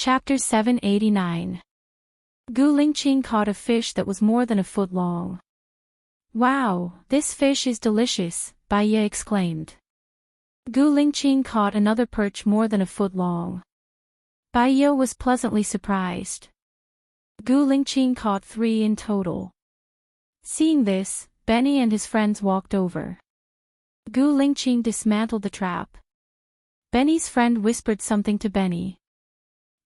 Chapter 789. Gu Lingqing caught a fish that was more than a foot long. "Wow, this fish is delicious," Bai Ye exclaimed. Gu Lingqing caught another perch more than a foot long. Bai Ye was pleasantly surprised. Gu Lingqing caught 3 in total. Seeing this, Benny and his friends walked over. Gu Lingqing dismantled the trap. Benny's friend whispered something to Benny.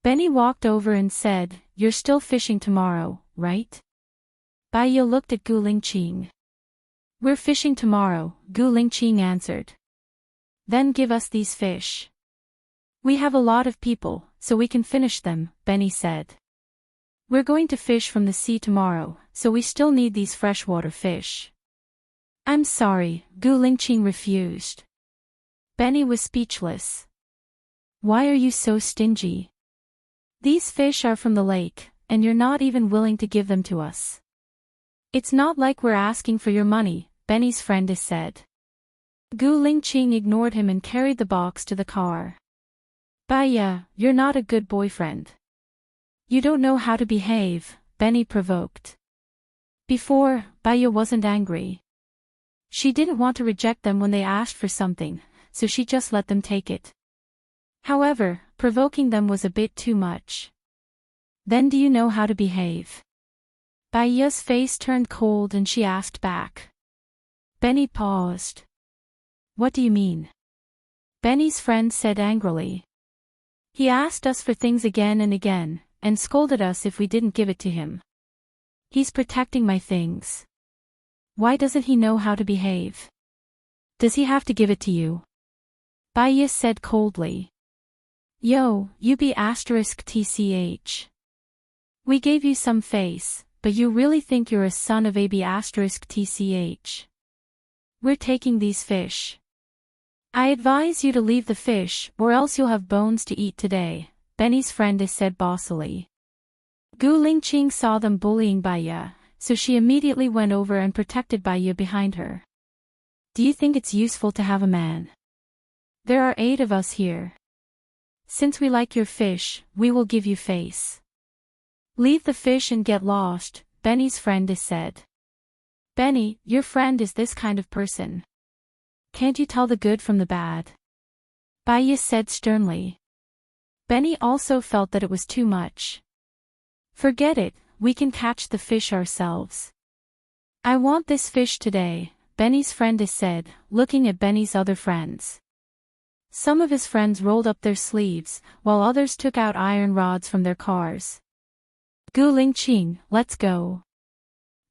Benny walked over and said, "You're still fishing tomorrow, right?" Bai Ye looked at Gu Lingqing. "We're fishing tomorrow," Gu Lingqing answered. "Then give us these fish. We have a lot of people, so we can finish them," Benny said. "We're going to fish from the sea tomorrow, so we still need these freshwater fish." "I'm sorry," Gu Lingqing refused. Benny was speechless. "Why are you so stingy? These fish are from the lake, and you're not even willing to give them to us." "It's not like we're asking for your money," Benny's friend said. Gu Lingqing ignored him and carried the box to the car. "Bai Ye, you're not a good boyfriend. You don't know how to behave," Benny provoked. Before, Bai Ye wasn't angry. She didn't want to reject them when they asked for something, so she just let them take it. However, provoking them was a bit too much. "Then do you know how to behave?" Bai Ye's face turned cold and she asked back. Benny paused. "What do you mean?" Benny's friend said angrily. "He asked us for things again and again, and scolded us if we didn't give it to him. He's protecting my things. Why doesn't he know how to behave? Does he have to give it to you?" Bai Ye said coldly. "Yo, you be *tch. We gave you some face, but you really think you're a son of a b *tch. We're taking these fish. I advise you to leave the fish, or else you'll have bones to eat today," Benny's friend said bossily. Gu Lingqing saw them bullying Bai Ye, so she immediately went over and protected Bai Ye behind her. "Do you think it's useful to have a man? There are 8 of us here. Since we like your fish, we will give you face. Leave the fish and get lost," Benny's friend said. "Benny, your friend is this kind of person. Can't you tell the good from the bad?" Bai Ye said sternly. Benny also felt that it was too much. "Forget it, we can catch the fish ourselves." "I want this fish today," Benny's friend said, looking at Benny's other friends. Some of his friends rolled up their sleeves, while others took out iron rods from their cars. "Gu Lingqing, let's go."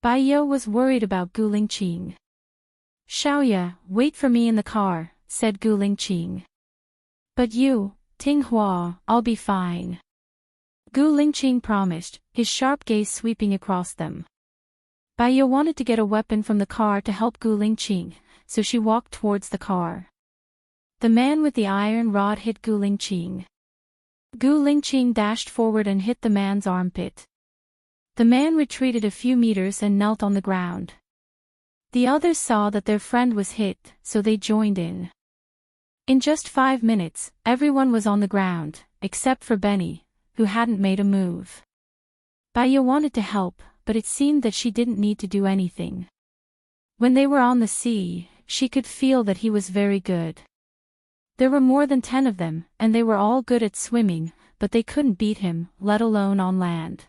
Bai Ye was worried about Gu Lingqing. "Xiaoye, wait for me in the car," said Gu Lingqing. "But you, Ting Hua, I'll be fine." Gu Lingqing promised, his sharp gaze sweeping across them. Bai Ye wanted to get a weapon from the car to help Gu Lingqing, so she walked towards the car. The man with the iron rod hit Gu Lingqing. Gu Lingqing dashed forward and hit the man's armpit. The man retreated a few meters and knelt on the ground. The others saw that their friend was hit, so they joined in. In just 5 minutes, everyone was on the ground, except for Benny, who hadn't made a move. Bai Ye wanted to help, but it seemed that she didn't need to do anything. When they were on the sea, she could feel that he was very good. There were more than 10 of them, and they were all good at swimming, but they couldn't beat him, let alone on land.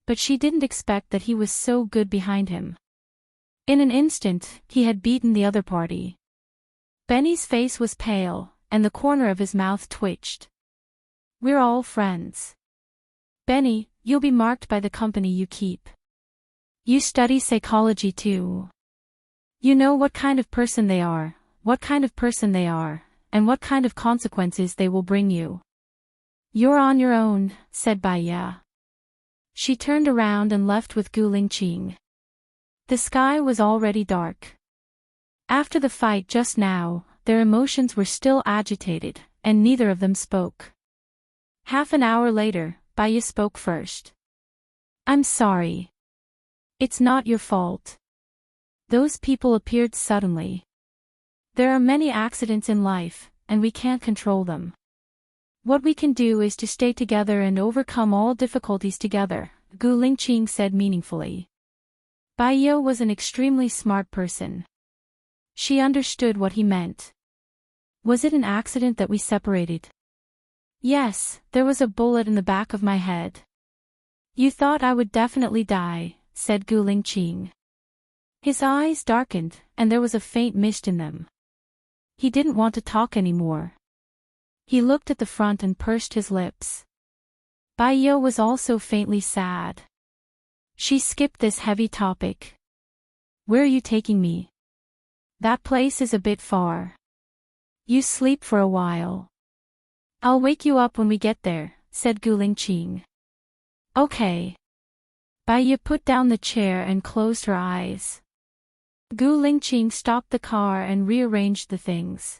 But she didn't expect that he was so good behind him. In an instant, he had beaten the other party. Benny's face was pale, and the corner of his mouth twitched. "We're all friends. Benny, you'll be marked by the company you keep. You study psychology too. You know what kind of person they are, and what kind of consequences they will bring you. You're on your own," said Bai Ye. She turned around and left with Gu Lingqing. The sky was already dark. After the fight just now, their emotions were still agitated, and neither of them spoke. Half an hour later, Bai Ye spoke first. "I'm sorry. It's not your fault. Those people appeared suddenly. There are many accidents in life, and we can't control them. What we can do is to stay together and overcome all difficulties together, Gu Lingqing said meaningfully. Bai Ye was an extremely smart person. She understood what he meant. Was it an accident that we separated? Yes, there was a bullet in the back of my head. You thought I would definitely die, said Gu Lingqing. His eyes darkened, and there was a faint mist in them. He didn't want to talk anymore. He looked at the front and pursed his lips. Bai Ye was also faintly sad. She skipped this heavy topic. Where are you taking me? That place is a bit far. You sleep for a while. I'll wake you up when we get there, said Gu Lingqing. Okay. Bai Ye put down the chair and closed her eyes. Gu Lingqing stopped the car and rearranged the things.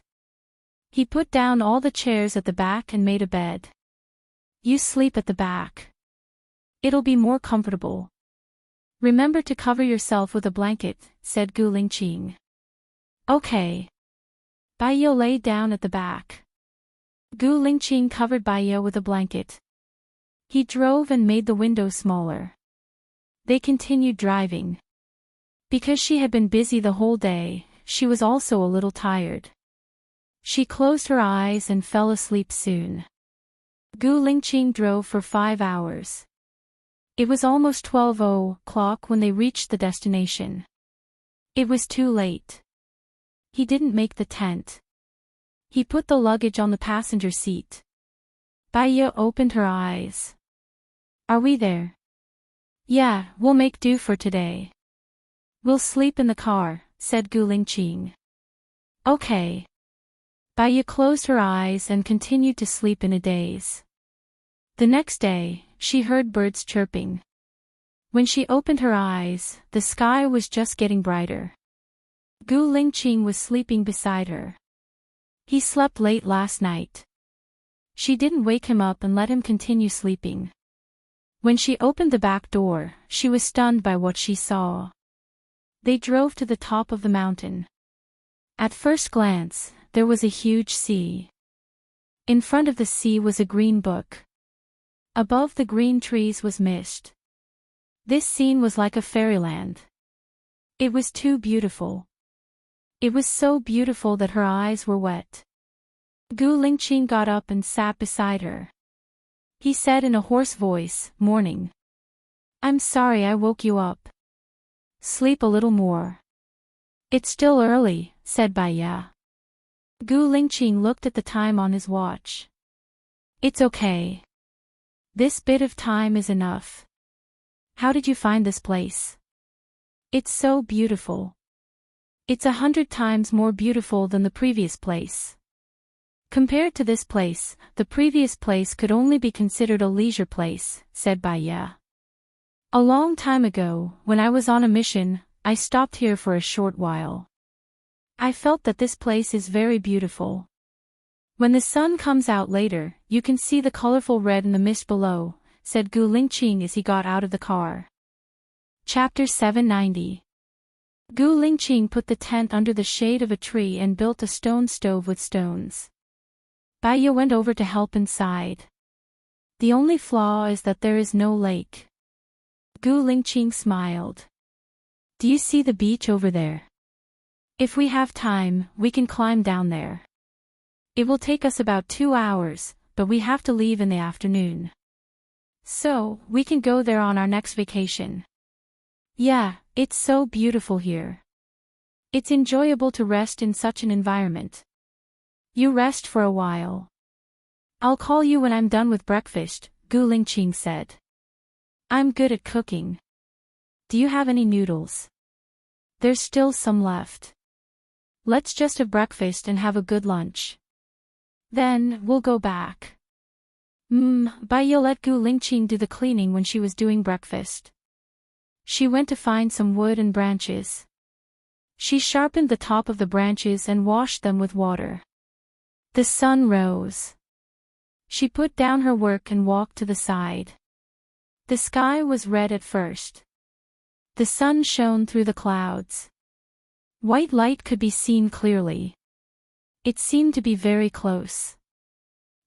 He put down all the chairs at the back and made a bed. You sleep at the back. It'll be more comfortable. Remember to cover yourself with a blanket, said Gu Lingqing. Okay. Bai Ye lay down at the back. Gu Lingqing covered Bai Ye with a blanket. He drove and made the window smaller. They continued driving. Because she had been busy the whole day, she was also a little tired. She closed her eyes and fell asleep soon. Gu Lingqing drove for 5 hours. It was almost 12:00 when they reached the destination. It was too late. He didn't make the tent. He put the luggage on the passenger seat. Bai Ye opened her eyes. Are we there? Yeah, we'll make do for today. We'll sleep in the car, said Gu Lingqing. Okay. Bai Ye closed her eyes and continued to sleep in a daze. The next day, she heard birds chirping. When she opened her eyes, the sky was just getting brighter. Gu Lingqing was sleeping beside her. He slept late last night. She didn't wake him up and let him continue sleeping. When she opened the back door, she was stunned by what she saw. They drove to the top of the mountain. At first glance, there was a huge sea. In front of the sea was a green book. Above the green trees was mist. This scene was like a fairyland. It was too beautiful. It was so beautiful that her eyes were wet. Gu Lingqing got up and sat beside her. He said in a hoarse voice, "Morning. I'm sorry I woke you up. Sleep a little more." It's still early, said Bai Ye. Gu Lingqing looked at the time on his watch. It's okay. This bit of time is enough. How did you find this place? It's so beautiful. It's 100 times more beautiful than the previous place. Compared to this place, the previous place could only be considered a leisure place, said Bai Ye. A long time ago, when I was on a mission, I stopped here for a short while. I felt that this place is very beautiful. When the sun comes out later, you can see the colorful red in the mist below, said Gu Lingqing as he got out of the car. Chapter 790. Gu Lingqing put the tent under the shade of a tree and built a stone stove with stones. Bai Ye went over to help inside. The only flaw is that there is no lake. Gu Lingqing smiled. Do you see the beach over there? If we have time, we can climb down there. It will take us about 2 hours, but we have to leave in the afternoon. So, we can go there on our next vacation. Yeah, it's so beautiful here. It's enjoyable to rest in such an environment. You rest for a while. I'll call you when I'm done with breakfast, Gu Lingqing said. I'm good at cooking. Do you have any noodles? There's still some left. Let's just have breakfast and have a good lunch. Then, we'll go back. Bai Ye let Gu Lingqing do the cleaning when she was doing breakfast. She went to find some wood and branches. She sharpened the top of the branches and washed them with water. The sun rose. She put down her work and walked to the side. The sky was red at first. The sun shone through the clouds. White light could be seen clearly. It seemed to be very close.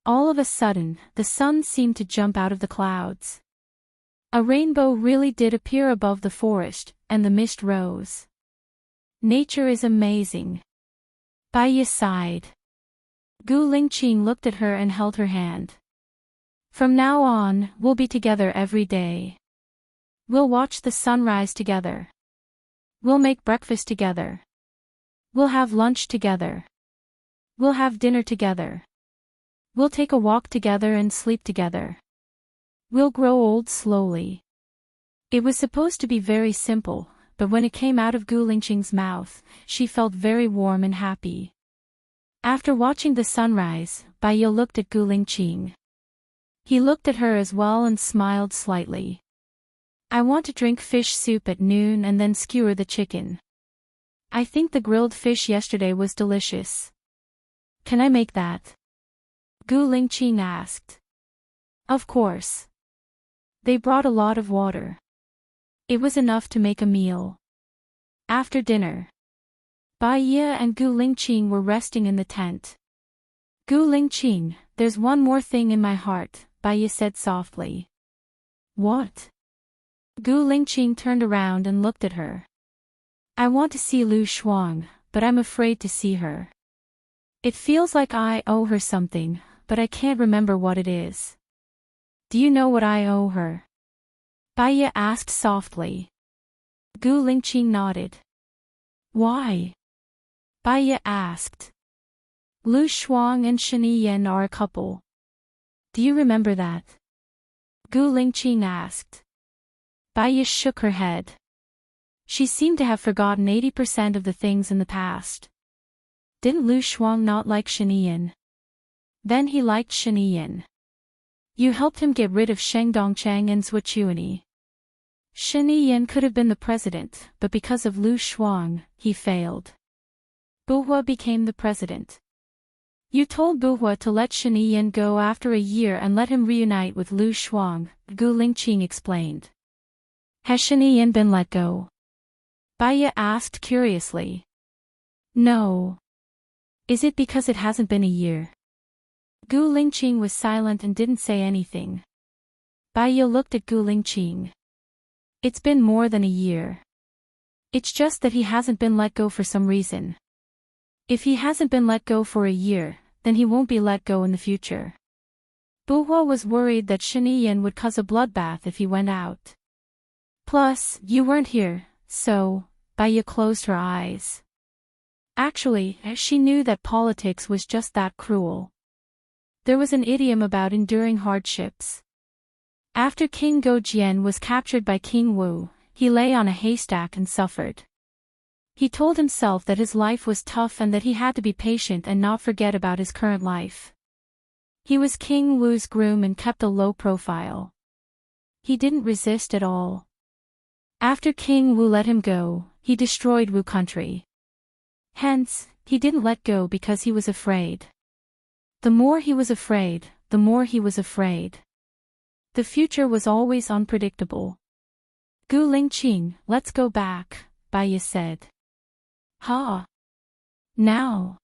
All of a sudden, the sun seemed to jump out of the clouds. A rainbow really did appear above the forest, and the mist rose. Nature is amazing. Baiya sighed. Gu Lingqing looked at her and held her hand. From now on, we'll be together every day. We'll watch the sunrise together. We'll make breakfast together. We'll have lunch together. We'll have dinner together. We'll take a walk together and sleep together. We'll grow old slowly. It was supposed to be very simple, but when it came out of Gu Lingqing's mouth, she felt very warm and happy. After watching the sunrise, Baiya looked at Gu Lingqing. He looked at her as well and smiled slightly. I want to drink fish soup at noon and then skewer the chicken. I think the grilled fish yesterday was delicious. Can I make that? Gu Lingqing asked. Of course. They brought a lot of water. It was enough to make a meal. After dinner, Baiya and Gu Lingqing were resting in the tent. Gu Lingqing, there's one more thing in my heart, Baiya said softly. What? Gu Lingqing turned around and looked at her. I want to see Lu Shuang, but I'm afraid to see her. It feels like I owe her something, but I can't remember what it is. Do you know what I owe her? Baiya asked softly. Gu Lingqing nodded. Why? Baiya asked. Lu Shuang and Shani Yan are a couple. Do you remember that? Gu Lingqing asked. Baiya shook her head. She seemed to have forgotten 80% of the things in the past. Didn't Lu Shuang not like Shani Yan? Then he liked Shani Yan. You helped him get rid of Sheng Dongcheng and Zhuchuani. Shani Yan could have been the president, but because of Lu Shuang, he failed. Buhua became the president. You told Buhua to let Shani Yan go after a year and let him reunite with Lu Shuang, Gu Lingqing explained. Has Shani Yan been let go? Baiya asked curiously. No. Is it because it hasn't been a year? Gu Lingqing was silent and didn't say anything. Baiya looked at Gu Lingqing. It's been more than a year. It's just that he hasn't been let go for some reason. If he hasn't been let go for a year, then he won't be let go in the future. Buhua was worried that Shani Yan would cause a bloodbath if he went out. Plus, you weren't here, so, Baiya closed her eyes. Actually, she knew that politics was just that cruel. There was an idiom about enduring hardships. After King Gojian was captured by King Wu, he lay on a haystack and suffered. He told himself that his life was tough and that he had to be patient and not forget about his current life. He was King Wu's groom and kept a low profile. He didn't resist at all. After King Wu let him go, he destroyed Wu country. Hence, he didn't let go because he was afraid. The more he was afraid, the more he was afraid. The future was always unpredictable. Gu Lingqing, let's go back, Baiya said. Ha! Now?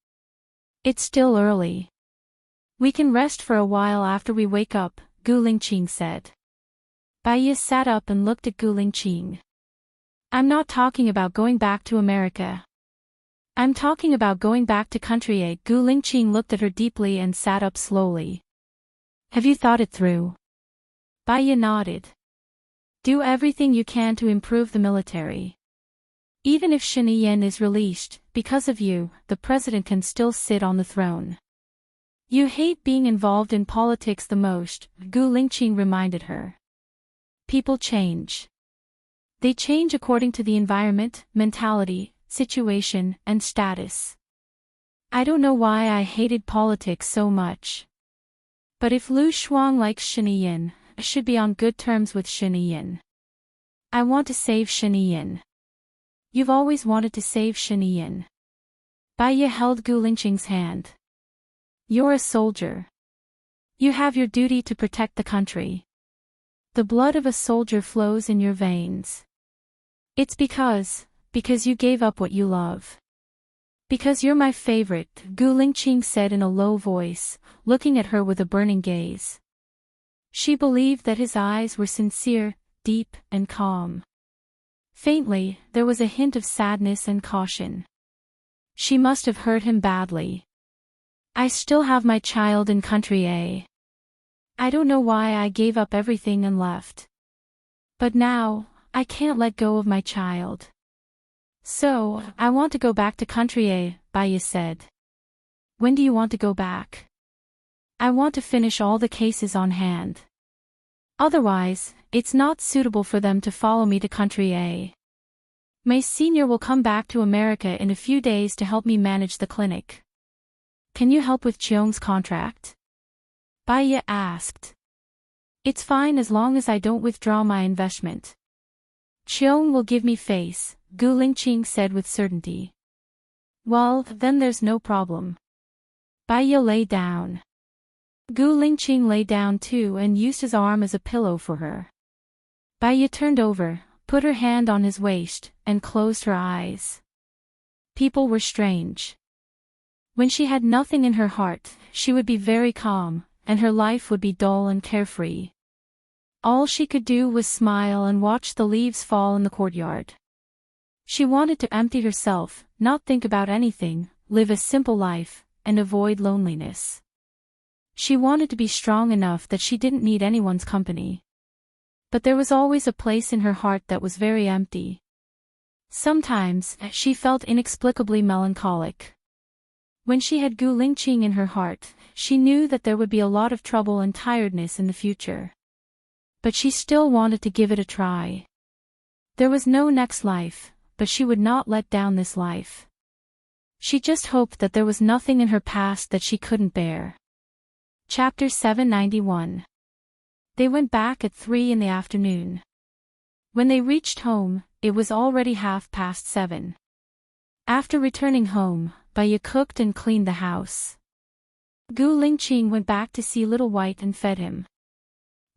It's still early. We can rest for a while after we wake up, Gu Lingqing said. Baiya sat up and looked at Gu Lingqing. I'm not talking about going back to America. I'm talking about going back to country A. Gu Lingqing looked at her deeply and sat up slowly. Have you thought it through? Baiya nodded. Do everything you can to improve the military. Even if Shani Yan is released, because of you, the president can still sit on the throne. You hate being involved in politics the most, Gu Lingqing reminded her. People change. They change according to the environment, mentality, situation, and status. I don't know why I hated politics so much. But if Lu Shuang likes Shani Yan, I should be on good terms with Shani Yan. I want to save Shani Yan. You've always wanted to save Shani Yan. Baiya held Gu Lingqing's hand. You're a soldier. You have your duty to protect the country. The blood of a soldier flows in your veins. It's because you gave up what you love. Because you're my favorite, Gu Lingqing said in a low voice, looking at her with a burning gaze. She believed that his eyes were sincere, deep, and calm. Faintly, there was a hint of sadness and caution. She must have hurt him badly. I still have my child in country A. I don't know why I gave up everything and left. But now, I can't let go of my child. So, I want to go back to country A, Baya said. When do you want to go back? I want to finish all the cases on hand. Otherwise, it's not suitable for them to follow me to country A. My senior will come back to America in a few days to help me manage the clinic. Can you help with Cheong's contract? Baya asked. It's fine as long as I don't withdraw my investment. Cheong will give me face, Gu Lingqing said with certainty. Well, then there's no problem. Baya lay down. Gu Lingqing lay down too and used his arm as a pillow for her. Baya turned over, put her hand on his waist, and closed her eyes. People were strange. When she had nothing in her heart, she would be very calm, and her life would be dull and carefree. All she could do was smile and watch the leaves fall in the courtyard. She wanted to empty herself, not think about anything, live a simple life, and avoid loneliness. She wanted to be strong enough that she didn't need anyone's company. But there was always a place in her heart that was very empty. Sometimes, she felt inexplicably melancholic. When she had Gu Lingqing in her heart, she knew that there would be a lot of trouble and tiredness in the future. But she still wanted to give it a try. There was no next life, but she would not let down this life. She just hoped that there was nothing in her past that she couldn't bear. Chapter 791. They went back at 3 in the afternoon. When they reached home, it was already 7:30. After returning home, Baya cooked and cleaned the house. Gu Lingqing went back to see Little White and fed him.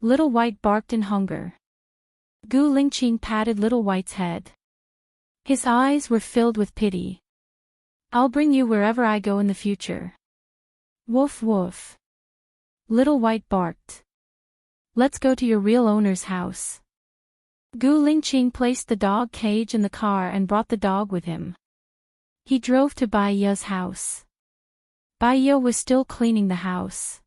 Little White barked in hunger. Gu Lingqing patted Little White's head. His eyes were filled with pity. I'll bring you wherever I go in the future. Woof woof. Little White barked. Let's go to your real owner's house. Gu Lingqing placed the dog cage in the car and brought the dog with him. He drove to Baya's house. Baya was still cleaning the house.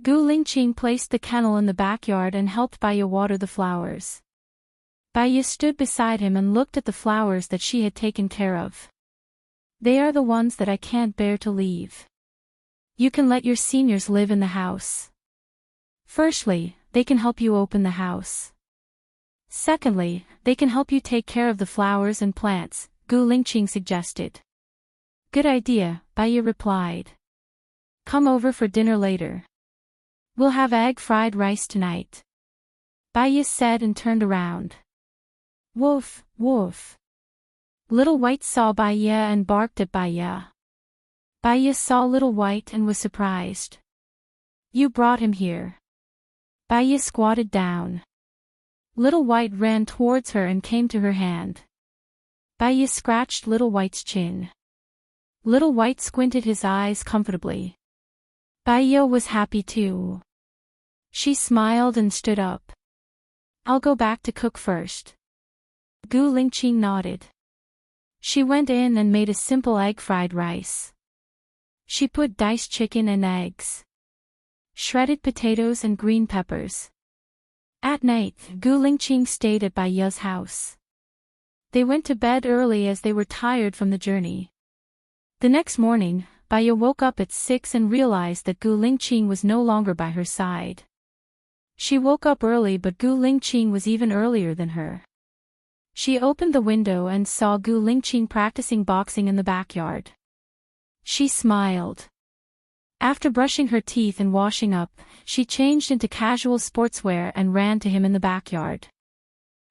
Gu Lingqing placed the kennel in the backyard and helped Baya water the flowers. Baya stood beside him and looked at the flowers that she had taken care of. They are the ones that I can't bear to leave. You can let your seniors live in the house. Firstly, they can help you open the house. Secondly, they can help you take care of the flowers and plants, Gu Lingqing suggested. Good idea, Baya replied. Come over for dinner later. We'll have egg fried rice tonight. Baya said and turned around. Woof, woof. Little White saw Baya and barked at Baya. Baya saw Little White and was surprised. You brought him here. Baya squatted down. Little White ran towards her and came to her hand. Baya scratched Little White's chin. Little White squinted his eyes comfortably. Baya was happy too. She smiled and stood up. I'll go back to cook first. Gu Lingqing nodded. She went in and made a simple egg fried rice. She put diced chicken and eggs, shredded potatoes and green peppers. At night, Gu Lingqing stayed at Baya's house. They went to bed early as they were tired from the journey. The next morning, Baya woke up at 6 and realized that Gu Lingqing was no longer by her side. She woke up early, but Gu Lingqing was even earlier than her. She opened the window and saw Gu Lingqing practicing boxing in the backyard. She smiled. After brushing her teeth and washing up, she changed into casual sportswear and ran to him in the backyard.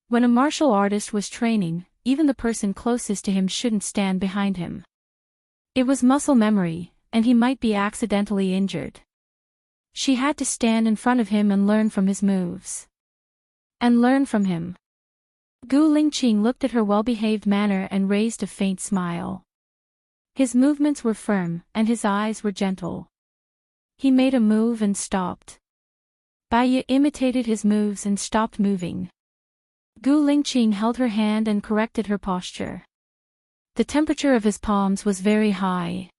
When a martial artist was training, even the person closest to him shouldn't stand behind him. It was muscle memory, and he might be accidentally injured. She had to stand in front of him and learn from his moves. And learn from him. Gu Lingqing looked at her well-behaved manner and raised a faint smile. His movements were firm, and his eyes were gentle. He made a move and stopped. Baiya imitated his moves and stopped moving. Gu Lingqing held her hand and corrected her posture. The temperature of his palms was very high.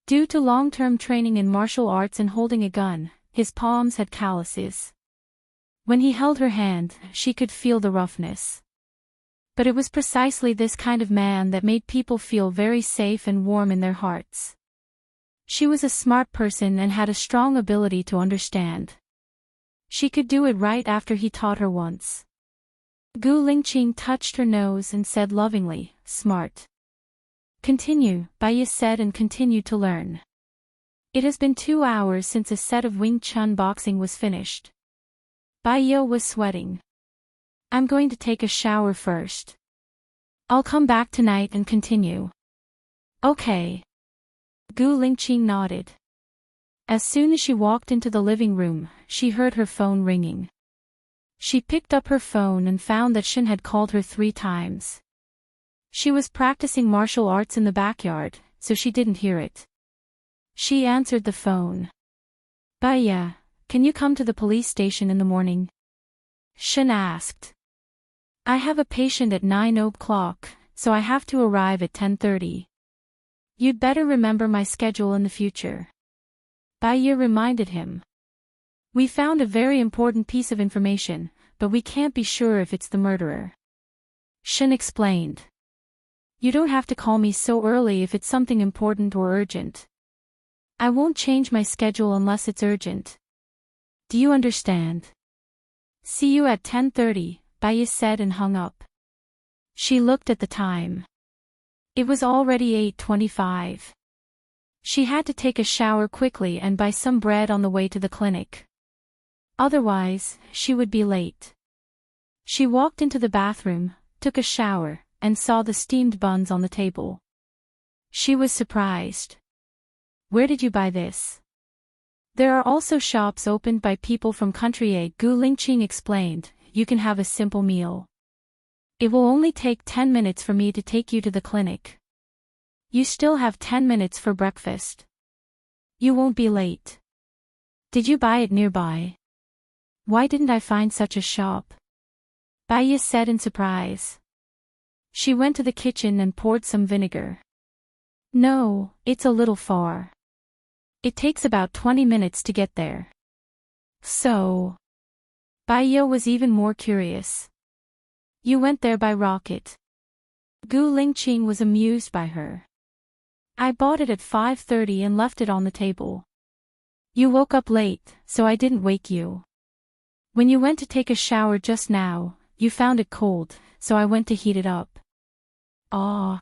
Due to long-term training in martial arts and holding a gun, his palms had calluses. When he held her hand, she could feel the roughness. But it was precisely this kind of man that made people feel very safe and warm in their hearts. She was a smart person and had a strong ability to understand. She could do it right after he taught her once. Gu Lingqing touched her nose and said lovingly, "Smart." "Continue," Baiya said, and continued to learn. It has been 2 hours since a set of Wing Chun boxing was finished. Baiya was sweating. "I'm going to take a shower first. I'll come back tonight and continue." "Okay." Gu Lingqing nodded. As soon as she walked into the living room, she heard her phone ringing. She picked up her phone and found that Shen had called her 3 times. She was practicing martial arts in the backyard, so she didn't hear it. She answered the phone. "Baiya, can you come to the police station in the morning?" Shen asked. "I have a patient at 9 o'clock, so I have to arrive at 10:30. You'd better remember my schedule in the future." Baiya reminded him. "We found a very important piece of information, but we can't be sure if it's the murderer." Shen explained. "You don't have to call me so early if it's something important or urgent. I won't change my schedule unless it's urgent. Do you understand?" "See you at 10:30, Baiya said and hung up. She looked at the time. It was already 8:25. She had to take a shower quickly and buy some bread on the way to the clinic. Otherwise, she would be late. She walked into the bathroom, took a shower, and saw the steamed buns on the table. She was surprised. "Where did you buy this?" "There are also shops opened by people from country A," Gu Lingqing explained. "You can have a simple meal. It will only take 10 minutes for me to take you to the clinic. You still have 10 minutes for breakfast. You won't be late." "Did you buy it nearby?" "Why didn't I find such a shop?" Baiya said in surprise. She went to the kitchen and poured some vinegar. "No, it's a little far. It takes about 20 minutes to get there." "So?" Baiya was even more curious. "You went there by rocket." Gu Lingqing was amused by her. "I bought it at 5:30 and left it on the table. You woke up late, so I didn't wake you. When you went to take a shower just now, you found it cold, so I went to heat it up." "Ah."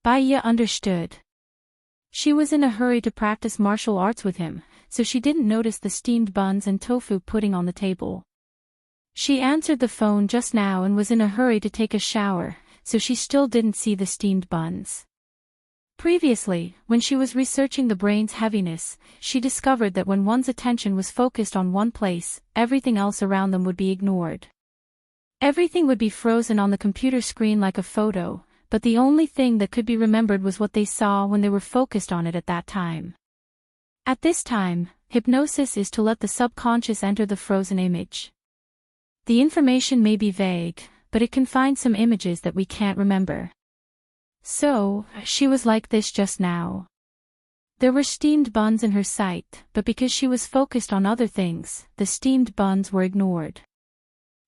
Baiya understood. She was in a hurry to practice martial arts with him, so she didn't notice the steamed buns and tofu pudding on the table. She answered the phone just now and was in a hurry to take a shower, so she still didn't see the steamed buns. Previously, when she was researching the brain's heaviness, she discovered that when one's attention was focused on one place, everything else around them would be ignored. Everything would be frozen on the computer screen like a photo, but the only thing that could be remembered was what they saw when they were focused on it at that time. At this time, hypnosis is to let the subconscious enter the frozen image. The information may be vague, but it can find some images that we can't remember. So, she was like this just now. There were steamed buns in her sight, but because she was focused on other things, the steamed buns were ignored.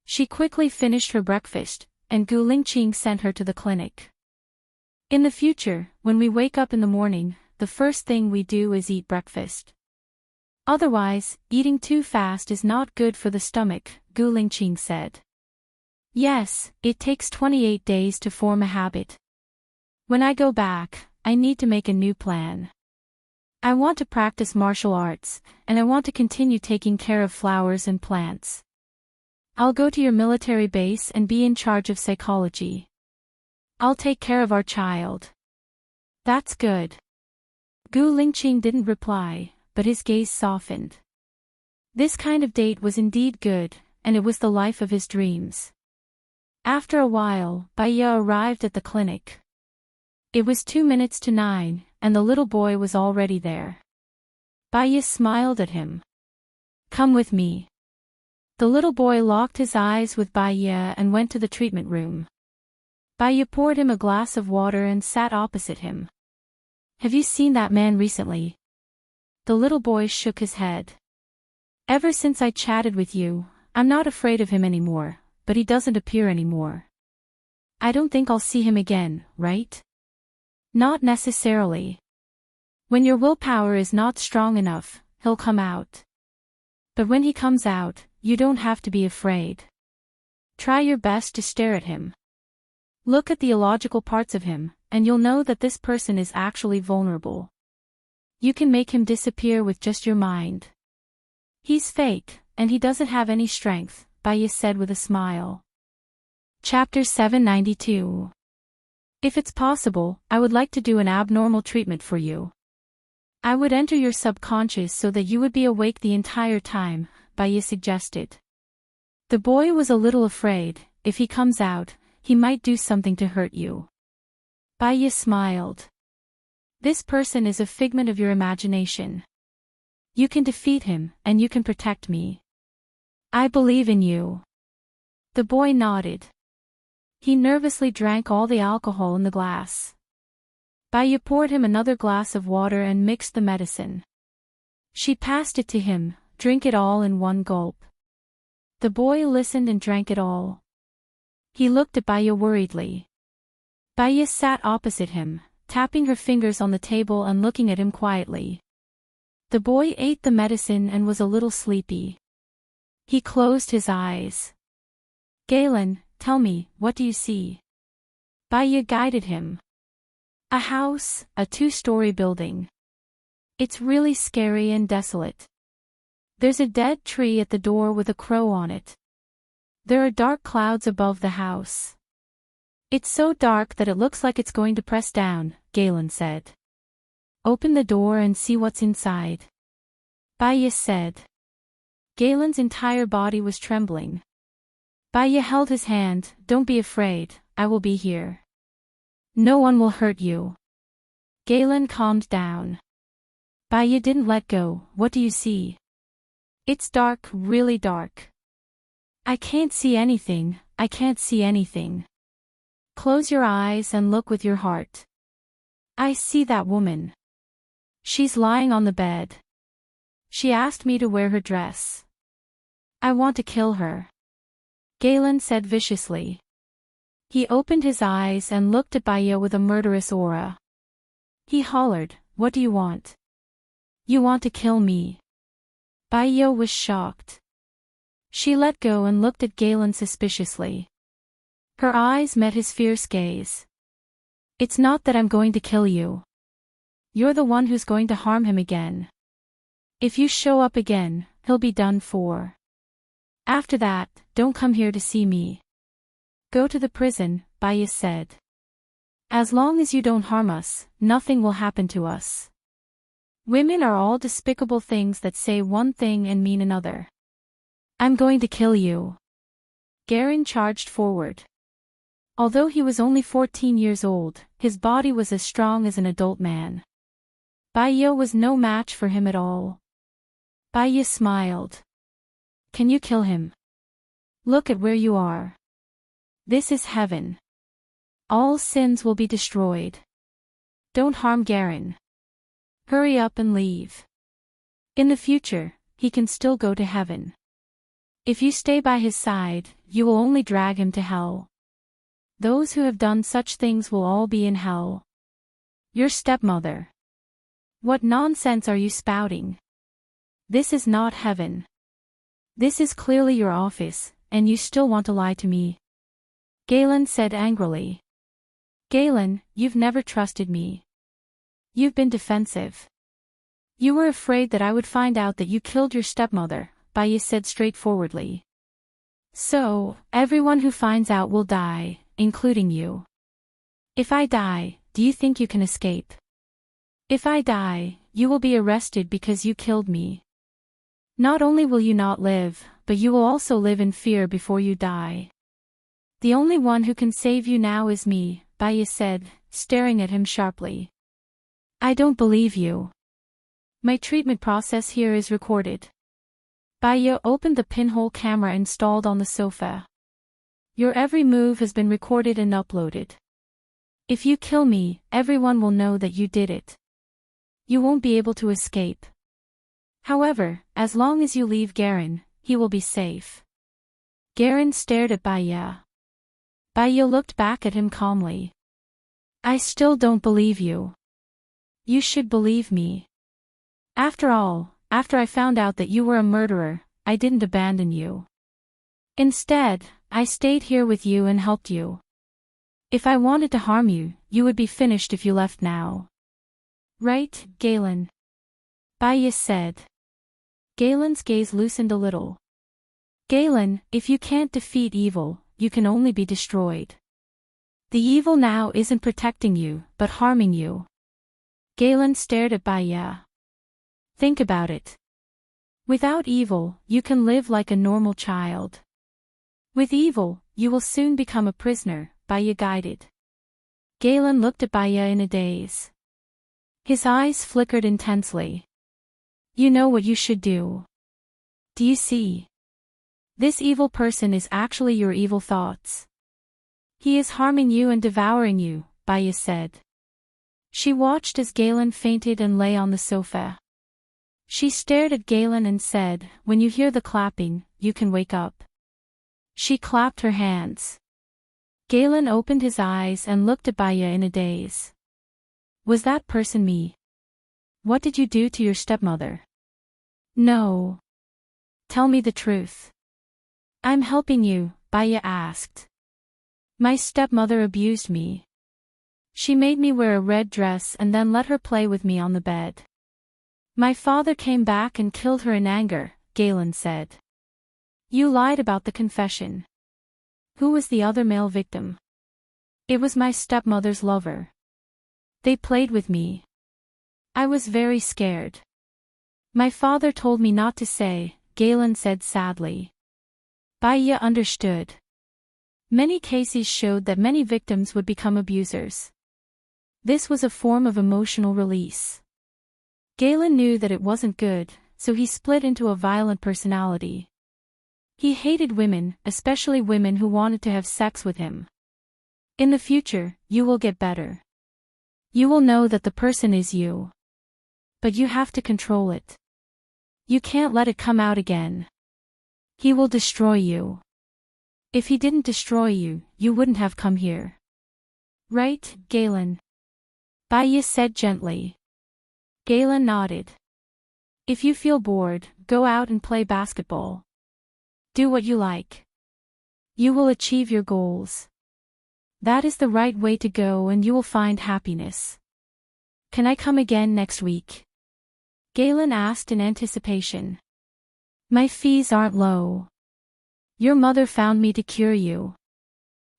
She quickly finished her breakfast, and Gu Lingqing sent her to the clinic. "In the future, when we wake up in the morning, the first thing we do is eat breakfast. Otherwise, eating too fast is not good for the stomach," Gu Lingqing said. "Yes, it takes 28 days to form a habit. When I go back, I need to make a new plan. I want to practice martial arts, and I want to continue taking care of flowers and plants. I'll go to your military base and be in charge of psychology. I'll take care of our child." "That's good." Gu Lingqing didn't reply, but his gaze softened. This kind of date was indeed good, and it was the life of his dreams. After a while, Baiya arrived at the clinic. It was 2 minutes to 9, and the little boy was already there. Baya smiled at him. Come with me. The little boy locked his eyes with Baya and went to the treatment room. Baya poured him a glass of water and sat opposite him. Have you seen that man recently? The little boy shook his head. Ever since I chatted with you, I'm not afraid of him anymore, but he doesn't appear anymore. I don't think I'll see him again, right? Not necessarily. When your willpower is not strong enough, he'll come out. But when he comes out, you don't have to be afraid. Try your best to stare at him. Look at the illogical parts of him, and you'll know that this person is actually vulnerable. You can make him disappear with just your mind. He's fake, and he doesn't have any strength, Baya said with a smile. Chapter 792. If it's possible, I would like to do an abnormal treatment for you. I would enter your subconscious so that you would be awake the entire time, Baya suggested. The boy was a little afraid. If he comes out, he might do something to hurt you. Baya smiled. This person is a figment of your imagination. You can defeat him, and you can protect me. I believe in you. The boy nodded. He nervously drank all the alcohol in the glass. Baya poured him another glass of water and mixed the medicine. She passed it to him. Drink it all in one gulp. The boy listened and drank it all. He looked at Baya worriedly. Baya sat opposite him, tapping her fingers on the table and looking at him quietly. The boy ate the medicine and was a little sleepy. He closed his eyes. Galen, tell me, what do you see? Baya guided him. A house, a 2-story building. It's really scary and desolate. There's a dead tree at the door with a crow on it. There are dark clouds above the house. It's so dark that it looks like it's going to press down, Galen said. Open the door and see what's inside. Baya said. Galen's entire body was trembling. Baya held his hand. Don't be afraid, I will be here. No one will hurt you. Galen calmed down. Baya didn't let go. What do you see? It's dark, really dark. I can't see anything, I can't see anything. Close your eyes and look with your heart. I see that woman. She's lying on the bed. She asked me to wear her dress. I want to kill her. Galen said viciously. He opened his eyes and looked at Baya with a murderous aura. He hollered, what do you want? You want to kill me. Baya was shocked. She let go and looked at Galen suspiciously. Her eyes met his fierce gaze. It's not that I'm going to kill you. You're the one who's going to harm him again. If you show up again, he'll be done for. After that, don't come here to see me. Go to the prison, Baya said. As long as you don't harm us, nothing will happen to us. Women are all despicable things that say one thing and mean another. I'm going to kill you. Garen charged forward. Although he was only 14 years old, his body was as strong as an adult man. Baya was no match for him at all. Baya smiled. Can you kill him? Look at where you are. This is heaven. All sins will be destroyed. Don't harm Garen. Hurry up and leave. In the future, he can still go to heaven. If you stay by his side, you will only drag him to hell. Those who have done such things will all be in hell. Your stepmother. What nonsense are you spouting? This is not heaven. This is clearly your office, and you still want to lie to me. Galen said angrily. Galen, you've never trusted me. You've been defensive. You were afraid that I would find out that you killed your stepmother, Baya said straightforwardly. So, everyone who finds out will die, including you. If I die, do you think you can escape? If I die, you will be arrested because you killed me. Not only will you not live, but you will also live in fear before you die. The only one who can save you now is me, Baya said, staring at him sharply. I don't believe you. My treatment process here is recorded. Baya opened the pinhole camera installed on the sofa. Your every move has been recorded and uploaded. If you kill me, everyone will know that you did it. You won't be able to escape. However, as long as you leave Garen, he will be safe. Garen stared at Baya. Baya looked back at him calmly. I still don't believe you. You should believe me. After all, after I found out that you were a murderer, I didn't abandon you. Instead, I stayed here with you and helped you. If I wanted to harm you, you would be finished if you left now. Right, Galen? Baya said. Galen's gaze loosened a little. Galen, if you can't defeat evil, you can only be destroyed. The evil now isn't protecting you, but harming you. Galen stared at Baya. Think about it. Without evil, you can live like a normal child. With evil, you will soon become a prisoner, Baya guided. Galen looked at Baya in a daze. His eyes flickered intensely. You know what you should do. Do you see? This evil person is actually your evil thoughts. He is harming you and devouring you, Baya said. She watched as Galen fainted and lay on the sofa. She stared at Galen and said, when you hear the clapping, you can wake up. She clapped her hands. Galen opened his eyes and looked at Baya in a daze. Was that person me? What did you do to your stepmother? No. Tell me the truth. I'm helping you, Baya asked. My stepmother abused me. She made me wear a red dress and then let her play with me on the bed. My father came back and killed her in anger, Galen said. You lied about the confession. Who was the other male victim? It was my stepmother's lover. They played with me. I was very scared. My father told me not to say, Galen said sadly. Baya understood. Many cases showed that many victims would become abusers. This was a form of emotional release. Galen knew that it wasn't good, so he split into a violent personality. He hated women, especially women who wanted to have sex with him. In the future, you will get better. You will know that the person is you. But you have to control it. You can't let it come out again. He will destroy you. If he didn't destroy you, you wouldn't have come here. Right, Galen? Baya said gently. Galen nodded. If you feel bored, go out and play basketball. Do what you like. You will achieve your goals. That is the right way to go and you will find happiness. Can I come again next week? Galen asked in anticipation. My fees aren't low. Your mother found me to cure you.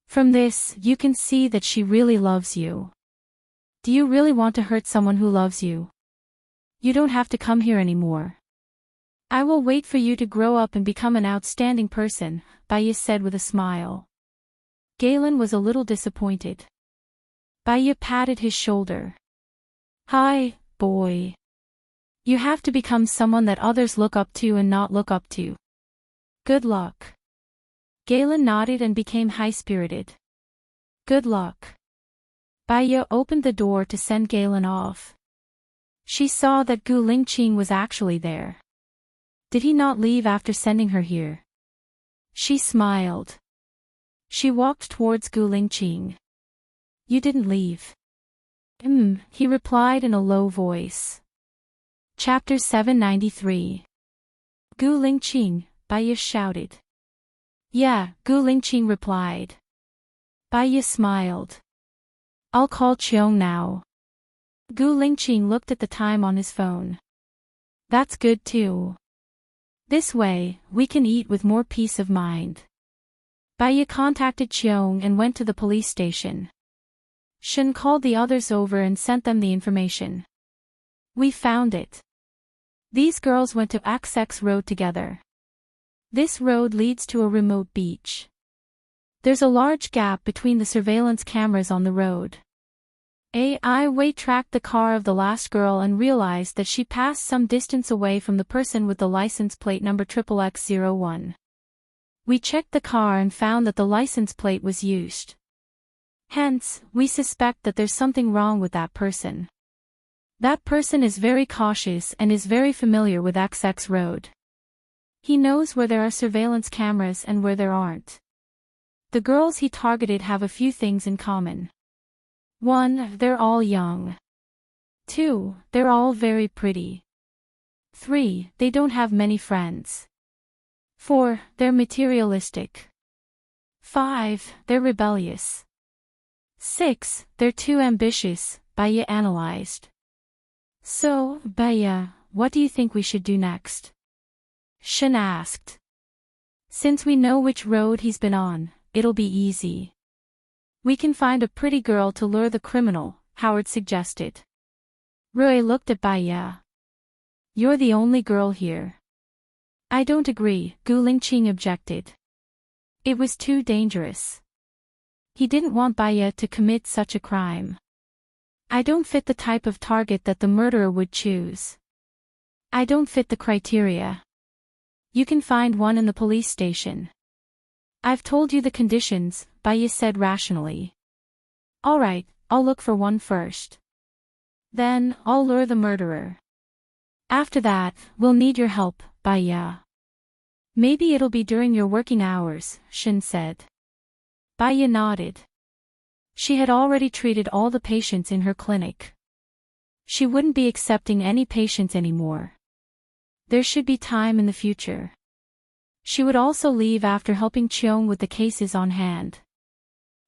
From this, you can see that she really loves you. Do you really want to hurt someone who loves you? You don't have to come here anymore. I will wait for you to grow up and become an outstanding person, Baya said with a smile. Galen was a little disappointed. Baya patted his shoulder. Hi, boy. You have to become someone that others look up to and not look up to. Good luck. Galen nodded and became high-spirited. Good luck. Baya opened the door to send Galen off. She saw that Gu Lingqing was actually there. Did he not leave after sending her here? She smiled. She walked towards Gu Lingqing. You didn't leave. He replied in a low voice. Chapter 793. Gu Lingqing, Baya shouted. Yeah, Gu Lingqing replied. Baya smiled. I'll call Cheong now. Gu Lingqing looked at the time on his phone. That's good too. This way, we can eat with more peace of mind. Baya contacted Cheong and went to the police station. Shen called the others over and sent them the information. We found it. These girls went to XX Road together. This road leads to a remote beach. There's a large gap between the surveillance cameras on the road. AI Wei tracked the car of the last girl and realized that she passed some distance away from the person with the license plate number XXX01. We checked the car and found that the license plate was used. Hence, we suspect that there's something wrong with that person. That person is very cautious and is very familiar with XX Road. He knows where there are surveillance cameras and where there aren't. The girls he targeted have a few things in common. 1. They're all young. 2. They're all very pretty. 3. They don't have many friends. 4. They're materialistic. 5. They're rebellious. 6. They're too ambitious, Baya analyzed. So, Baya, what do you think we should do next? Shen asked. Since we know which road he's been on, it'll be easy. We can find a pretty girl to lure the criminal, Howard suggested. Rui looked at Baya. You're the only girl here. I don't agree, Gu Lingqing objected. It was too dangerous. He didn't want Baya to commit such a crime. I don't fit the type of target that the murderer would choose. I don't fit the criteria. You can find one in the police station. I've told you the conditions, Baya said rationally. All right, I'll look for one first. Then, I'll lure the murderer. After that, we'll need your help, Baya. Maybe it'll be during your working hours, Shen said. Baya nodded. She had already treated all the patients in her clinic. She wouldn't be accepting any patients anymore. There should be time in the future. She would also leave after helping Cheong with the cases on hand.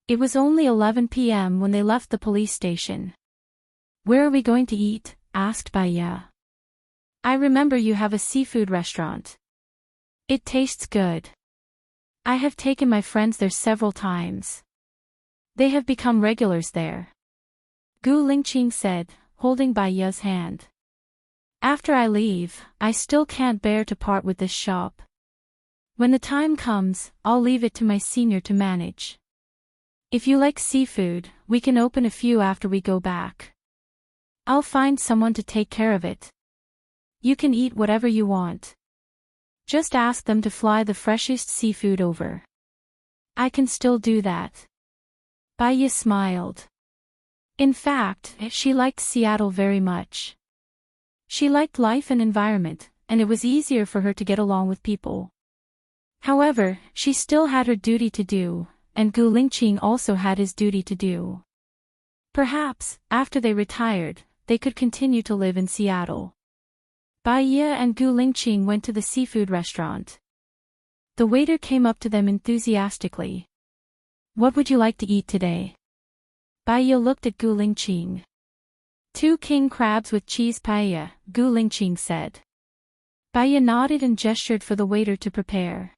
It was only 11 p.m. when they left the police station. Where are we going to eat? Asked Baya. I remember you have a seafood restaurant. It tastes good. I have taken my friends there several times. They have become regulars there. Gu Lingqing said, holding Baya's hand. After I leave, I still can't bear to part with this shop. When the time comes, I'll leave it to my senior to manage. If you like seafood, we can open a few after we go back. I'll find someone to take care of it. You can eat whatever you want. Just ask them to fly the freshest seafood over. I can still do that. Baya smiled. In fact, she liked Seattle very much. She liked life and environment, and it was easier for her to get along with people. However, she still had her duty to do, and Gu Lingqing also had his duty to do. Perhaps, after they retired, they could continue to live in Seattle. Baya and Gu Lingqing went to the seafood restaurant. The waiter came up to them enthusiastically. What would you like to eat today? Baya looked at Gu Lingqing. 2 king crabs with cheese paella, Gu Lingqing said. Baya nodded and gestured for the waiter to prepare.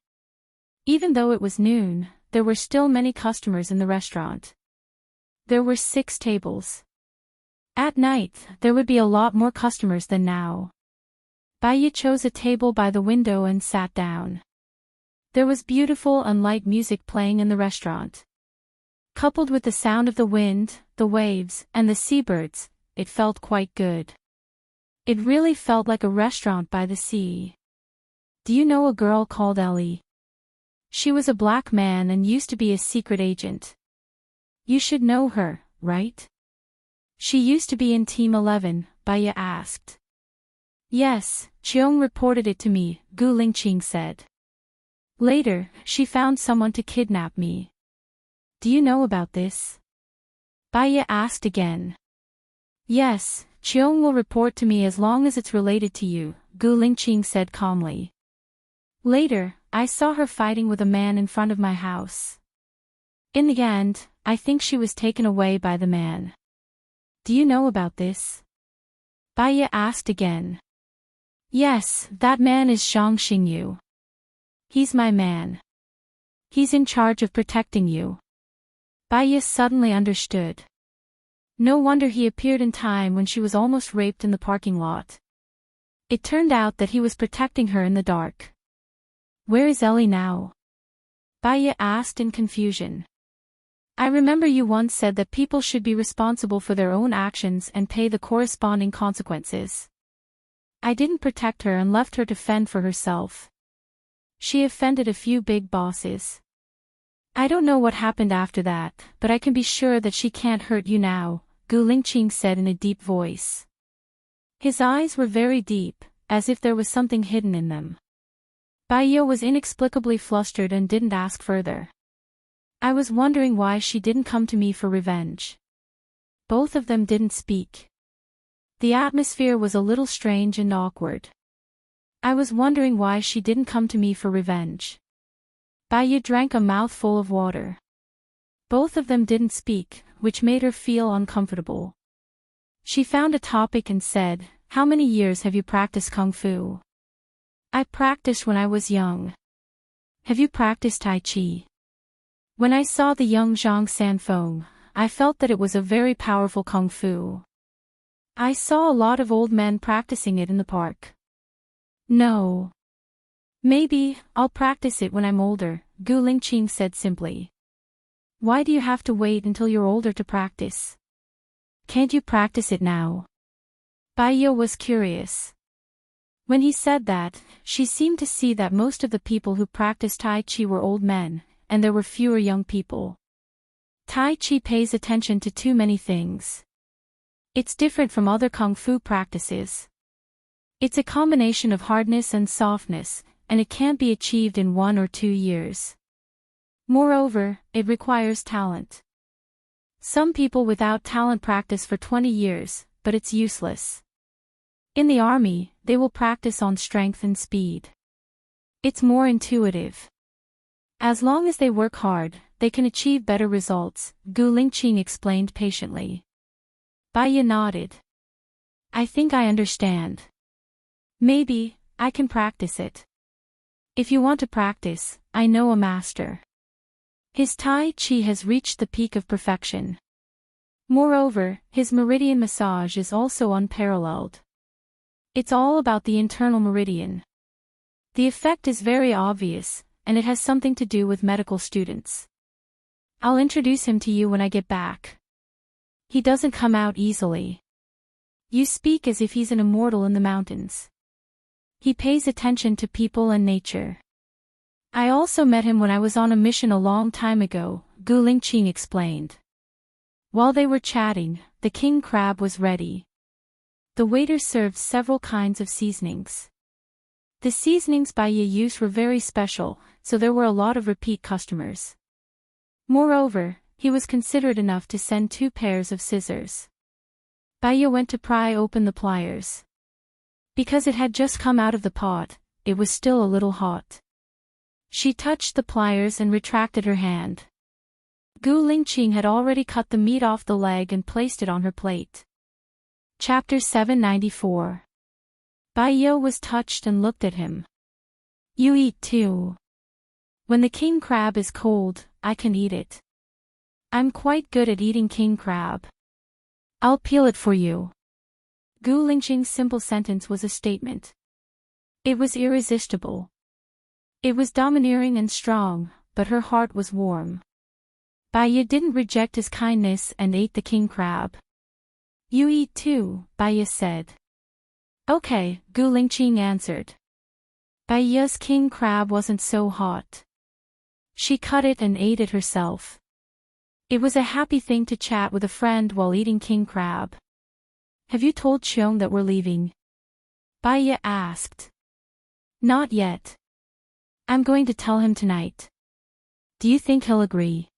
Even though it was noon, there were still many customers in the restaurant. There were 6 tables. At night, there would be a lot more customers than now. Baya chose a table by the window and sat down. There was beautiful and light music playing in the restaurant. Coupled with the sound of the wind, the waves, and the seabirds, it felt quite good. It really felt like a restaurant by the sea. Do you know a girl called Ellie? She was a black man and used to be a secret agent. You should know her, right? She used to be in Team 11, Baya asked. Yes, Cheong reported it to me, Gu Lingqing said. Later, she found someone to kidnap me. Do you know about this? Baya asked again. Yes, Cheong will report to me as long as it's related to you, Gu Lingqing said calmly. Later, I saw her fighting with a man in front of my house. In the end, I think she was taken away by the man. Do you know about this? Baya asked again. Yes, that man is Zhang Xingyu. He's my man. He's in charge of protecting you. Baya suddenly understood. No wonder he appeared in time when she was almost raped in the parking lot. It turned out that he was protecting her in the dark. Where is Ellie now? Baya asked in confusion. I remember you once said that people should be responsible for their own actions and pay the corresponding consequences. I didn't protect her and left her to fend for herself. She offended a few big bosses. I don't know what happened after that, but I can be sure that she can't hurt you now, Gu Lingqing said in a deep voice. His eyes were very deep, as if there was something hidden in them. Bai Ye was inexplicably flustered and didn't ask further. I was wondering why she didn't come to me for revenge. Both of them didn't speak. The atmosphere was a little strange and awkward. I was wondering why she didn't come to me for revenge. Bai Ye drank a mouthful of water. Both of them didn't speak, which made her feel uncomfortable. She found a topic and said, "How many years have you practiced Kung Fu?" "I practiced when I was young." "Have you practiced Tai Chi?" "When I saw the young Zhang Sanfeng, I felt that it was a very powerful Kung Fu. I saw a lot of old men practicing it in the park." "No. Maybe, I'll practice it when I'm older," Gu Lingqing said simply. "Why do you have to wait until you're older to practice? Can't you practice it now?" Bai Ye was curious. When he said that, she seemed to see that most of the people who practiced Tai Chi were old men, and there were fewer young people. Tai Chi pays attention to too many things. It's different from other Kung Fu practices. It's a combination of hardness and softness, and it can't be achieved in 1 or 2 years. Moreover, it requires talent. Some people without talent practice for 20 years, but it's useless. In the army, they will practice on strength and speed. It's more intuitive. As long as they work hard, they can achieve better results, Gu Lingqing explained patiently. Bai Ye nodded. "I think I understand. Maybe, I can practice it. If you want to practice, I know a master. His Tai Chi has reached the peak of perfection. Moreover, his meridian massage is also unparalleled. It's all about the internal meridian. The effect is very obvious, and it has something to do with medical students. I'll introduce him to you when I get back. He doesn't come out easily. You speak as if he's an immortal in the mountains. He pays attention to people and nature. I also met him when I was on a mission a long time ago," Gu Lingqing explained. While they were chatting, the king crab was ready. The waiter served several kinds of seasonings. The seasonings Bai Ye used were very special, so there were a lot of repeat customers. Moreover, he was considerate enough to send 2 pairs of scissors. Bai Ye went to pry open the pliers. Because it had just come out of the pot, it was still a little hot. She touched the pliers and retracted her hand. Gu Lingqing had already cut the meat off the leg and placed it on her plate. Chapter 794. Bai Ye was touched and looked at him. "You eat too." "When the king crab is cold, I can eat it. I'm quite good at eating king crab. I'll peel it for you." Gu Lingqing's simple sentence was a statement. It was irresistible. It was domineering and strong, but her heart was warm. Bai Ye didn't reject his kindness and ate the king crab. "You eat too," Bai Ye said. "Okay," Gu Lingqing answered. Bai Ye's king crab wasn't so hot. She cut it and ate it herself. It was a happy thing to chat with a friend while eating king crab. "Have you told Qiong that we're leaving?" Bai Ye asked. "Not yet. I'm going to tell him tonight. Do you think he'll agree?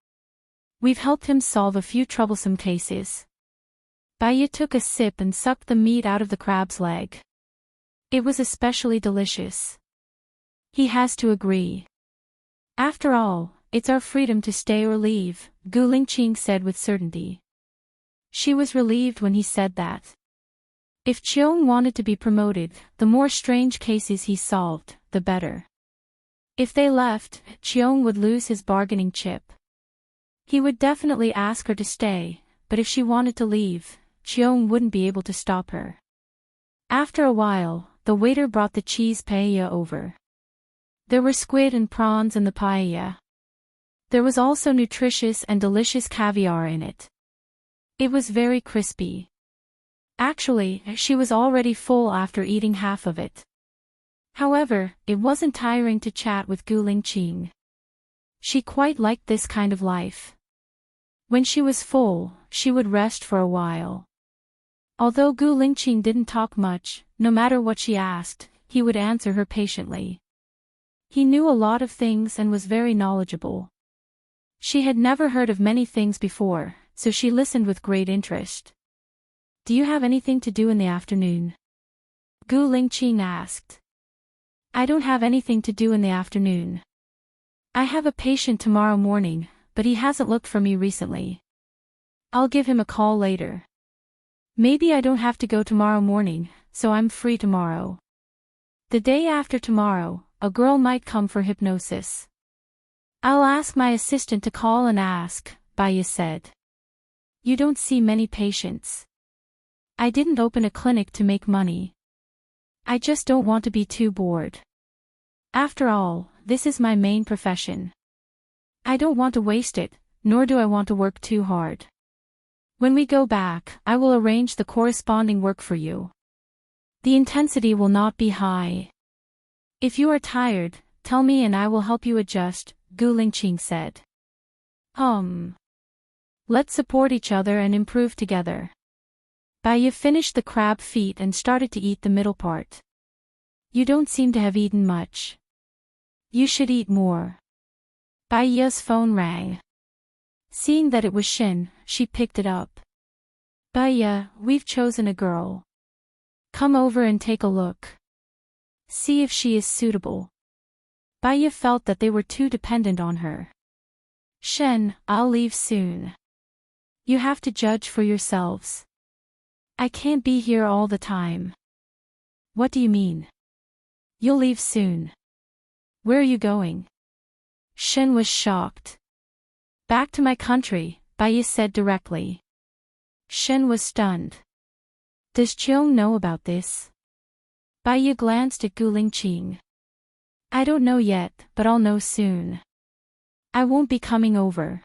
We've helped him solve a few troublesome cases." Bai Ye took a sip and sucked the meat out of the crab's leg. It was especially delicious. He has to agree. After all, it's our freedom to stay or leave, Gu Lingqing said with certainty. She was relieved when he said that. If Qiong wanted to be promoted, the more strange cases he solved, the better. If they left, Qiong would lose his bargaining chip. He would definitely ask her to stay, but if she wanted to leave, Qiong wouldn't be able to stop her. After a while, the waiter brought the cheese paella over. There were squid and prawns in the paella. There was also nutritious and delicious caviar in it. It was very crispy. Actually, she was already full after eating half of it. However, it wasn't tiring to chat with Gu Lingqing. She quite liked this kind of life. When she was full, she would rest for a while. Although Gu Lingqing didn't talk much, no matter what she asked, he would answer her patiently. He knew a lot of things and was very knowledgeable. She had never heard of many things before, so she listened with great interest. "Do you have anything to do in the afternoon?" Gu Lingqing asked. "I don't have anything to do in the afternoon. I have a patient tomorrow morning, but he hasn't looked for me recently. I'll give him a call later. Maybe I don't have to go tomorrow morning, so I'm free tomorrow. The day after tomorrow, a girl might come for hypnosis. I'll ask my assistant to call and ask," Baya said. "You don't see many patients. I didn't open a clinic to make money. I just don't want to be too bored. After all, this is my main profession. I don't want to waste it, nor do I want to work too hard. When we go back, I will arrange the corresponding work for you. The intensity will not be high. If you are tired, tell me and I will help you adjust," Gu Lingqing said. Let's support each other and improve together." Baya finished the crab feet and started to eat the middle part. "You don't seem to have eaten much. You should eat more." Baya's phone rang. Seeing that it was Shen, she picked it up. "Baya, we've chosen a girl. Come over and take a look. See if she is suitable." Baya felt that they were too dependent on her. "Shen, I'll leave soon. You have to judge for yourselves. I can't be here all the time." "What do you mean? You'll leave soon. Where are you going?" Shen was shocked. "Back to my country," Baya said directly. Shen was stunned. "Does Cheong know about this?" Baya glanced at Gu Lingqing. "I don't know yet, but I'll know soon. I won't be coming over.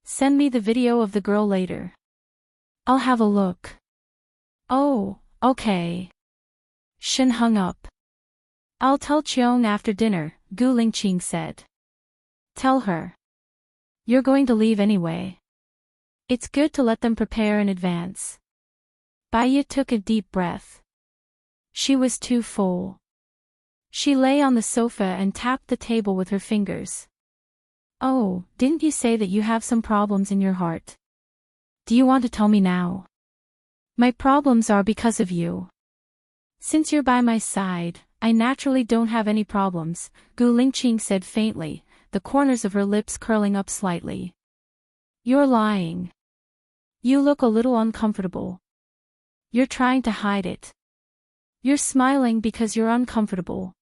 Send me the video of the girl later. I'll have a look." "Oh, okay." Shen hung up. "I'll tell Cheong after dinner," Gu Lingqing said. "Tell her. You're going to leave anyway. It's good to let them prepare in advance." Baya took a deep breath. She was too full. She lay on the sofa and tapped the table with her fingers. "Oh, didn't you say that you have some problems in your heart? Do you want to tell me now?" "My problems are because of you. Since you're by my side, I naturally don't have any problems," Gu Lingqing said faintly, the corners of her lips curling up slightly. "You're lying. You look a little uncomfortable. You're trying to hide it. You're smiling because you're uncomfortable.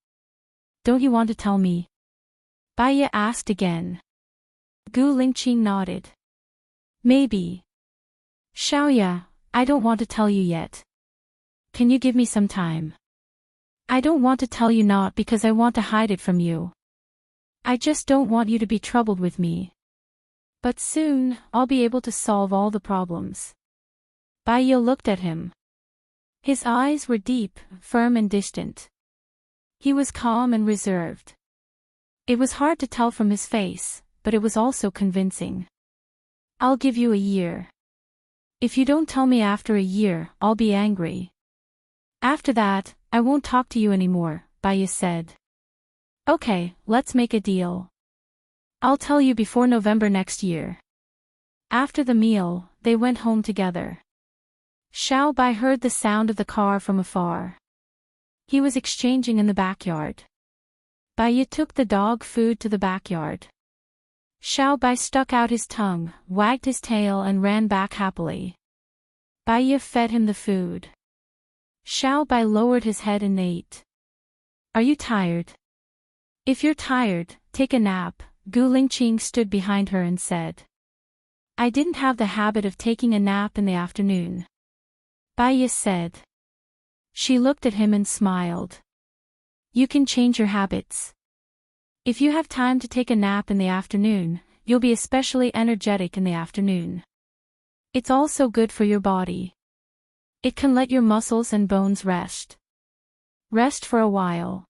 Don't you want to tell me?" Baya asked again. Gu Lingqing nodded. "Maybe. Xiaoya, I don't want to tell you yet. Can you give me some time? I don't want to tell you not because I want to hide it from you. I just don't want you to be troubled with me. But soon, I'll be able to solve all the problems." Baya looked at him. His eyes were deep, firm and distant. He was calm and reserved. It was hard to tell from his face, but it was also convincing. "I'll give you a year. If you don't tell me after a year, I'll be angry. After that, I won't talk to you anymore," Baya said. "Okay, let's make a deal. I'll tell you before November next year." After the meal, they went home together. Xiao Bai heard the sound of the car from afar. He was exchanging in the backyard. Baya took the dog food to the backyard. Xiao Bai stuck out his tongue, wagged his tail and ran back happily. Baya fed him the food. Xiao Bai lowered his head and ate. "Are you tired? If you're tired, take a nap," Gu Lingqing stood behind her and said. "I didn't have the habit of taking a nap in the afternoon," Baya said. She looked at him and smiled. "You can change your habits. If you have time to take a nap in the afternoon, you'll be especially energetic in the afternoon. It's also good for your body. It can let your muscles and bones rest. Rest for a while.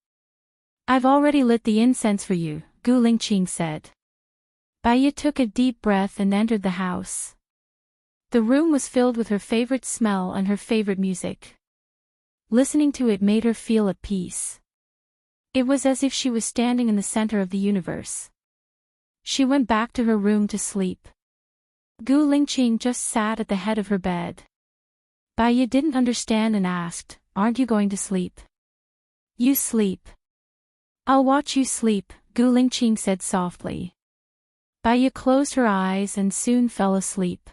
I've already lit the incense for you, Gu Lingqing said. Bai took a deep breath and entered the house. The room was filled with her favorite smell and her favorite music. Listening to it made her feel at peace. It was as if she was standing in the center of the universe. She went back to her room to sleep. Gu Lingqing just sat at the head of her bed. Bai didn't understand and asked, "Aren't you going to sleep?" "You sleep. I'll watch you sleep," Gu Lingqing said softly. Bai closed her eyes and soon fell asleep.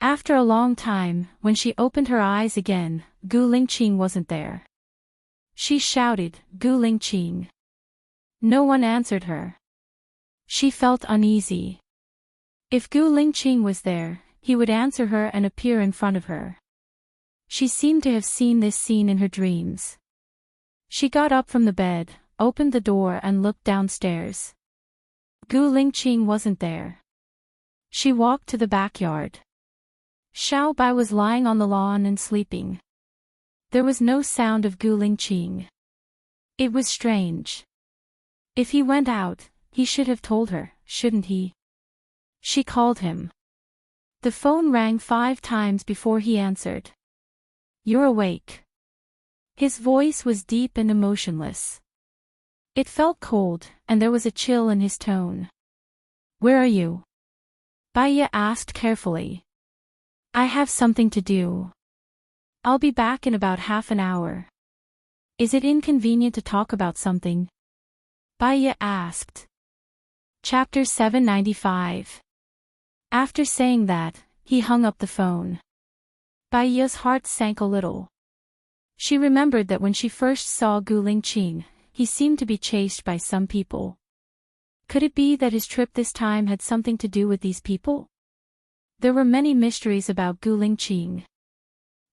After a long time, when she opened her eyes again, Gu Lingqing wasn't there. She shouted, "Gu Lingqing." No one answered her. She felt uneasy. If Gu Lingqing was there, he would answer her and appear in front of her. She seemed to have seen this scene in her dreams. She got up from the bed, opened the door and looked downstairs. Gu Lingqing wasn't there. She walked to the backyard. Xiao Bai was lying on the lawn and sleeping. There was no sound of Gu Lingqing. It was strange. If he went out, he should have told her, shouldn't he? She called him. The phone rang 5 times before he answered. "You're awake." His voice was deep and emotionless. It felt cold, and there was a chill in his tone. "Where are you?" Bai asked carefully. "I have something to do. I'll be back in about half an hour." "Is it inconvenient to talk about something?" Bai asked. Chapter 795. After saying that, he hung up the phone. Bai's heart sank a little. She remembered that when she first saw Gu Lingqing, he seemed to be chased by some people. Could it be that his trip this time had something to do with these people? There were many mysteries about Gu Lingqing.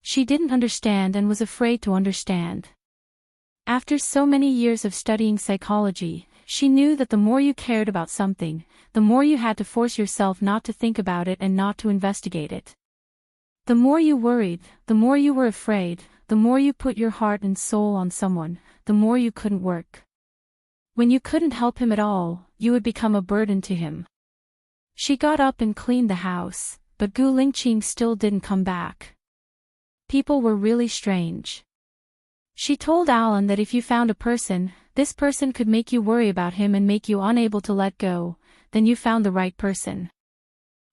She didn't understand and was afraid to understand. After so many years of studying psychology, she knew that the more you cared about something, the more you had to force yourself not to think about it and not to investigate it. The more you worried, the more you were afraid, the more you put your heart and soul on someone, the more you couldn't work. When you couldn't help him at all, you would become a burden to him. She got up and cleaned the house, but Gu Lingqing still didn't come back. People were really strange. She told Alan that if you found a person, this person could make you worry about him and make you unable to let go, then you found the right person.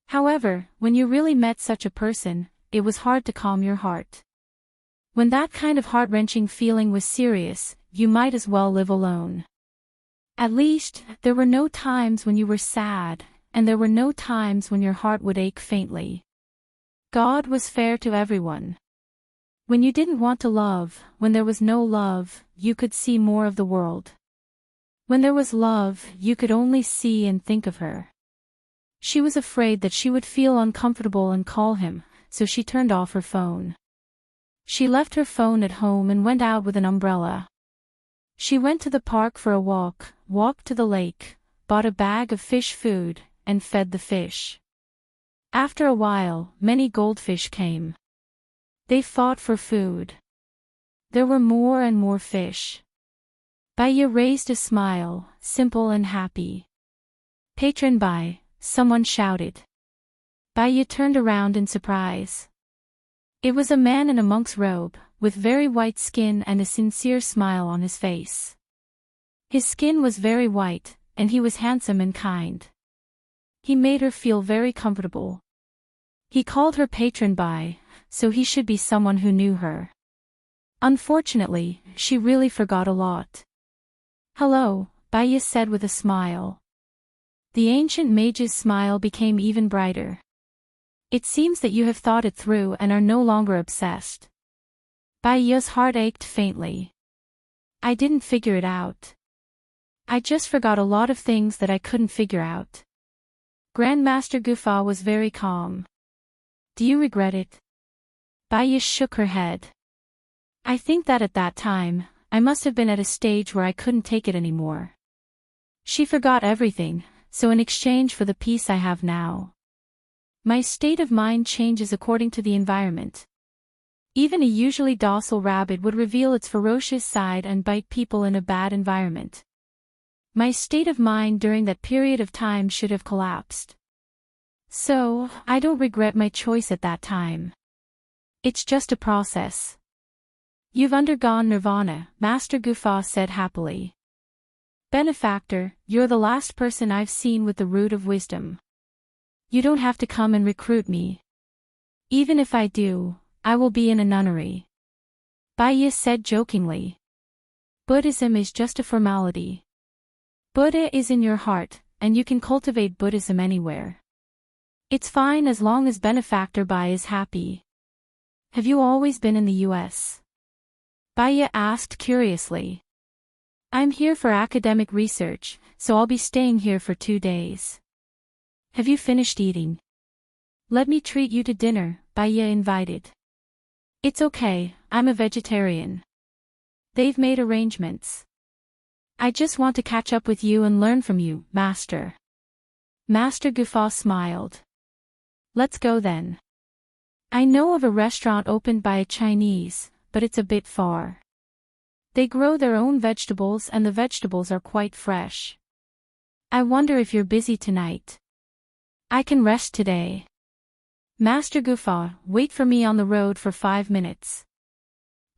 However, when you really met such a person, it was hard to calm your heart. When that kind of heart-wrenching feeling was serious, you might as well live alone. At least, there were no times when you were sad, and there were no times when your heart would ache faintly. God was fair to everyone. When you didn't want to love, when there was no love, you could see more of the world. When there was love, you could only see and think of her. She was afraid that she would feel uncomfortable and call him, so she turned off her phone. She left her phone at home and went out with an umbrella. She went to the park for a walk, walked to the lake, bought a bag of fish food, and fed the fish. After a while, many goldfish came. They fought for food. There were more and more fish. Bai raised a smile, simple and happy. "Patron Bai," someone shouted. Bai turned around in surprise. It was a man in a monk's robe, with very white skin and a sincere smile on his face. His skin was very white, and he was handsome and kind. He made her feel very comfortable. He called her Patron Bai, so he should be someone who knew her. Unfortunately, she really forgot a lot. "Hello," Bai said with a smile. The ancient mage's smile became even brighter. "It seems that you have thought it through and are no longer obsessed." Bai's heart ached faintly. "I didn't figure it out. I just forgot a lot of things that I couldn't figure out." Grandmaster Gufa was very calm. "Do you regret it?" Bai shook her head. "I think that at that time, I must have been at a stage where I couldn't take it anymore." She forgot everything, so in exchange for the peace I have now, my state of mind changes according to the environment. Even a usually docile rabbit would reveal its ferocious side and bite people in a bad environment. My state of mind during that period of time should have collapsed. So, I don't regret my choice at that time. It's just a process. You've undergone nirvana, Master Gufa said happily. Benefactor, you're the last person I've seen with the root of wisdom. You don't have to come and recruit me. Even if I do, I will be in a nunnery. Baya said jokingly. Buddhism is just a formality. Buddha is in your heart, and you can cultivate Buddhism anywhere. It's fine as long as Benefactor Bai is happy. Have you always been in the US? Baya asked curiously. I'm here for academic research, so I'll be staying here for 2 days. Have you finished eating? Let me treat you to dinner, Baya invited. It's okay, I'm a vegetarian. They've made arrangements. I just want to catch up with you and learn from you, Master. Master Gufa smiled. Let's go then. I know of a restaurant opened by a Chinese, but it's a bit far. They grow their own vegetables and the vegetables are quite fresh. I wonder if you're busy tonight. I can rest today. Master Gufa, wait for me on the road for 5 minutes.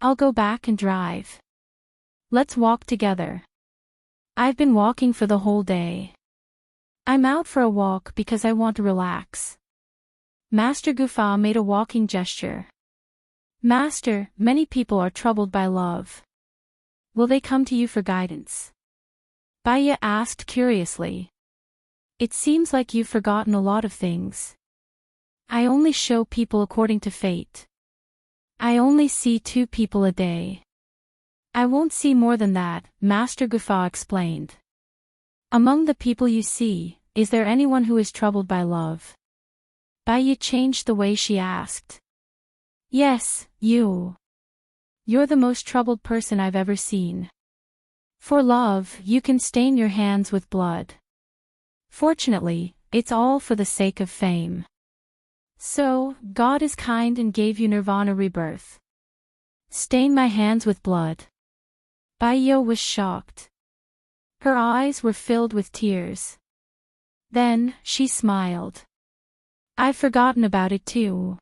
I'll go back and drive. Let's walk together. I've been walking for the whole day. I'm out for a walk because I want to relax. Master Gufa made a walking gesture. Master, many people are troubled by love. Will they come to you for guidance? Baya asked curiously. It seems like you've forgotten a lot of things. I only show people according to fate. I only see 2 people a day. I won't see more than that, Master Gufa explained. Among the people you see, is there anyone who is troubled by love? Baya changed the way she asked. Yes, you. You're the most troubled person I've ever seen. For love, you can stain your hands with blood. Fortunately, it's all for the sake of fame. So, God is kind and gave you nirvana rebirth. Stain my hands with blood. Baya was shocked. Her eyes were filled with tears. Then, she smiled. I've forgotten about it too.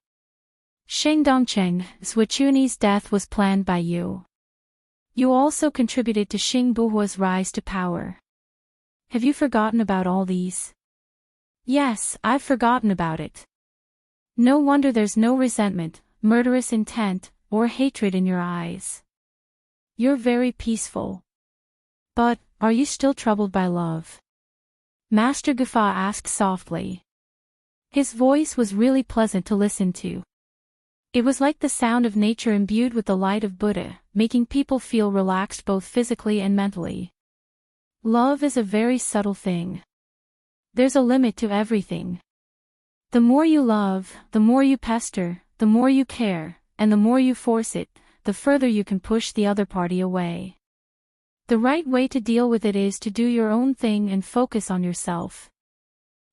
Sheng Dongcheng, Zhuchuni's death was planned by you. You also contributed to Xing Buhua's rise to power. Have you forgotten about all these? Yes, I've forgotten about it. No wonder there's no resentment, murderous intent, or hatred in your eyes. You're very peaceful. But, are you still troubled by love? Master Gufa asked softly. His voice was really pleasant to listen to. It was like the sound of nature imbued with the light of Buddha, making people feel relaxed both physically and mentally. Love is a very subtle thing. There's a limit to everything. The more you love, the more you pester, the more you care, and the more you force it, the further you can push the other party away. The right way to deal with it is to do your own thing and focus on yourself.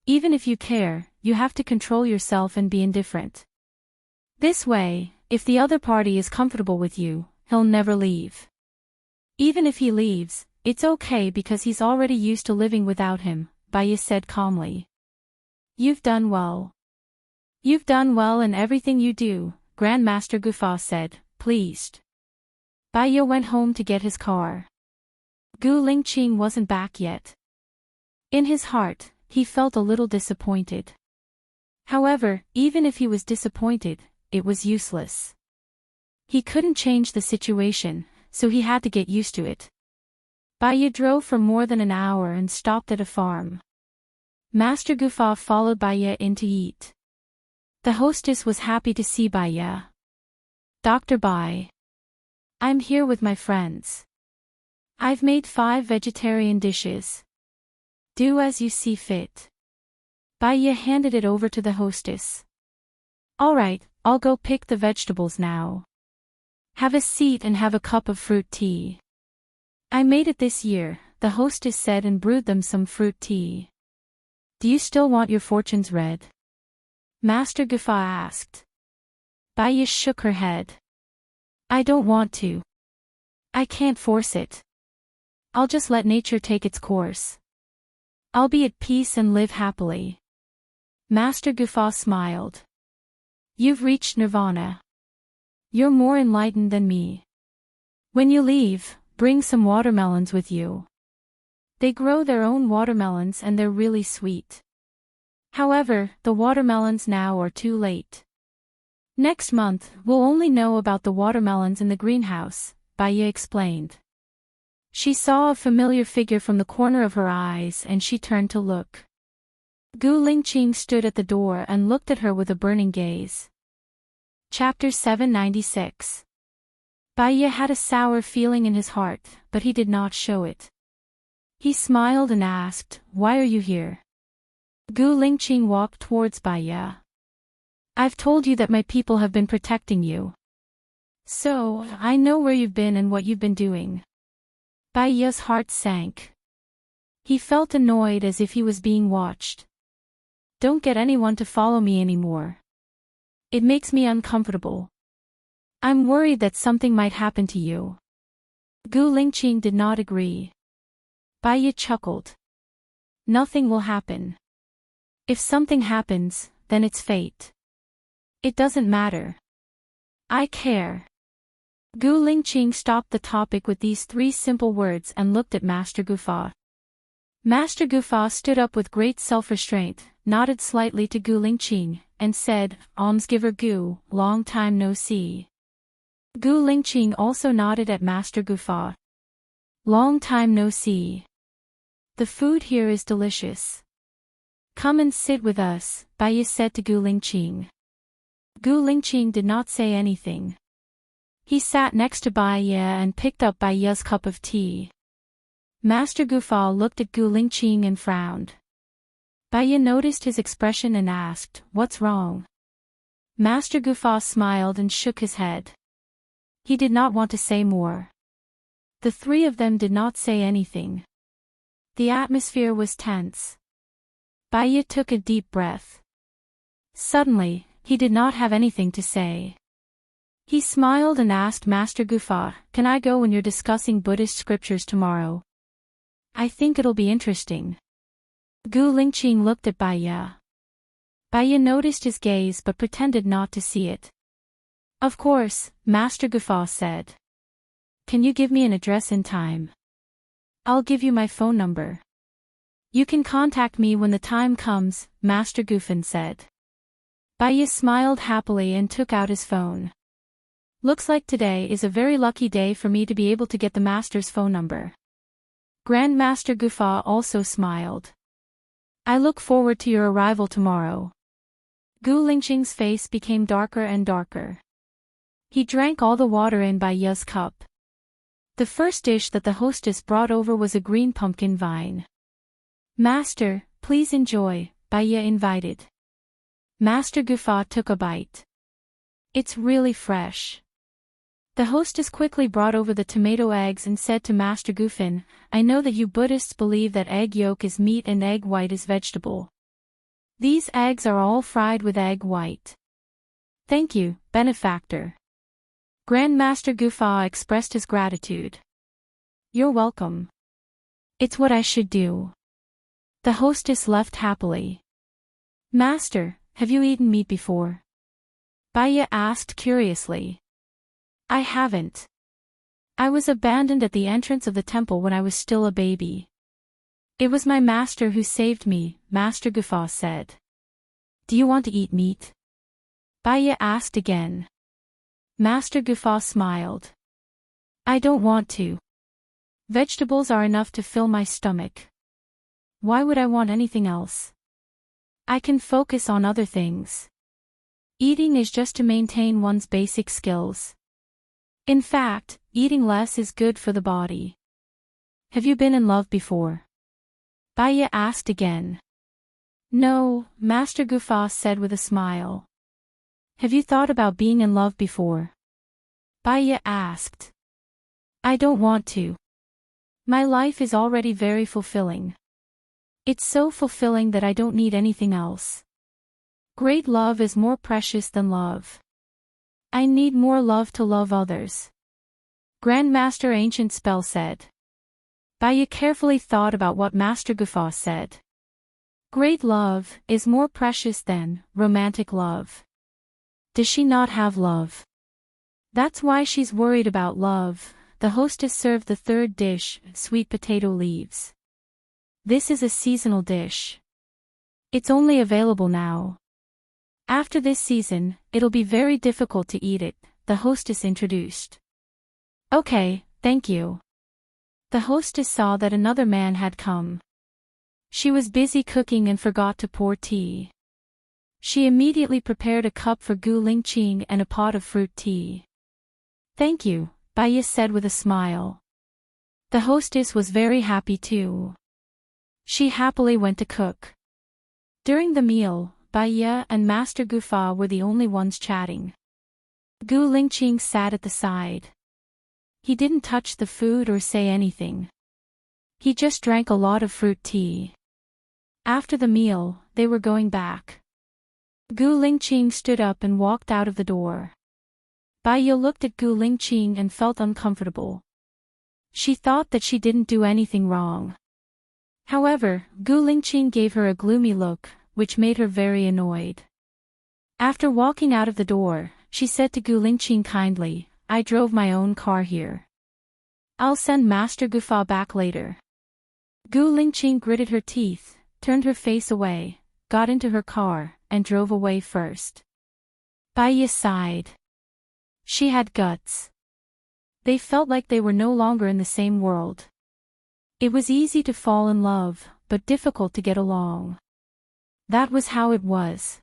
Even if you care, you have to control yourself and be indifferent. This way, if the other party is comfortable with you, he'll never leave. Even if he leaves, it's okay because he's already used to living without him, Baya said calmly. You've done well. You've done well in everything you do, Grandmaster Gufa said, pleased. Baya went home to get his car. Gu Lingqing wasn't back yet. In his heart, he felt a little disappointed. However, even if he was disappointed, it was useless. He couldn't change the situation, so he had to get used to it. Baya drove for more than an hour and stopped at a farm. Master Gufa followed Baya in to eat. The hostess was happy to see Baya. Dr. Bai. I'm here with my friends. I've made 5 vegetarian dishes. Do as you see fit. Baya handed it over to the hostess. Alright, I'll go pick the vegetables now. Have a seat and have a cup of fruit tea. I made it this year, the hostess said and brewed them some fruit tea. Do you still want your fortunes read? Master Gufa asked. Baya shook her head. I don't want to. I can't force it. I'll just let nature take its course. I'll be at peace and live happily. Master Gufa smiled. You've reached nirvana. You're more enlightened than me. When you leave, bring some watermelons with you. They grow their own watermelons and they're really sweet. However, the watermelons now are too late. Next month, we'll only know about the watermelons in the greenhouse, Baya explained. She saw a familiar figure from the corner of her eyes and she turned to look. Gu Lingqing stood at the door and looked at her with a burning gaze. Chapter 796. Baya had a sour feeling in his heart, but he did not show it. He smiled and asked, Why are you here? Gu Lingqing walked towards Baya. I've told you that my people have been protecting you. So, I know where you've been and what you've been doing. Baya's heart sank. He felt annoyed as if he was being watched. Don't get anyone to follow me anymore. It makes me uncomfortable. I'm worried that something might happen to you. Gu Lingqing did not agree. Baya chuckled. Nothing will happen. If something happens, then it's fate. It doesn't matter. I care. Gu Lingqing stopped the topic with these three simple words and looked at Master Gufa. Master Gufa stood up with great self-restraint, nodded slightly to Gu Lingqing, and said, Almsgiver Gu, long time no see. Gu Lingqing also nodded at Master Gufa. Long time no see. The food here is delicious. Come and sit with us, Baya said to Gu Lingqing. Gu Lingqing did not say anything. He sat next to Baya and picked up Baya's cup of tea. Master Gufa looked at Gu Lingqing and frowned. Baya noticed his expression and asked, What's wrong? Master Gufa smiled and shook his head. He did not want to say more. The three of them did not say anything. The atmosphere was tense. Baya took a deep breath. Suddenly, he did not have anything to say. He smiled and asked Master Gufa, Can I go when you're discussing Buddhist scriptures tomorrow? I think it'll be interesting. Gu Lingqing looked at Baya. Baya noticed his gaze but pretended not to see it. Of course, Master Gufa said. Can you give me an address in time? I'll give you my phone number. You can contact me when the time comes, Master Gufan said. Baya smiled happily and took out his phone. Looks like today is a very lucky day for me to be able to get the master's phone number. Grandmaster Gufa also smiled. I look forward to your arrival tomorrow. Gu Lingqing's face became darker and darker. He drank all the water in Baya's cup. The first dish that the hostess brought over was a green pumpkin vine. Master, please enjoy, Baya invited. Master Gufa took a bite. It's really fresh. The hostess quickly brought over the tomato eggs and said to Master Gufan, I know that you Buddhists believe that egg yolk is meat and egg white is vegetable. These eggs are all fried with egg white. Thank you, benefactor. Grandmaster Gufa expressed his gratitude. You're welcome. It's what I should do. The hostess left happily. Master, have you eaten meat before? Baya asked curiously. I haven't. I was abandoned at the entrance of the temple when I was still a baby. It was my master who saved me, Master Gufa said. Do you want to eat meat? Baya asked again. Master Gufa smiled. I don't want to. Vegetables are enough to fill my stomach. Why would I want anything else? I can focus on other things. Eating is just to maintain one's basic skills. In fact, eating less is good for the body. Have you been in love before? Baya asked again. No, Master Gufa said with a smile. Have you thought about being in love before? Baya asked. I don't want to. My life is already very fulfilling. It's so fulfilling that I don't need anything else. Great love is more precious than love. I need more love to love others. Grandmaster Ancient Spell said. Baya carefully thought about what Master Guffaw said. Great love is more precious than romantic love. Does she not have love? That's why she's worried about love. The hostess served the third dish, sweet potato leaves. This is a seasonal dish. It's only available now. After this season, it'll be very difficult to eat it, the hostess introduced. Okay, thank you. The hostess saw that another man had come. She was busy cooking and forgot to pour tea. She immediately prepared a cup for Gu Lingqing and a pot of fruit tea. Thank you, Baya said with a smile. The hostess was very happy too. She happily went to cook. During the meal, Baya and Master Guffaw were the only ones chatting. Gu Lingqing sat at the side. He didn't touch the food or say anything. He just drank a lot of fruit tea. After the meal, they were going back. Gu Lingqing stood up and walked out of the door. Baya looked at Gu Lingqing and felt uncomfortable. She thought that she didn't do anything wrong. However, Gu Lingqing gave her a gloomy look, which made her very annoyed. After walking out of the door, she said to Gu Lingqing kindly, I drove my own car here. I'll send Master Guffaw back later. Gu Lingqing gritted her teeth, turned her face away, got into her car, and drove away first. Baya sighed. She had guts. They felt like they were no longer in the same world. It was easy to fall in love, but difficult to get along. That was how it was.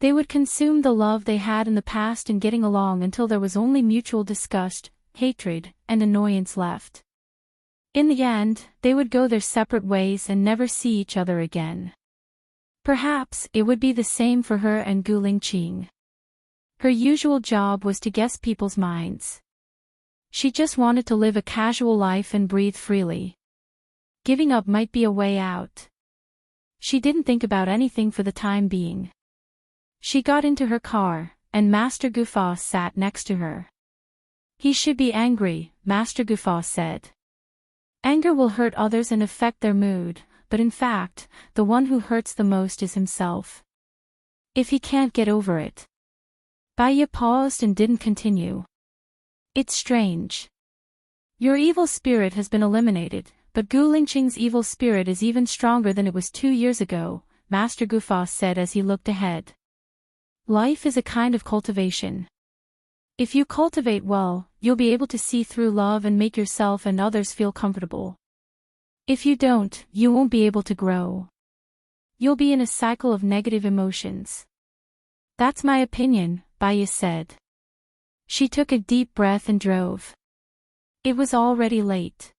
They would consume the love they had in the past in getting along until there was only mutual disgust, hatred, and annoyance left. In the end, they would go their separate ways and never see each other again. Perhaps it would be the same for her and Gu Lingqing. Her usual job was to guess people's minds. She just wanted to live a casual life and breathe freely. Giving up might be a way out. She didn't think about anything for the time being. She got into her car, and Master Guffaw sat next to her. He should be angry, Master Guffaw said. Anger will hurt others and affect their mood, but in fact, the one who hurts the most is himself. If he can't get over it. Baya paused and didn't continue. It's strange. Your evil spirit has been eliminated, but Gu Lingqing's evil spirit is even stronger than it was 2 years ago, Master Guffaw said as he looked ahead. Life is a kind of cultivation. If you cultivate well, you'll be able to see through love and make yourself and others feel comfortable. If you don't, you won't be able to grow. You'll be in a cycle of negative emotions. That's my opinion, Baya said. She took a deep breath and drove. It was already late.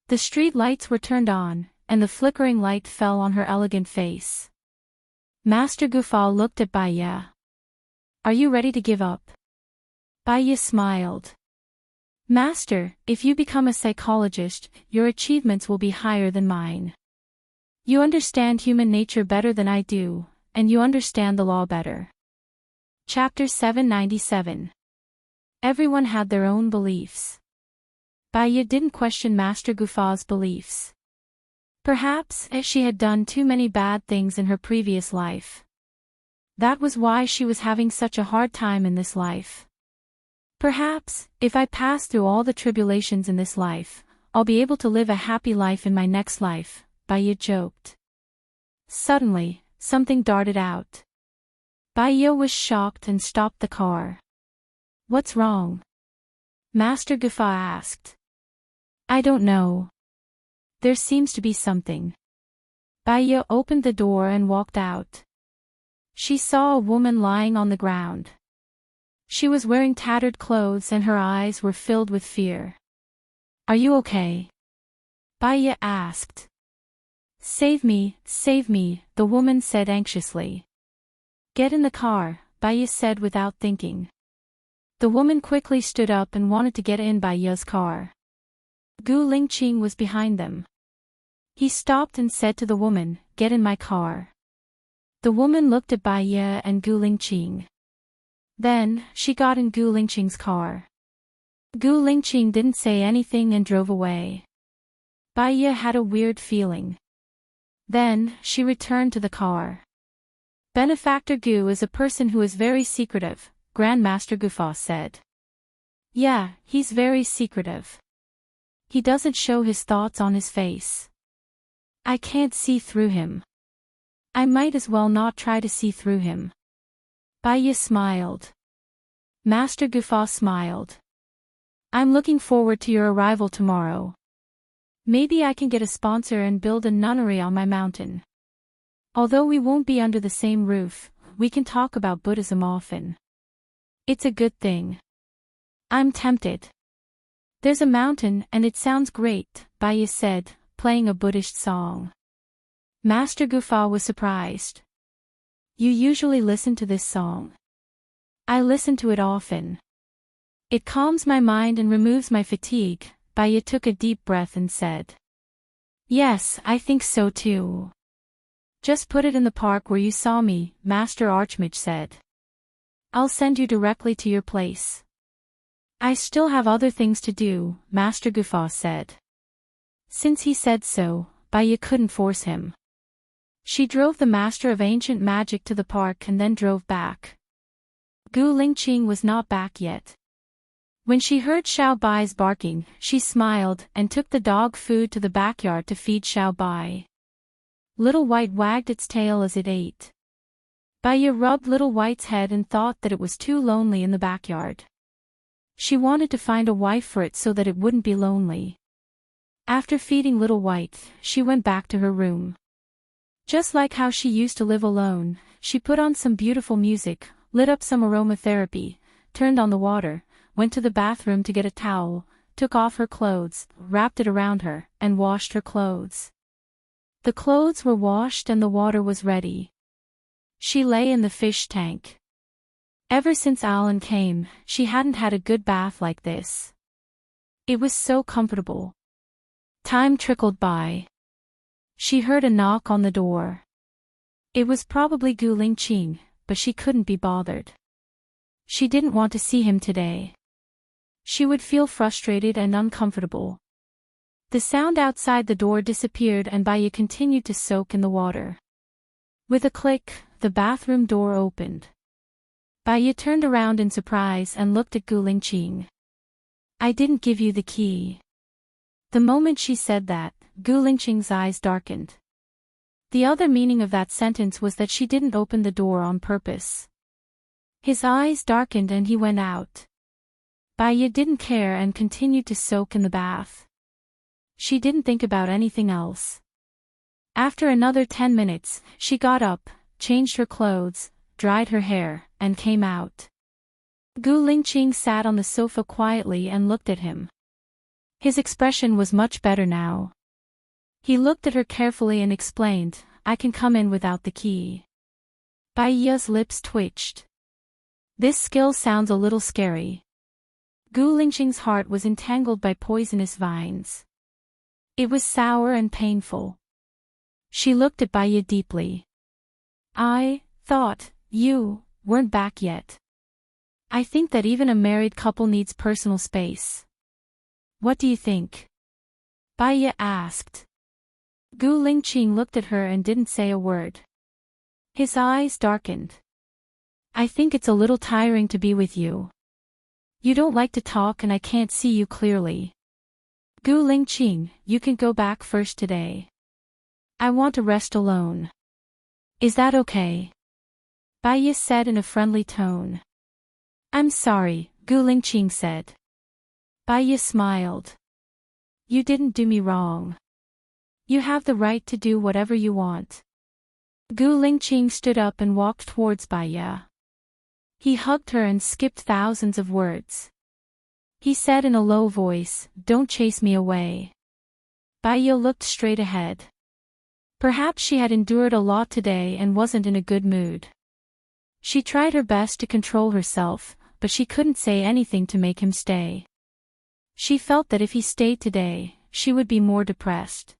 The street lights were turned on, and the flickering light fell on her elegant face. Master Guffaw looked at Baya. Are you ready to give up? Baya smiled. Master, if you become a psychologist, your achievements will be higher than mine. You understand human nature better than I do, and you understand the law better. Chapter 797. Everyone had their own beliefs. Baya didn't question Master Guffaw's beliefs. Perhaps she had done too many bad things in her previous life. That was why she was having such a hard time in this life. Perhaps, if I pass through all the tribulations in this life, I'll be able to live a happy life in my next life, Baya joked. Suddenly, something darted out. Baya was shocked and stopped the car. What's wrong? Master Guffaw asked. I don't know. There seems to be something. Baya opened the door and walked out. She saw a woman lying on the ground. She was wearing tattered clothes and her eyes were filled with fear. Are you okay? Baya asked. Save me, the woman said anxiously. Get in the car, Baya said without thinking. The woman quickly stood up and wanted to get in Baya's car. Gu Lingqing was behind them. He stopped and said to the woman, "Get in my car." The woman looked at Bai Ye and Gu Lingqing. Then, she got in Gu Lingqing's car. Gu Lingqing didn't say anything and drove away. Bai Ye had a weird feeling. Then, she returned to the car. Benefactor Gu is a person who is very secretive, Grandmaster Gufa said. Yeah, he's very secretive. He doesn't show his thoughts on his face. I can't see through him. I might as well not try to see through him. Bai Ye smiled. Master Gufa smiled. I'm looking forward to your arrival tomorrow. Maybe I can get a sponsor and build a nunnery on my mountain. Although we won't be under the same roof, we can talk about Buddhism often. It's a good thing. I'm tempted. There's a mountain and it sounds great, Bai Ye said, playing a Buddhist song. Master Gufa was surprised. You usually listen to this song? I listen to it often. It calms my mind and removes my fatigue. Bai Ye took a deep breath and said. Yes, I think so too. Just put it in the park where you saw me, Master Archmage said. I'll send you directly to your place. I still have other things to do, Master Gufa said. Since he said so, Bai Ye couldn't force him. She drove the Master of Ancient Magic to the park and then drove back. Gu Lingqing was not back yet. When she heard Xiao Bai's barking, she smiled and took the dog food to the backyard to feed Xiao Bai. Little White wagged its tail as it ate. Bai Ye rubbed Little White's head and thought that it was too lonely in the backyard. She wanted to find a wife for it so that it wouldn't be lonely. After feeding Little White, she went back to her room. Just like how she used to live alone, she put on some beautiful music, lit up some aromatherapy, turned on the water, went to the bathroom to get a towel, took off her clothes, wrapped it around her, and washed her clothes. The clothes were washed and the water was ready. She lay in the fish tank. Ever since Alan came, she hadn't had a good bath like this. It was so comfortable. Time trickled by. She heard a knock on the door. It was probably Gu Lingqing, but she couldn't be bothered. She didn't want to see him today. She would feel frustrated and uncomfortable. The sound outside the door disappeared and Bai Ye continued to soak in the water. With a click, the bathroom door opened. Bai Ye turned around in surprise and looked at Gu Lingqing. I didn't give you the key. The moment she said that, Gu Lingqing's eyes darkened. The other meaning of that sentence was that she didn't open the door on purpose. His eyes darkened and he went out. Bai Ye didn't care and continued to soak in the bath. She didn't think about anything else. After another 10 minutes, she got up, changed her clothes, dried her hair, and came out. Gu Lingqing sat on the sofa quietly and looked at him. His expression was much better now. He looked at her carefully and explained, I can come in without the key. Bai Ye's lips twitched. This skill sounds a little scary. Gu Lingqing's heart was entangled by poisonous vines. It was sour and painful. She looked at Bai Ye deeply. I thought you weren't back yet. I think that even a married couple needs personal space. What do you think? Bai Ye asked. Gu Lingqing looked at her and didn't say a word. His eyes darkened. I think it's a little tiring to be with you. You don't like to talk and I can't see you clearly. Gu Lingqing, you can go back first today. I want to rest alone. Is that okay? Bai Ye said in a friendly tone. I'm sorry, Gu Lingqing said. Bai Ye smiled. You didn't do me wrong. You have the right to do whatever you want. Gu Lingqing stood up and walked towards Bai Ye. He hugged her and skipped thousands of words. He said in a low voice, Don't chase me away. Bai Ye looked straight ahead. Perhaps she had endured a lot today and wasn't in a good mood. She tried her best to control herself, but she couldn't say anything to make him stay. She felt that if he stayed today, she would be more depressed.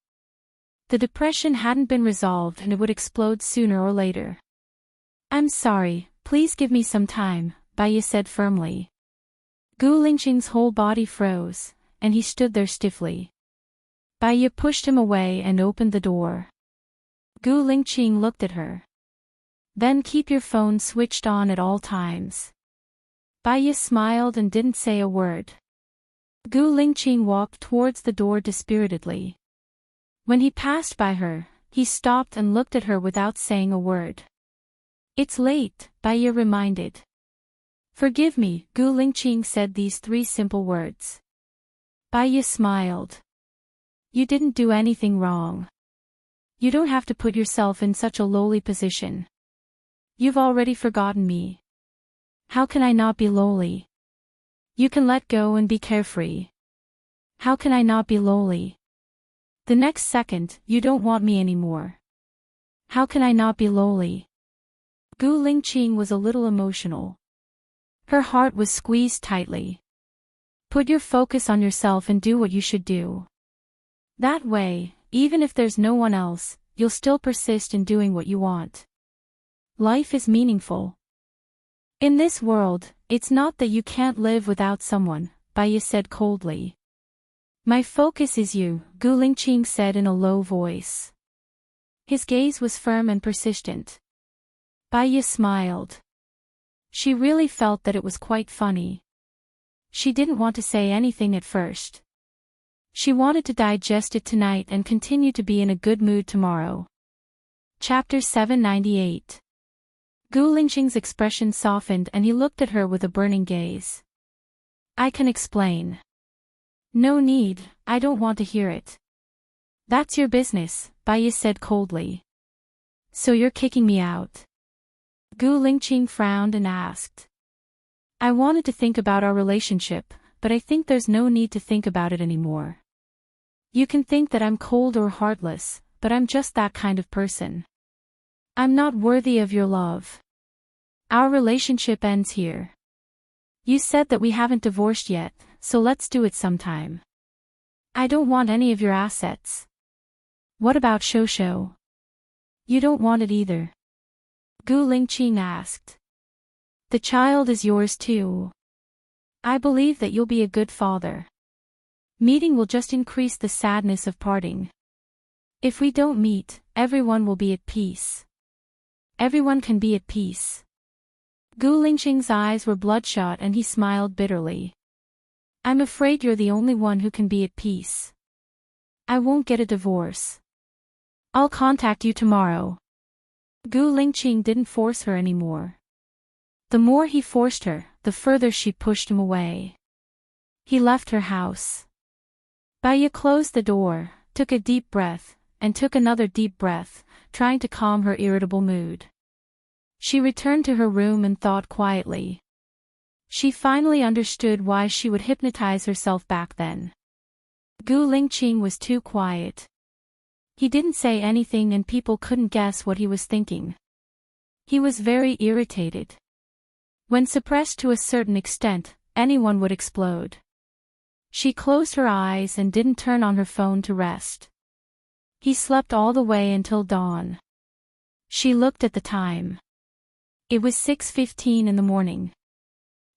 The depression hadn't been resolved and it would explode sooner or later. I'm sorry, please give me some time, Bai said firmly. Gu Lingqing's whole body froze, and he stood there stiffly. Bai pushed him away and opened the door. Gu Lingqing looked at her. Then keep your phone switched on at all times. Bai smiled and didn't say a word. Gu Lingqing walked towards the door dispiritedly. When he passed by her, he stopped and looked at her without saying a word. It's late, Bai reminded. Forgive me, Gu Lingqing said these 3 simple words. Bai smiled. You didn't do anything wrong. You don't have to put yourself in such a lowly position. You've already forgotten me. How can I not be lowly? You can let go and be carefree. How can I not be lowly? The next second, you don't want me anymore. How can I not be lowly? Gu Lingqing was a little emotional. Her heart was squeezed tightly. Put your focus on yourself and do what you should do. That way, even if there's no one else, you'll still persist in doing what you want. Life is meaningful. In this world, it's not that you can't live without someone, Bai said coldly. My focus is you, Gu Lingqing said in a low voice. His gaze was firm and persistent. Bai smiled. She really felt that it was quite funny. She didn't want to say anything at first. She wanted to digest it tonight and continue to be in a good mood tomorrow. Chapter 798. Gu Lingqing's expression softened and he looked at her with a burning gaze. I can explain. No need, I don't want to hear it. That's your business, Bai said coldly. So you're kicking me out? Gu Lingqing frowned and asked. I wanted to think about our relationship, but I think there's no need to think about it anymore. You can think that I'm cold or heartless, but I'm just that kind of person. I'm not worthy of your love. Our relationship ends here. You said that we haven't divorced yet, so let's do it sometime. I don't want any of your assets. What about Shosho? You don't want it either. Gu Lingqing asked. The child is yours too. I believe that you'll be a good father. Meeting will just increase the sadness of parting. If we don't meet, everyone will be at peace. Everyone can be at peace. Gu Lingqing's eyes were bloodshot and he smiled bitterly. I'm afraid you're the only one who can be at peace. I won't get a divorce. I'll contact you tomorrow. Gu Lingqing didn't force her anymore. The more he forced her, the further she pushed him away. He left her house. Bai closed the door, took a deep breath, and took another deep breath, trying to calm her irritable mood. She returned to her room and thought quietly. She finally understood why she would hypnotize herself back then. Gu Lingqing was too quiet. He didn't say anything and people couldn't guess what he was thinking. He was very irritated. When suppressed to a certain extent, anyone would explode. She closed her eyes and didn't turn on her phone to rest. He slept all the way until dawn. She looked at the time. It was 6:15 in the morning.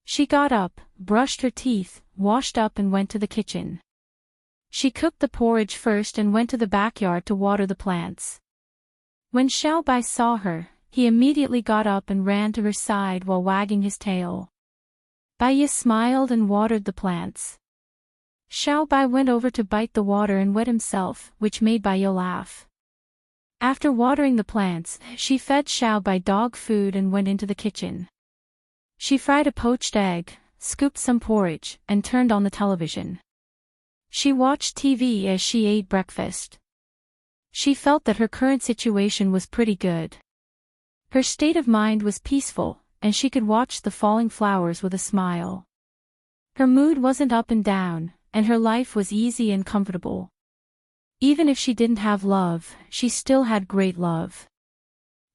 She got up, brushed her teeth, washed up and went to the kitchen. She cooked the porridge first and went to the backyard to water the plants. When Xiao Bai saw her, he immediately got up and ran to her side while wagging his tail. Bai smiled and watered the plants. Xiao Bai went over to bite the water and wet himself, which made Bai laugh. After watering the plants, she fed Xiao Bai dog food and went into the kitchen. She fried a poached egg, scooped some porridge, and turned on the television. She watched TV as she ate breakfast. She felt that her current situation was pretty good. Her state of mind was peaceful, and she could watch the falling flowers with a smile. Her mood wasn't up and down, and her life was easy and comfortable. Even if she didn't have love, she still had great love.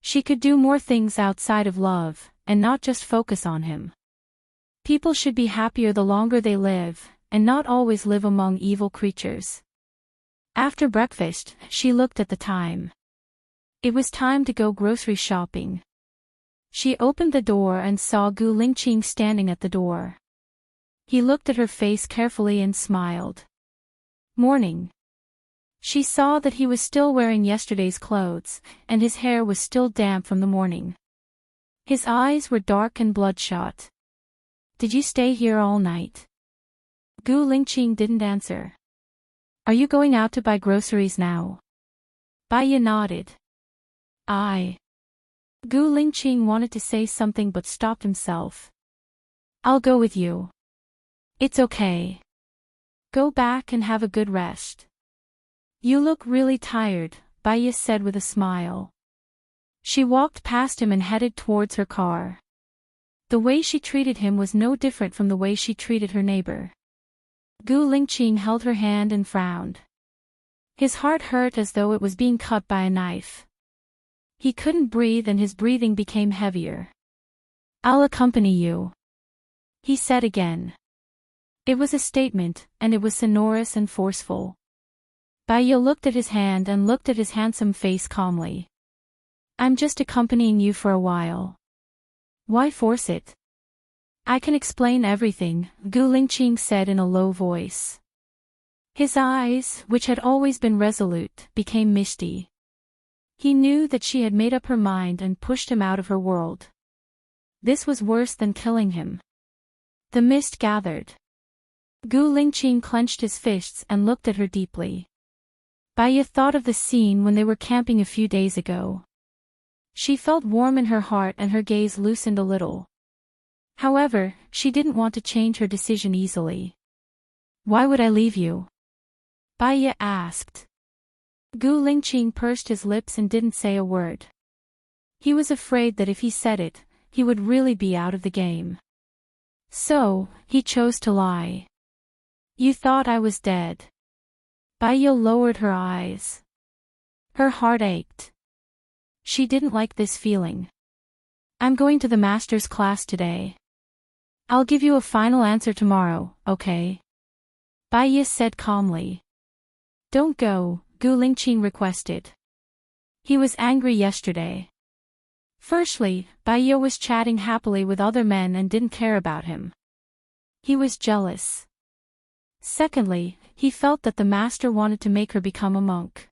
She could do more things outside of love, and not just focus on him. People should be happier the longer they live, and not always live among evil creatures. After breakfast, she looked at the time. It was time to go grocery shopping. She opened the door and saw Gu Lingqing standing at the door. He looked at her face carefully and smiled. Morning. She saw that he was still wearing yesterday's clothes, and his hair was still damp from the morning. His eyes were dark and bloodshot. Did you stay here all night? Gu Lingqing didn't answer. Are you going out to buy groceries now? Bai Ye nodded. Gu Lingqing wanted to say something but stopped himself. I'll go with you. It's okay. Go back and have a good rest. You look really tired, Bai Ye said with a smile. She walked past him and headed towards her car. The way she treated him was no different from the way she treated her neighbor. Gu Lingqing held her hand and frowned. His heart hurt as though it was being cut by a knife. He couldn't breathe and his breathing became heavier. I'll accompany you, he said again. It was a statement, and it was sonorous and forceful. Bai Ye looked at his hand and looked at his handsome face calmly. I'm just accompanying you for a while. Why force it? I can explain everything, Gu Lingqing said in a low voice. His eyes, which had always been resolute, became misty. He knew that she had made up her mind and pushed him out of her world. This was worse than killing him. The mist gathered. Gu Lingqing clenched his fists and looked at her deeply. Bai Ye thought of the scene when they were camping a few days ago. She felt warm in her heart and her gaze loosened a little. However, she didn't want to change her decision easily. Why would I leave you? Bai Ye asked. Gu Lingqing pursed his lips and didn't say a word. He was afraid that if he said it, he would really be out of the game. So, he chose to lie. You thought I was dead. Bai Ye lowered her eyes. Her heart ached. She didn't like this feeling. I'm going to the master's class today. I'll give you a final answer tomorrow, okay? Bai Ye said calmly. Don't go, Gu Lingqing requested. He was angry yesterday. Firstly, Bai Ye was chatting happily with other men and didn't care about him. He was jealous. Secondly, he felt that the master wanted to make her become a monk.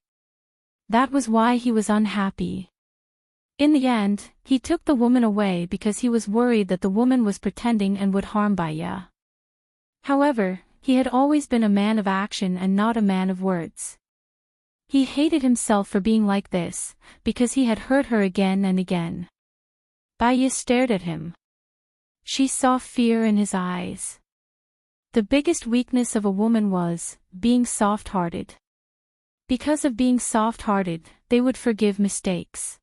That was why he was unhappy. In the end, he took the woman away because he was worried that the woman was pretending and would harm Bai Ye. However, he had always been a man of action and not a man of words. He hated himself for being like this, because he had hurt her again and again. Bai Ye stared at him. She saw fear in his eyes. The biggest weakness of a woman was being soft-hearted. Because of being soft-hearted, they would forgive mistakes.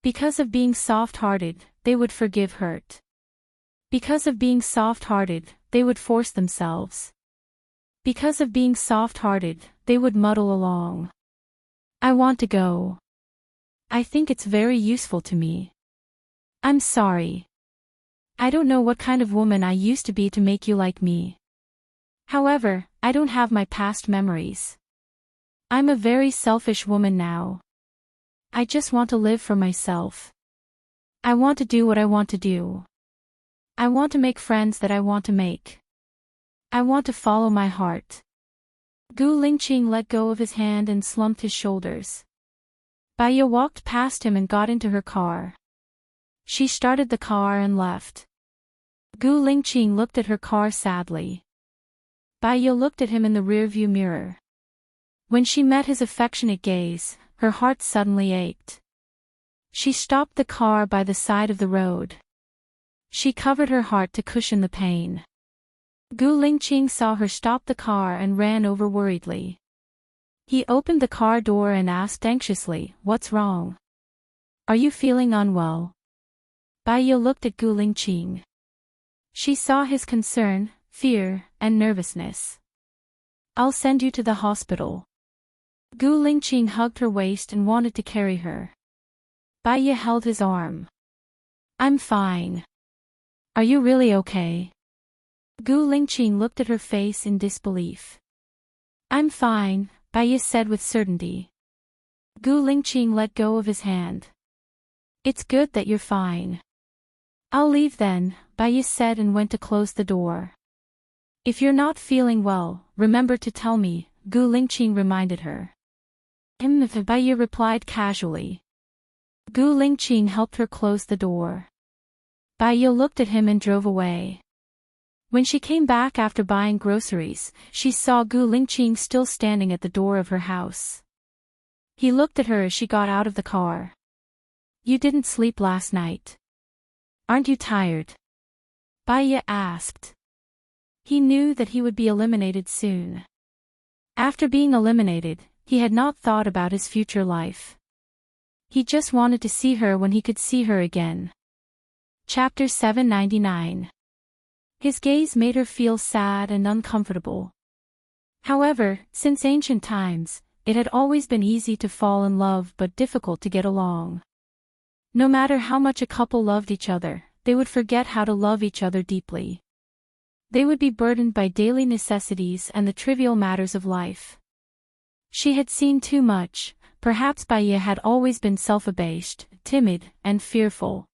Because of being soft-hearted, they would forgive hurt. Because of being soft-hearted, they would force themselves. Because of being soft-hearted, they would muddle along. I want to go. I think it's very useful to me. I'm sorry. I don't know what kind of woman I used to be to make you like me. However, I don't have my past memories. I'm a very selfish woman now. I just want to live for myself. I want to do what I want to do. I want to make friends that I want to make. I want to follow my heart. Gu Lingqing let go of his hand and slumped his shoulders. Bai Ye walked past him and got into her car. She started the car and left. Gu Lingqing looked at her car sadly. Bai Ye looked at him in the rearview mirror. When she met his affectionate gaze, her heart suddenly ached. She stopped the car by the side of the road. She covered her heart to cushion the pain. Gu Lingqing saw her stop the car and ran over worriedly. He opened the car door and asked anxiously, "What's wrong? Are you feeling unwell?" Bai Ye looked at Gu Lingqing. She saw his concern, fear, and nervousness. "I'll send you to the hospital." Gu Lingqing hugged her waist and wanted to carry her. Bai Ye held his arm. "I'm fine. Are you really okay?" Gu Lingqing looked at her face in disbelief. "I'm fine, Bai said with certainty. Gu Lingqing let go of his hand. It's good that you're fine. I'll leave then, Bai said and went to close the door. If you're not feeling well, remember to tell me, Gu Lingqing reminded her. Bai replied casually. Gu Lingqing helped her close the door. Bai looked at him and drove away. When she came back after buying groceries, she saw Gu Lingqing still standing at the door of her house. He looked at her as she got out of the car. You didn't sleep last night. Aren't you tired? Bai asked. He knew that he would be eliminated soon. After being eliminated, he had not thought about his future life. He just wanted to see her when he could see her again. Chapter 799. His gaze made her feel sad and uncomfortable. However, since ancient times, it had always been easy to fall in love but difficult to get along. No matter how much a couple loved each other, they would forget how to love each other deeply. They would be burdened by daily necessities and the trivial matters of life. She had seen too much. Perhaps Bai had always been self-abased, timid, and fearful.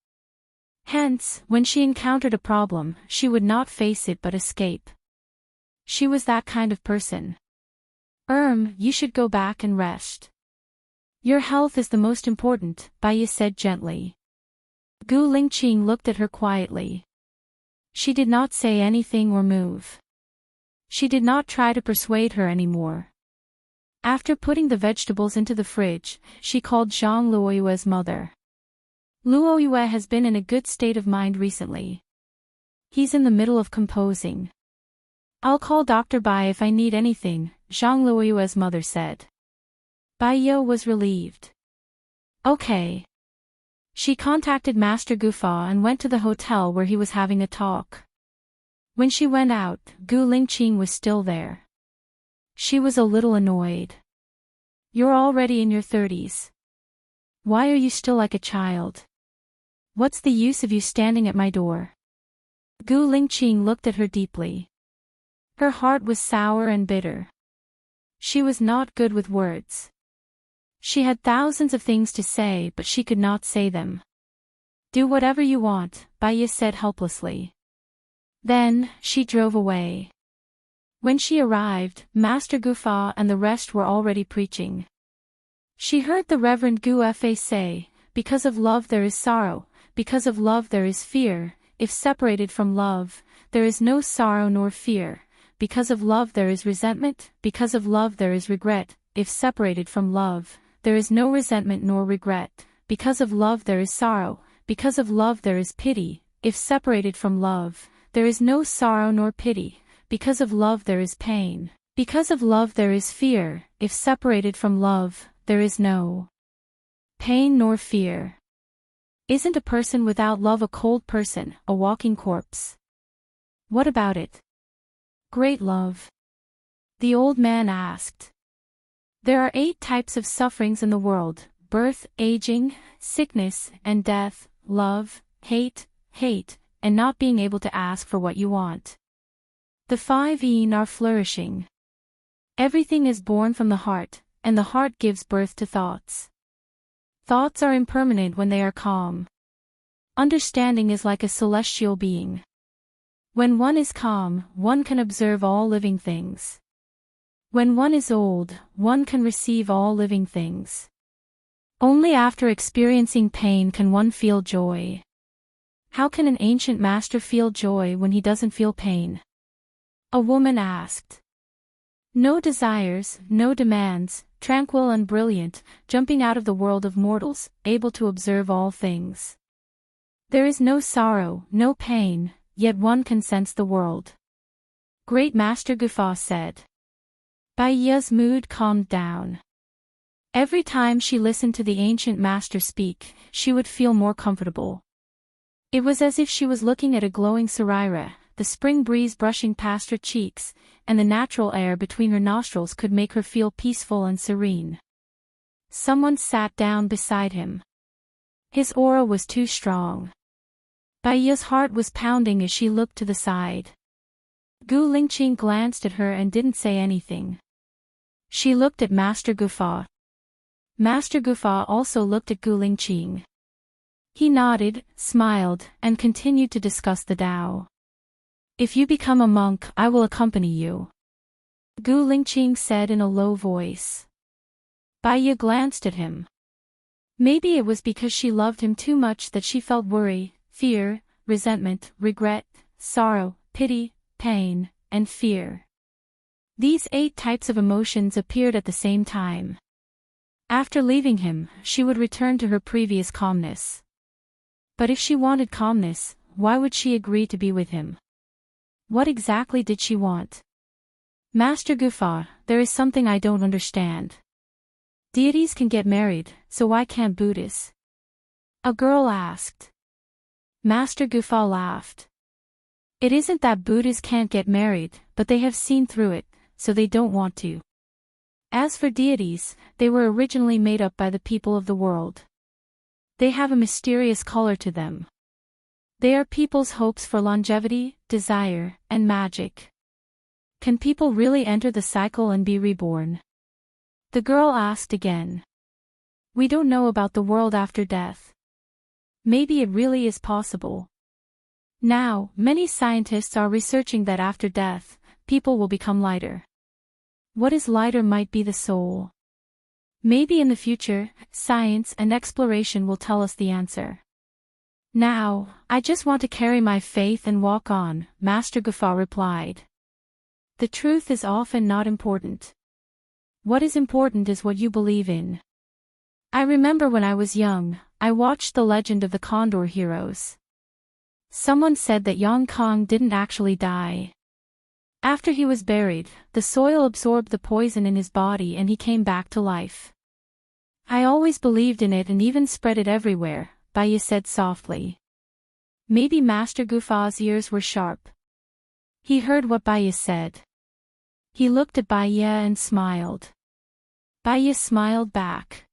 Hence, when she encountered a problem, she would not face it but escape. She was that kind of person. You should go back and rest. Your health is the most important, Bai said gently. Gu Lingqing looked at her quietly. She did not say anything or move. She did not try to persuade her anymore. After putting the vegetables into the fridge, she called Zhang Luoyue's mother. Luoyue has been in a good state of mind recently. He's in the middle of composing. I'll call Dr. Bai if I need anything, Zhang Luoyue's mother said. Bai was relieved. Okay. She contacted Master Gufa and went to the hotel where he was having a talk. When she went out, Gu Lingqing was still there. She was a little annoyed. You're already in your 30s. Why are you still like a child? What's the use of you standing at my door? Gu Lingqing looked at her deeply. Her heart was sour and bitter. She was not good with words. She had thousands of things to say but she could not say them. Do whatever you want, Bai said helplessly. Then, she drove away. When she arrived, Master Gufa and the rest were already preaching. She heard the Reverend Gu Fa say, because of love there is sorrow, because of love there is fear, if separated from love, there is no sorrow nor fear, because of love there is resentment, because of love there is regret, if separated from love, there is no resentment nor regret, because of love there is sorrow, because of love there is pity, if separated from love, there is no sorrow nor pity, because of love there is pain, because of love there is fear, if separated from love, there is no pain nor fear. Isn't a person without love a cold person, a walking corpse? What about it? Great love? The old man asked. There are 8 types of sufferings in the world: birth, aging, sickness, and death, love, hate, and not being able to ask for what you want. The 5 yin are flourishing. Everything is born from the heart, and the heart gives birth to thoughts. Thoughts are impermanent when they are calm. Understanding is like a celestial being. When one is calm, one can observe all living things. When one is old, one can receive all living things. Only after experiencing pain can one feel joy. How can an ancient master feel joy when he doesn't feel pain? A woman asked. No desires, no demands, tranquil and brilliant, jumping out of the world of mortals, able to observe all things. There is no sorrow, no pain, yet one can sense the world. Great Master Gufa said. Baiya's mood calmed down. Every time she listened to the ancient master speak, she would feel more comfortable. It was as if she was looking at a glowing sarira, the spring breeze brushing past her cheeks, and the natural air between her nostrils could make her feel peaceful and serene. Someone sat down beside him. His aura was too strong. Baiya's heart was pounding as she looked to the side. Gu Lingqing glanced at her and didn't say anything. She looked at Master Gufa. Master Gufa also looked at Gu Lingqing. He nodded, smiled, and continued to discuss the Tao. If you become a monk, I will accompany you, Gu Lingqing said in a low voice. Bai Ye glanced at him. Maybe it was because she loved him too much that she felt worry, fear, resentment, regret, sorrow, pity, pain, and fear. These 8 types of emotions appeared at the same time. After leaving him, she would return to her previous calmness. But if she wanted calmness, why would she agree to be with him? What exactly did she want? Master Gufa, there is something I don't understand. Deities can get married, so why can't Buddhists? A girl asked. Master Gufa laughed. It isn't that Buddhists can't get married, but they have seen through it, so they don't want to. As for deities, they were originally made up by the people of the world. They have a mysterious color to them. They are people's hopes for longevity, desire, and magic. Can people really enter the cycle and be reborn? The girl asked again. We don't know about the world after death. Maybe it really is possible. Now, many scientists are researching that after death, people will become lighter. What is lighter might be the soul. Maybe in the future, science and exploration will tell us the answer. Now, I just want to carry my faith and walk on, Master Gufa replied. The truth is often not important. What is important is what you believe in. I remember when I was young, I watched The Legend of the Condor Heroes. Someone said that Yang Kong didn't actually die. After he was buried, the soil absorbed the poison in his body and he came back to life. I always believed in it and even spread it everywhere, Bai Ye said softly. Maybe Master Gufa's ears were sharp. He heard what Bai Ye said. He looked at Bai Ye and smiled. Bai Ye smiled back.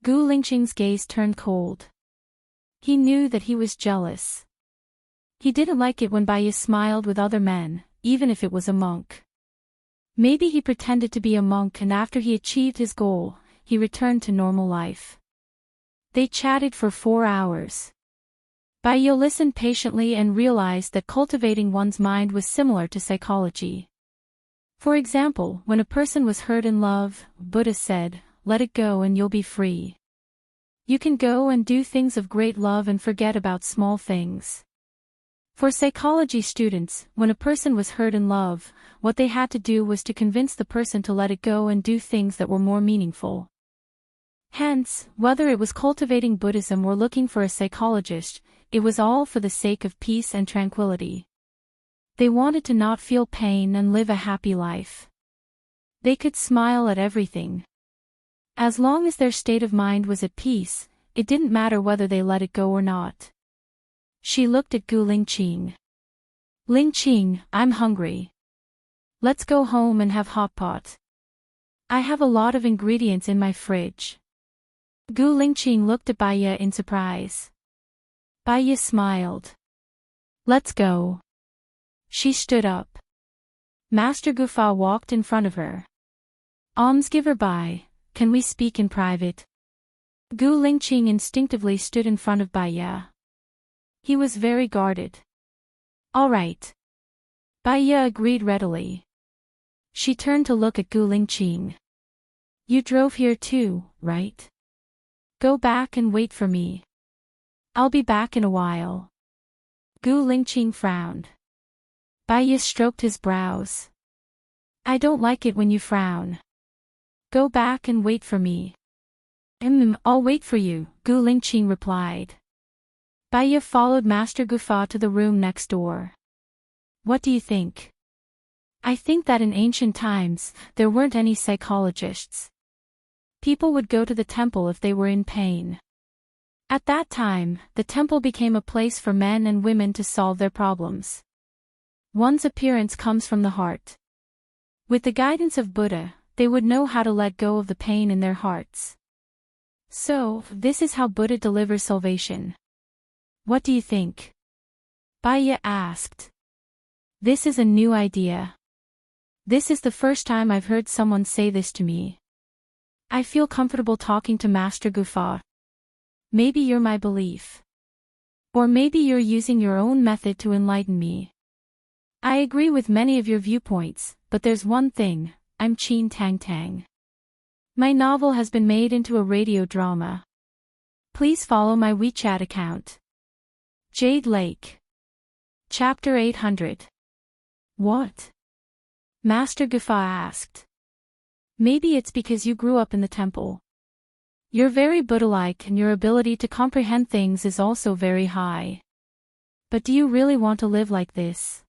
Gu Lingqing's gaze turned cold. He knew that he was jealous. He didn't like it when Bai Ye smiled with other men, even if it was a monk. Maybe he pretended to be a monk and after he achieved his goal, he returned to normal life. They chatted for 4 hours. Bai Ye listened patiently and realized that cultivating one's mind was similar to psychology. For example, when a person was hurt in love, Buddha said, let it go and you'll be free. You can go and do things of great love and forget about small things. For psychology students, when a person was hurt in love, what they had to do was to convince the person to let it go and do things that were more meaningful. Hence, whether it was cultivating Buddhism or looking for a psychologist, it was all for the sake of peace and tranquility. They wanted to not feel pain and live a happy life. They could smile at everything. As long as their state of mind was at peace, it didn't matter whether they let it go or not. She looked at Gu Lingqing. Lingqing, I'm hungry. Let's go home and have hot pot. I have a lot of ingredients in my fridge. Gu Lingqing looked at Bai Ye in surprise. Bai Ye smiled. Let's go. She stood up. Master Gufa walked in front of her. Almsgiver Bai, can we speak in private? Gu Lingqing instinctively stood in front of Bai Ye. He was very guarded. All right. Bai Ye agreed readily. She turned to look at Gu Lingqing. You drove here too, right? Go back and wait for me. I'll be back in a while. Gu Lingqing frowned. Bai Ye stroked his brows. I don't like it when you frown. Go back and wait for me. I'll wait for you, Gu Lingqing replied. Bai Ye followed Master Gufa to the room next door. What do you think? I think that in ancient times, there weren't any psychologists. People would go to the temple if they were in pain. At that time, the temple became a place for men and women to solve their problems. One's appearance comes from the heart. With the guidance of Buddha, they would know how to let go of the pain in their hearts. So, this is how Buddha delivers salvation. What do you think? Bai Ye asked. This is a new idea. This is the first time I've heard someone say this to me. I feel comfortable talking to Master Gufa. Maybe you're my belief. Or maybe you're using your own method to enlighten me. I agree with many of your viewpoints, but there's one thing, I'm Chin Tang Tang. My novel has been made into a radio drama. Please follow my WeChat account. Jade Lake. Chapter 800. What? Master Gufa asked. Maybe it's because you grew up in the temple. You're very Buddha-like and your ability to comprehend things is also very high. But do you really want to live like this?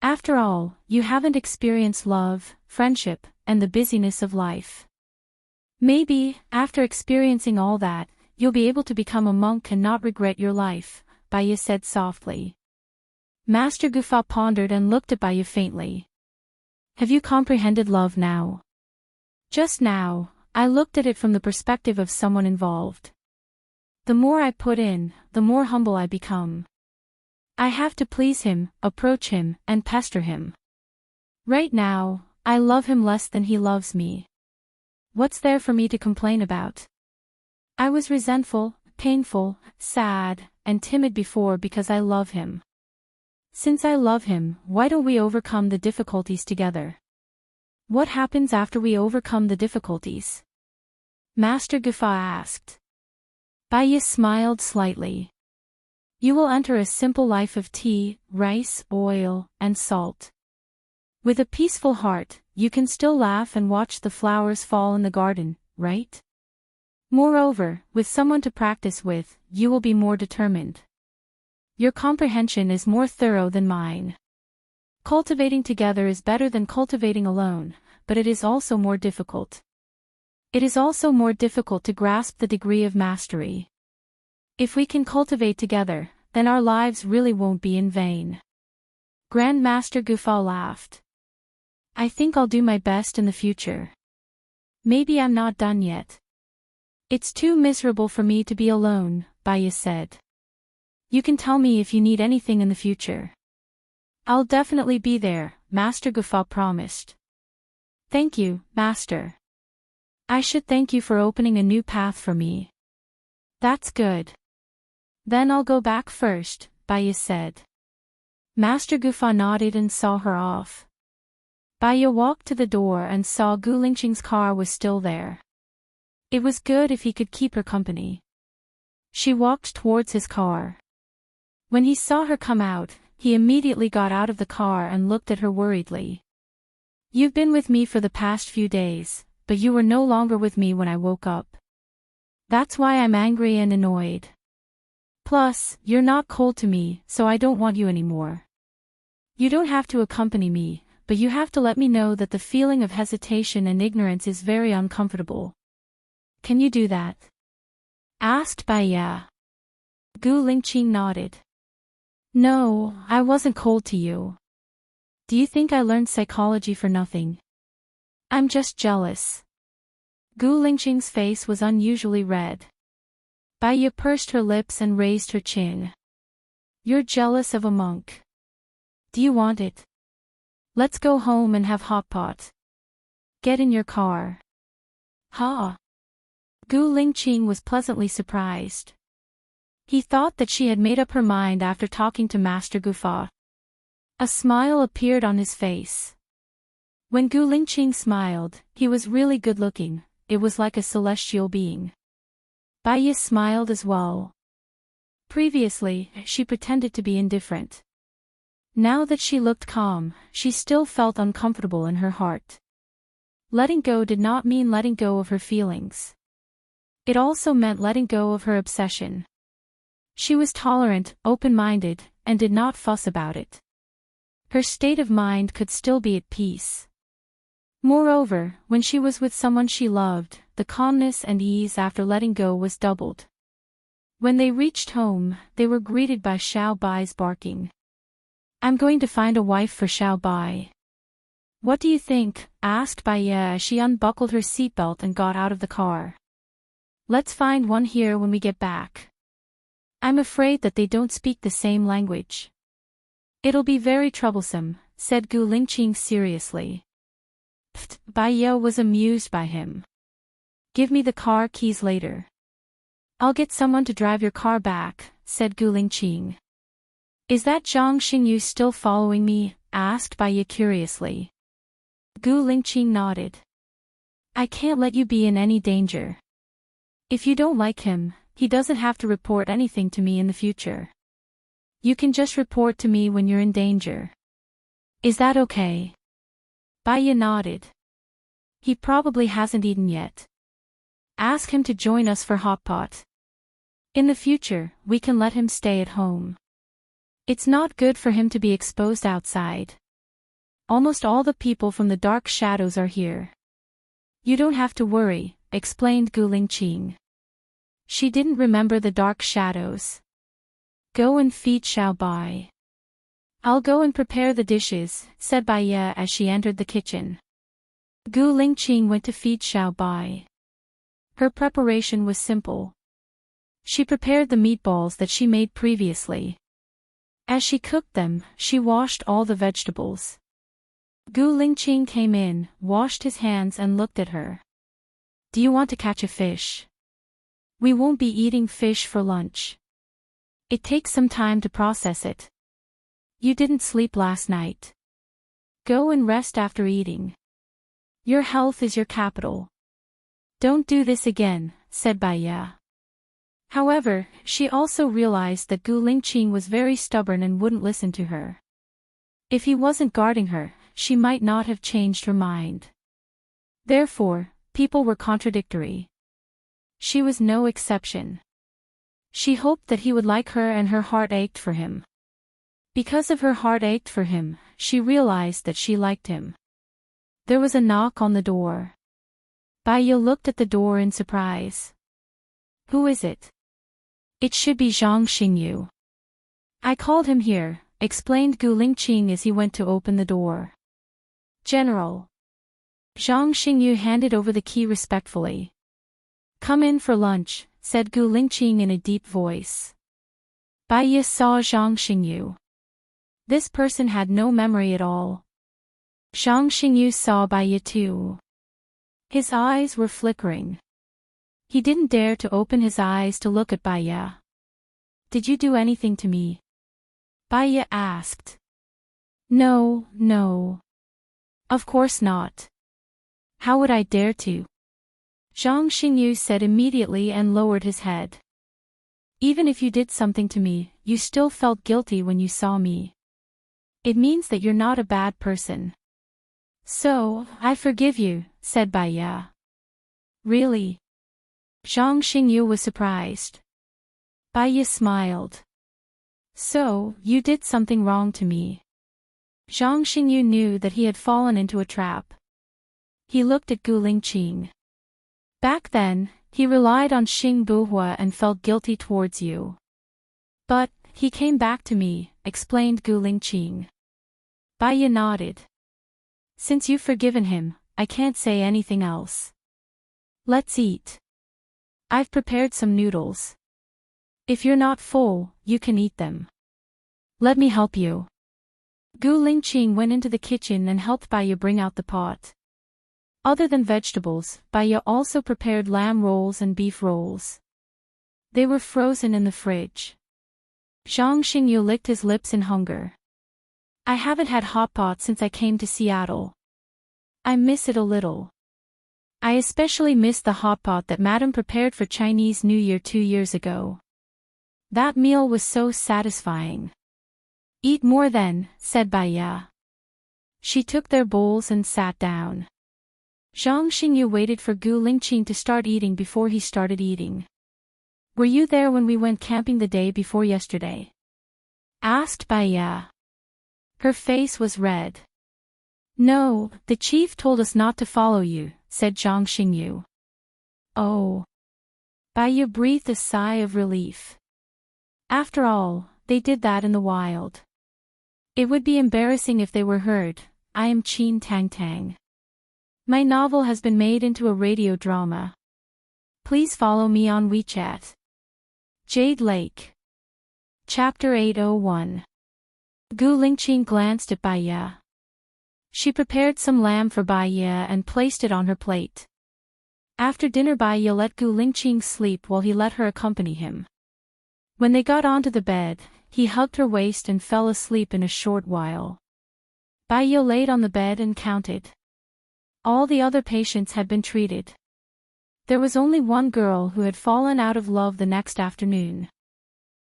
After all, you haven't experienced love, friendship, and the busyness of life. Maybe, after experiencing all that, you'll be able to become a monk and not regret your life, Baya said softly. Master Gufa pondered and looked at Baya faintly. Have you comprehended love now? Just now, I looked at it from the perspective of someone involved. The more I put in, the more humble I become. I have to please him, approach him, and pester him. Right now, I love him less than he loves me. What's there for me to complain about? I was resentful, painful, sad, and timid before because I love him. Since I love him, why don't we overcome the difficulties together? What happens after we overcome the difficulties? Master Gufa asked. Baya smiled slightly. You will enter a simple life of tea, rice, oil, and salt. With a peaceful heart, you can still laugh and watch the flowers fall in the garden, right? Moreover, with someone to practice with, you will be more determined. Your comprehension is more thorough than mine. Cultivating together is better than cultivating alone, but it is also more difficult. It is also more difficult to grasp the degree of mastery. If we can cultivate together, then our lives really won't be in vain. Grand Master Gufa laughed. I think I'll do my best in the future. Maybe I'm not done yet. It's too miserable for me to be alone, Baya said. You can tell me if you need anything in the future. I'll definitely be there, Master Gufa promised. Thank you, Master. I should thank you for opening a new path for me. That's good. Then I'll go back first, Baya said. Master Gufa nodded and saw her off. Baya walked to the door and saw Gu Lingqing's car was still there. It was good if he could keep her company. She walked towards his car. When he saw her come out, he immediately got out of the car and looked at her worriedly. You've been with me for the past few days, but you were no longer with me when I woke up. That's why I'm angry and annoyed. Plus, you're not cold to me, so I don't want you anymore. You don't have to accompany me, but you have to let me know that the feeling of hesitation and ignorance is very uncomfortable. Can you do that? Asked Baya. Gu Lingqing nodded. No, I wasn't cold to you. Do you think I learned psychology for nothing? I'm just jealous. Gu Lingqing's face was unusually red. Baya pursed her lips and raised her chin. You're jealous of a monk. Do you want it? Let's go home and have hot pot. Get in your car. Ha! Gu Lingqing was pleasantly surprised. He thought that she had made up her mind after talking to Master Gufa. A smile appeared on his face. When Gu Lingqing smiled, he was really good-looking. It was like a celestial being. Baya smiled as well. Previously, she pretended to be indifferent. Now that she looked calm, she still felt uncomfortable in her heart. Letting go did not mean letting go of her feelings. It also meant letting go of her obsession. She was tolerant, open-minded, and did not fuss about it. Her state of mind could still be at peace. Moreover, when she was with someone she loved, the calmness and ease after letting go was doubled. When they reached home, they were greeted by Xiao Bai's barking. I'm going to find a wife for Xiao Bai. What do you think? Asked Baya as she unbuckled her seatbelt and got out of the car. Let's find one here when we get back. I'm afraid that they don't speak the same language. It'll be very troublesome, said Gu Lingqing seriously. Pfft, Bai Ye was amused by him. Give me the car keys later. I'll get someone to drive your car back, said Gu Lingqing. Is that Zhang Xingyu still following me? Asked Bai Ye curiously. Gu Lingqing nodded. I can't let you be in any danger. If you don't like him, he doesn't have to report anything to me in the future. You can just report to me when you're in danger. Is that okay? Bai Ye nodded. He probably hasn't eaten yet. Ask him to join us for hot pot. In the future, we can let him stay at home. It's not good for him to be exposed outside. Almost all the people from the dark shadows are here. You don't have to worry, explained Gu Lingqing. She didn't remember the dark shadows. Go and feed Xiao Bai. I'll go and prepare the dishes, said Bai Ye as she entered the kitchen. Gu Lingqing went to feed Xiao Bai. Her preparation was simple. She prepared the meatballs that she made previously. As she cooked them, she washed all the vegetables. Gu Lingqing came in, washed his hands and looked at her. Do you want to catch a fish? We won't be eating fish for lunch. It takes some time to process it. You didn't sleep last night. Go and rest after eating. Your health is your capital. Don't do this again, said Bai Ye. However, she also realized that Gu Lingqing was very stubborn and wouldn't listen to her. If he wasn't guarding her, she might not have changed her mind. Therefore, people were contradictory. She was no exception. She hoped that he would like her and her heart ached for him. Because of her heart ached for him, she realized that she liked him. There was a knock on the door. Bai Ye looked at the door in surprise. Who is it? It should be Zhang Xingyu. I called him here, explained Gu Lingqing as he went to open the door. General. Zhang Xingyu handed over the key respectfully. Come in for lunch, said Gu Lingqing in a deep voice. Bai Ye saw Zhang Xingyu. This person had no memory at all. Zhang Xingyu saw Bai Ye too. His eyes were flickering. He didn't dare to open his eyes to look at Bai Ye. Did you do anything to me? Bai Ye asked. No, no. Of course not. How would I dare to? Zhang Xingyu said immediately and lowered his head. Even if you did something to me, you still felt guilty when you saw me. It means that you're not a bad person. So, I forgive you, said Bai Ye. Really? Zhang Xingyu was surprised. Bai Ye smiled. So, you did something wrong to me. Zhang Xingyu knew that he had fallen into a trap. He looked at Gu Lingqing. Back then, he relied on Xing Buhua and felt guilty towards you. But, he came back to me, explained Gu Lingqing. Bai Ye nodded. Since you've forgiven him, I can't say anything else. Let's eat. I've prepared some noodles. If you're not full, you can eat them. Let me help you. Gu Lingqing went into the kitchen and helped Bai Ye bring out the pot. Other than vegetables, Bai Ye also prepared lamb rolls and beef rolls. They were frozen in the fridge. Zhang Xingyu licked his lips in hunger. I haven't had hot pot since I came to Seattle. I miss it a little. I especially miss the hot pot that Madam prepared for Chinese New Year 2 years ago. That meal was so satisfying. Eat more then, said Bai Ye. She took their bowls and sat down. Zhang Xingyu waited for Gu Lingqing to start eating before he started eating. Were you there when we went camping the day before yesterday? Asked Bai Ye. Her face was red. No, the chief told us not to follow you, said Zhang Xingyu. Oh. Bai Ye breathed a sigh of relief. After all, they did that in the wild. It would be embarrassing if they were heard. I am Qin Tang Tang. My novel has been made into a radio drama. Please follow me on WeChat. Jade Lake. Chapter 801. Gu Lingqing glanced at Bai Ye. She prepared some lamb for Bai Ye and placed it on her plate. After dinner Bai Ye let Gu Lingqing sleep while he let her accompany him. When they got onto the bed, he hugged her waist and fell asleep in a short while. Bai Ye laid on the bed and counted. All the other patients had been treated. There was only one girl who had fallen out of love the next afternoon.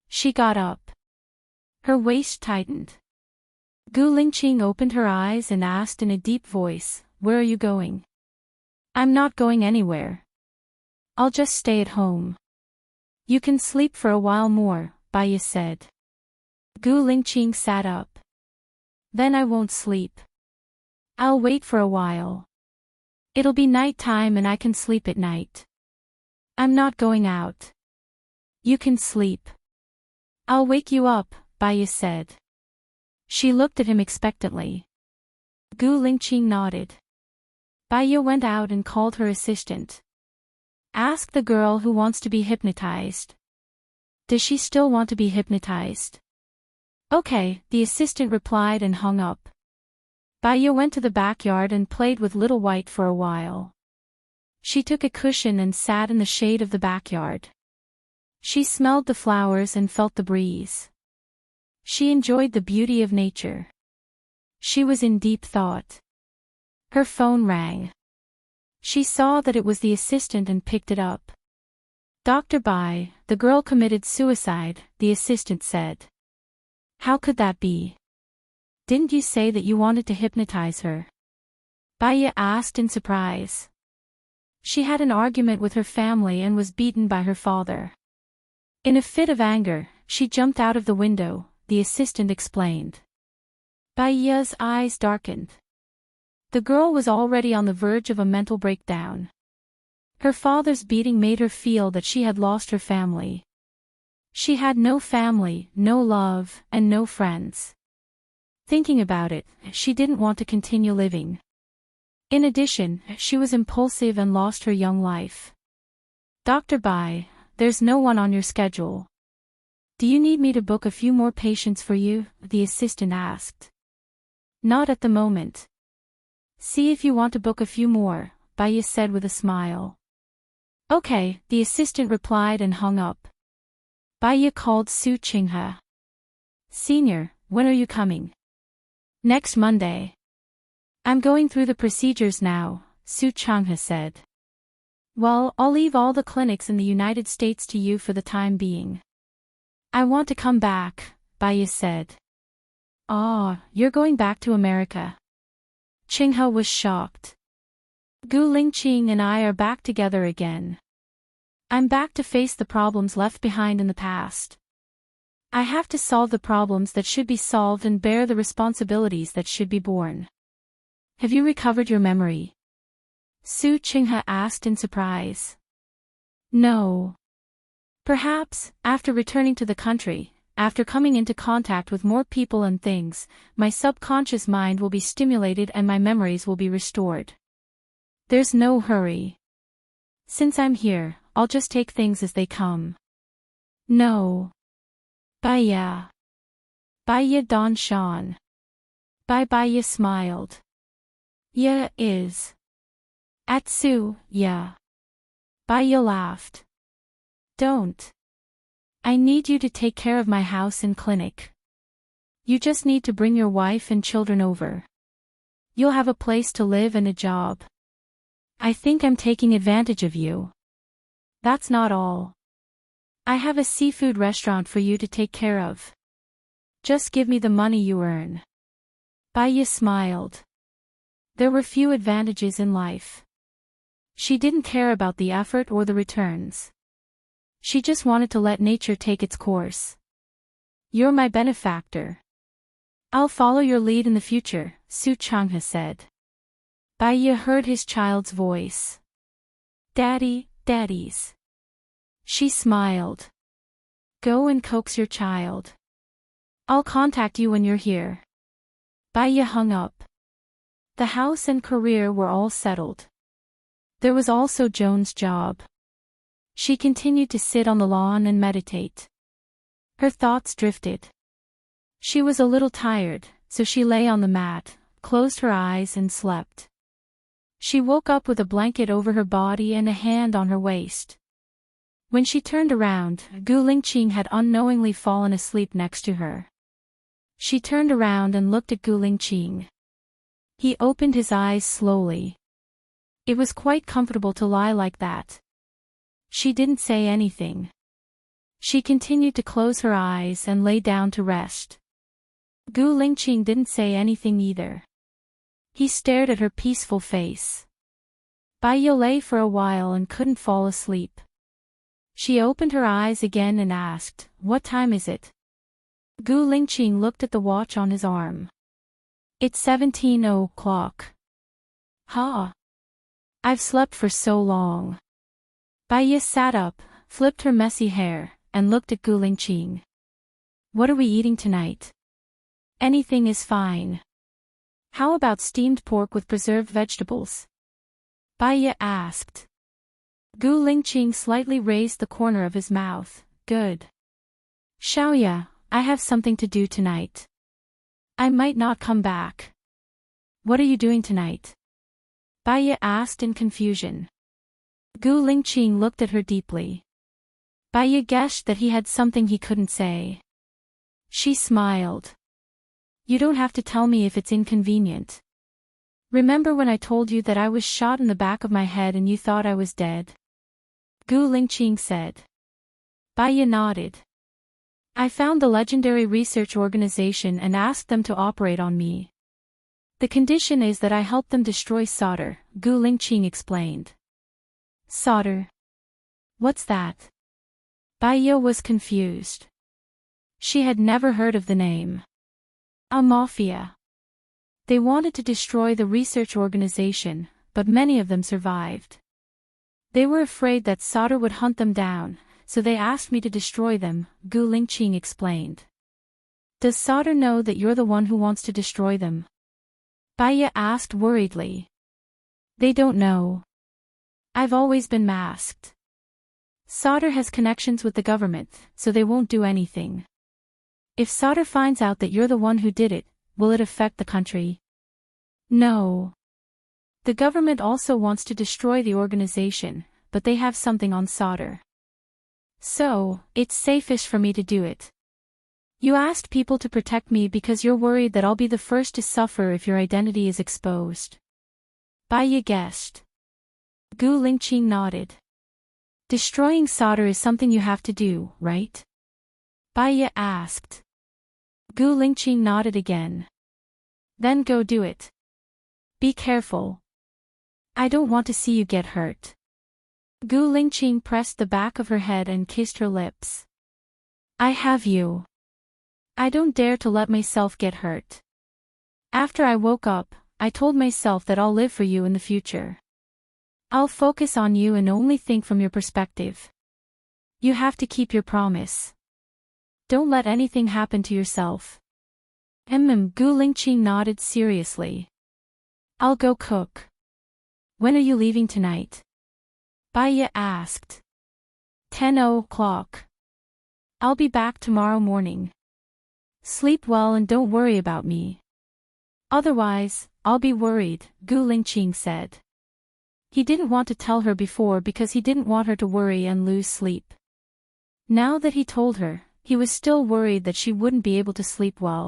She got up. Her waist tightened. Gu Lingqing opened her eyes and asked in a deep voice, "Where are you going?" "I'm not going anywhere. I'll just stay at home." "You can sleep for a while more," Bai Ye said. Gu Lingqing sat up. "Then I won't sleep. I'll wait for a while. It'll be night time and I can sleep at night. I'm not going out. You can sleep. I'll wake you up," Bai Ye said. She looked at him expectantly. Gu Lingqing nodded. Bai Ye went out and called her assistant. "Ask the girl who wants to be hypnotized." "Does she still want to be hypnotized?" "Okay," the assistant replied and hung up. Bai Ye went to the backyard and played with Little White for a while. She took a cushion and sat in the shade of the backyard. She smelled the flowers and felt the breeze. She enjoyed the beauty of nature. She was in deep thought. Her phone rang. She saw that it was the assistant and picked it up. "Dr. Bai, the girl committed suicide," the assistant said. "How could that be? Didn't you say that you wanted to hypnotize her?" Bai Ye asked in surprise. "She had an argument with her family and was beaten by her father. In a fit of anger, she jumped out of the window," the assistant explained. Bai Ye's eyes darkened. The girl was already on the verge of a mental breakdown. Her father's beating made her feel that she had lost her family. She had no family, no love, and no friends. Thinking about it, she didn't want to continue living. In addition, she was impulsive and lost her young life. "Dr. Bai, there's no one on your schedule. Do you need me to book a few more patients for you?" the assistant asked. "Not at the moment. See if you want to book a few more," Bai Ye said with a smile. "Okay," the assistant replied and hung up. Bai Ye called Su Qinghe. "Senior, when are you coming?" "Next Monday." "I'm going through the procedures now," Su Qinghe said. "Well, I'll leave all the clinics in the United States to you for the time being." "I want to come back," Bai Ye said. "Ah, you're going back to America?" Qinghe was shocked. "Gu Lingqing and I are back together again. I'm back to face the problems left behind in the past. I have to solve the problems that should be solved and bear the responsibilities that should be borne." "Have you recovered your memory?" Su Qinghe asked in surprise. "No. Perhaps, after returning to the country, after coming into contact with more people and things, my subconscious mind will be stimulated and my memories will be restored. There's no hurry. Since I'm here, I'll just take things as they come." "No. Bai Ye." Bai Ye Don Shan. Bai Ye smiled. "Yeah is. Atsu, yeah." Bai Ye laughed. "Don't. I need you to take care of my house and clinic. You just need to bring your wife and children over. You'll have a place to live and a job. I think I'm taking advantage of you. That's not all. I have a seafood restaurant for you to take care of. Just give me the money you earn." Bai Ye smiled. There were few advantages in life. She didn't care about the effort or the returns. She just wanted to let nature take its course. "You're my benefactor. I'll follow your lead in the future," Su Qinghe said. Bai Ye heard his child's voice. "Daddy, daddies." She smiled. "Go and coax your child. I'll contact you when you're here." Bai Ye hung up. The house and career were all settled. There was also Joan's job. She continued to sit on the lawn and meditate. Her thoughts drifted. She was a little tired, so she lay on the mat, closed her eyes and slept. She woke up with a blanket over her body and a hand on her waist. When she turned around, Gu Lingqing had unknowingly fallen asleep next to her. She turned around and looked at Gu Lingqing. He opened his eyes slowly. It was quite comfortable to lie like that. She didn't say anything. She continued to close her eyes and lay down to rest. Gu Lingqing didn't say anything either. He stared at her peaceful face. Bai Ye lay for a while and couldn't fall asleep. She opened her eyes again and asked, "What time is it?" Gu Lingqing looked at the watch on his arm. "It's 17 o'clock. Ha! I've slept for so long." Bai Ye sat up, flipped her messy hair, and looked at Gu Lingqing. "What are we eating tonight?" "Anything is fine." "How about steamed pork with preserved vegetables?" Bai Ye asked. Gu Lingqing slightly raised the corner of his mouth. "Good." "Xiaoya, I have something to do tonight. I might not come back." "What are you doing tonight?" Bai Ye asked in confusion. Gu Lingqing looked at her deeply. Bai Ye guessed that he had something he couldn't say. She smiled. "You don't have to tell me if it's inconvenient. Remember when I told you that I was shot in the back of my head and you thought I was dead?" Gu Lingqing said. Bai Ye nodded. "I found the legendary research organization and asked them to operate on me. The condition is that I help them destroy solder," Gu Lingqing explained. "Solder? What's that?" Bai Ye was confused. She had never heard of the name. A mafia. They wanted to destroy the research organization, but many of them survived. They were afraid that solder would hunt them down, so they asked me to destroy them, Gu Lingqing explained. "Does solder know that you're the one who wants to destroy them?" Bai Ye asked worriedly. "They don't know. I've always been masked. Solder has connections with the government, so they won't do anything. If solder finds out that you're the one who did it, will it affect the country?" "No. The government also wants to destroy the organization, but they have something on solder. So, it's safest for me to do it. You asked people to protect me because you're worried that I'll be the first to suffer if your identity is exposed." Bai Ye guessed. Gu Lingqing nodded. "Destroying solder is something you have to do, right?" Bai Ye asked. Gu Lingqing nodded again. "Then go do it. Be careful. I don't want to see you get hurt." Gu Lingqing pressed the back of her head and kissed her lips. "I have you. I don't dare to let myself get hurt. After I woke up, I told myself that I'll live for you in the future. I'll focus on you and only think from your perspective. You have to keep your promise. Don't let anything happen to yourself." Gu Lingqing nodded seriously. "I'll go cook." "When are you leaving tonight?" Bai Ye asked. 10 o'clock. "I'll be back tomorrow morning. Sleep well and don't worry about me. Otherwise, I'll be worried," Gu Lingqing said. He didn't want to tell her before because he didn't want her to worry and lose sleep. Now that he told her, he was still worried that she wouldn't be able to sleep well.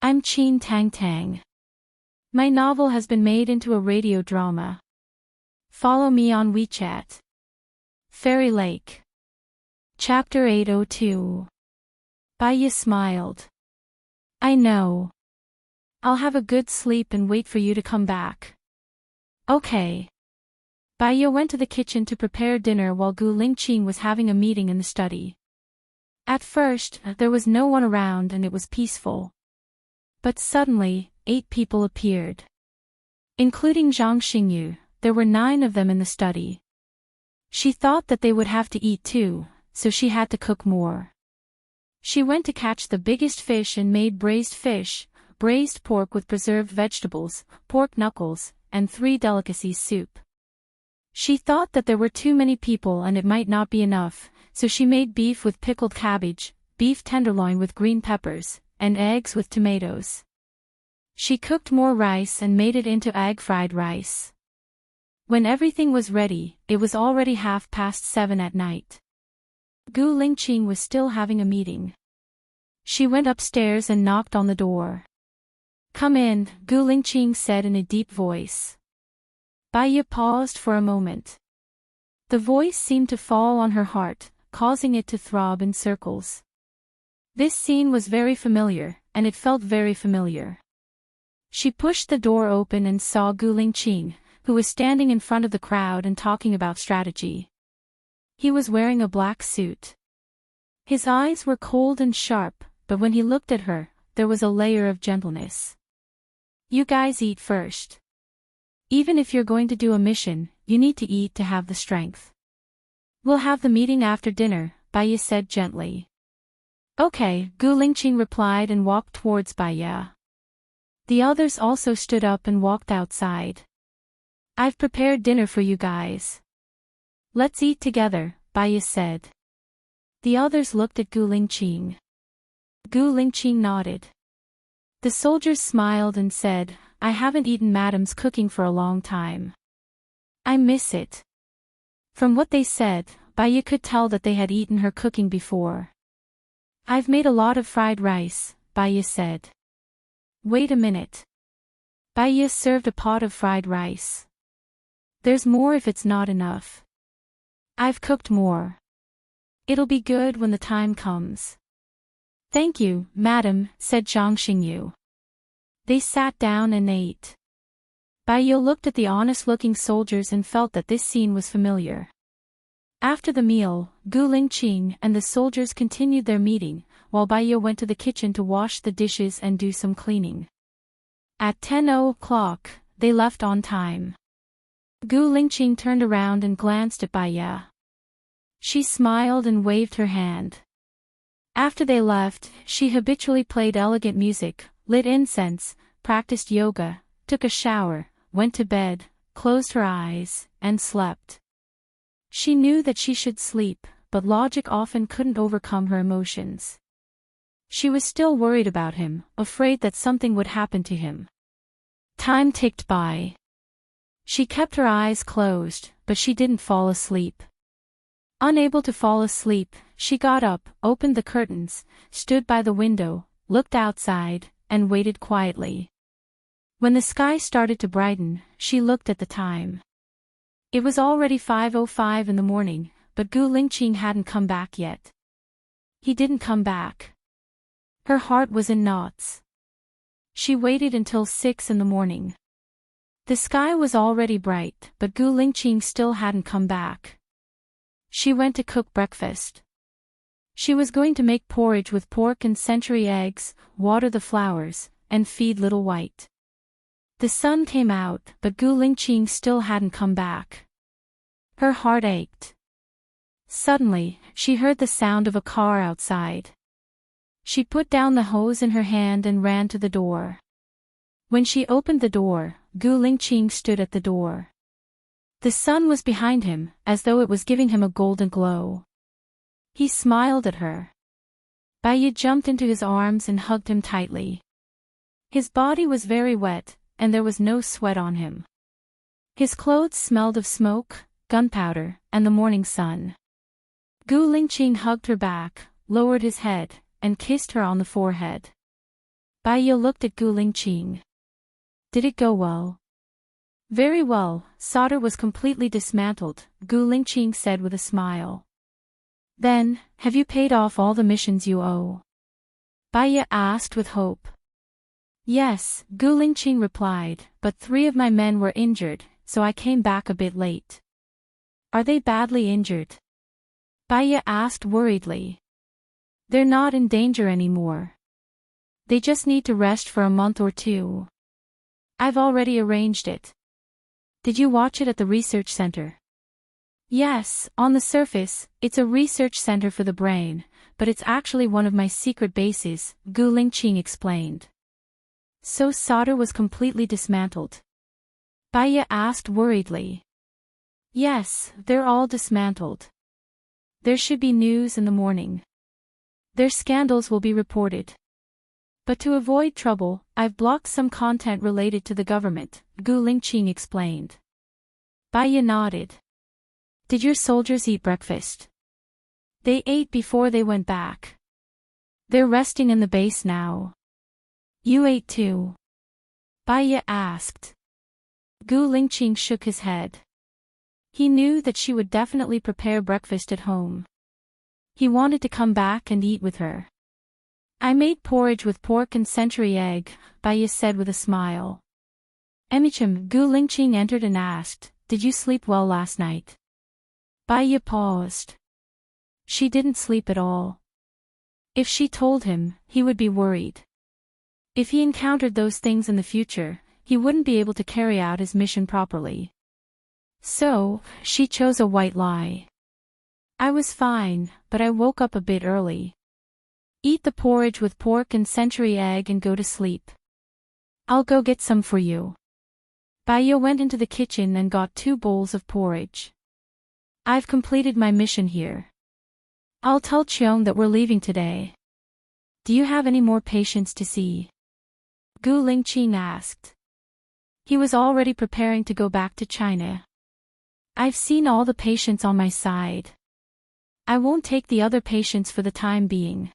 "I'm Qin Tang Tang. My novel has been made into a radio drama. Follow me on WeChat. Fairy Lake." Chapter 802. Bai Ye smiled. "I know. I'll have a good sleep and wait for you to come back." "Okay." Bai Ye went to the kitchen to prepare dinner while Gu Lingqing was having a meeting in the study. At first, there was no one around and it was peaceful. But suddenly, 8 people appeared. Including Zhang Xingyu, there were 9 of them in the study. She thought that they would have to eat too, so she had to cook more. She went to catch the biggest fish and made braised fish, braised pork with preserved vegetables, pork knuckles, and 3 delicacies soup. She thought that there were too many people and it might not be enough, so she made beef with pickled cabbage, beef tenderloin with green peppers, and eggs with tomatoes. She cooked more rice and made it into egg fried rice. When everything was ready, it was already 7:30 at night. Gu Lingqing was still having a meeting. She went upstairs and knocked on the door. "Come in," Gu Lingqing said in a deep voice. Bai Yi paused for a moment. The voice seemed to fall on her heart, causing it to throb in circles. This scene was very familiar, and it felt very familiar. She pushed the door open and saw Gu Lingqing, who was standing in front of the crowd and talking about strategy. He was wearing a black suit. His eyes were cold and sharp, but when he looked at her, there was a layer of gentleness. "You guys eat first. Even if you're going to do a mission, you need to eat to have the strength. We'll have the meeting after dinner," Bai Yi said gently. "Okay," Gu Lingqing replied and walked towards Bai Yi. The others also stood up and walked outside. "I've prepared dinner for you guys. Let's eat together," Bai Yi said. The others looked at Gu Lingqing. Gu Lingqing nodded. The soldiers smiled and said, "I haven't eaten Madam's cooking for a long time. I miss it." From what they said, Bai Yi could tell that they had eaten her cooking before. "I've made a lot of fried rice," Bai Yi said. "Wait a minute." Bai Yi served a pot of fried rice. "There's more if it's not enough. I've cooked more. It'll be good when the time comes." "Thank you, madam," said Zhang Xingyu. They sat down and ate. Bai Yi looked at the honest-looking soldiers and felt that this scene was familiar. After the meal, Gu Lingqing and the soldiers continued their meeting, while Bai Yi went to the kitchen to wash the dishes and do some cleaning. At 10:00, they left on time. Gu Lingqing turned around and glanced at Bai Yi. She smiled and waved her hand. After they left, she habitually played elegant music, lit incense, practiced yoga, took a shower, went to bed, closed her eyes, and slept. She knew that she should sleep, but logic often couldn't overcome her emotions. She was still worried about him, afraid that something would happen to him. Time ticked by. She kept her eyes closed, but she didn't fall asleep. Unable to fall asleep, she got up, opened the curtains, stood by the window, looked outside, and waited quietly. When the sky started to brighten, she looked at the time. It was already 5:05 in the morning, but Gu Lingqing hadn't come back yet. He didn't come back. Her heart was in knots. She waited until 6 in the morning. The sky was already bright, but Gu Lingqing still hadn't come back. She went to cook breakfast. She was going to make porridge with pork and century eggs, water the flowers, and feed Little White. The sun came out, but Gu Lingqing still hadn't come back. Her heart ached. Suddenly, she heard the sound of a car outside. She put down the hose in her hand and ran to the door. When she opened the door, Gu Lingqing stood at the door. The sun was behind him, as though it was giving him a golden glow. He smiled at her. Bai Yi jumped into his arms and hugged him tightly. His body was very wet, and there was no sweat on him. His clothes smelled of smoke, gunpowder, and the morning sun. Gu Lingqing hugged her back, lowered his head, and kissed her on the forehead. Bai Yi looked at Gu Lingqing. "Did it go well?" "Very well, solder was completely dismantled," Gu Lingqing said with a smile. "Then, have you paid off all the missions you owe?" Bai Yi asked with hope. "Yes," Gu Lingqing replied, "but 3 of my men were injured, so I came back a bit late." "Are they badly injured?" Bai Yi asked worriedly. "They're not in danger anymore. They just need to rest for a month or 2. I've already arranged it." "Did you watch it at the research center?" "Yes, on the surface, it's a research center for the brain, but it's actually one of my secret bases," Gu Lingqing explained. "So solder was completely dismantled?" Bai Yi asked worriedly. "Yes, they're all dismantled. There should be news in the morning. Their scandals will be reported. But to avoid trouble, I've blocked some content related to the government, Gu Lingqing explained. Bai nodded. Did your soldiers eat breakfast? They ate before they went back. They're resting in the base now. You ate too? Bai asked. Gu Lingqing shook his head. He knew that she would definitely prepare breakfast at home. He wanted to come back and eat with her. I made porridge with pork and century egg, Bai said with a smile. Emichim, Gu Lingqing entered and asked, did you sleep well last night? Bai paused. She didn't sleep at all. If she told him, he would be worried. If he encountered those things in the future, he wouldn't be able to carry out his mission properly. So, she chose a white lie. I was fine, but I woke up a bit early. Eat the porridge with pork and century egg and go to sleep. I'll go get some for you. Bai went into the kitchen and got 2 bowls of porridge. I've completed my mission here. I'll tell Cheong that we're leaving today. Do you have any more patients to see? Gu Lingqing asked. He was already preparing to go back to China. I've seen all the patients on my side. I won't take the other patients for the time being.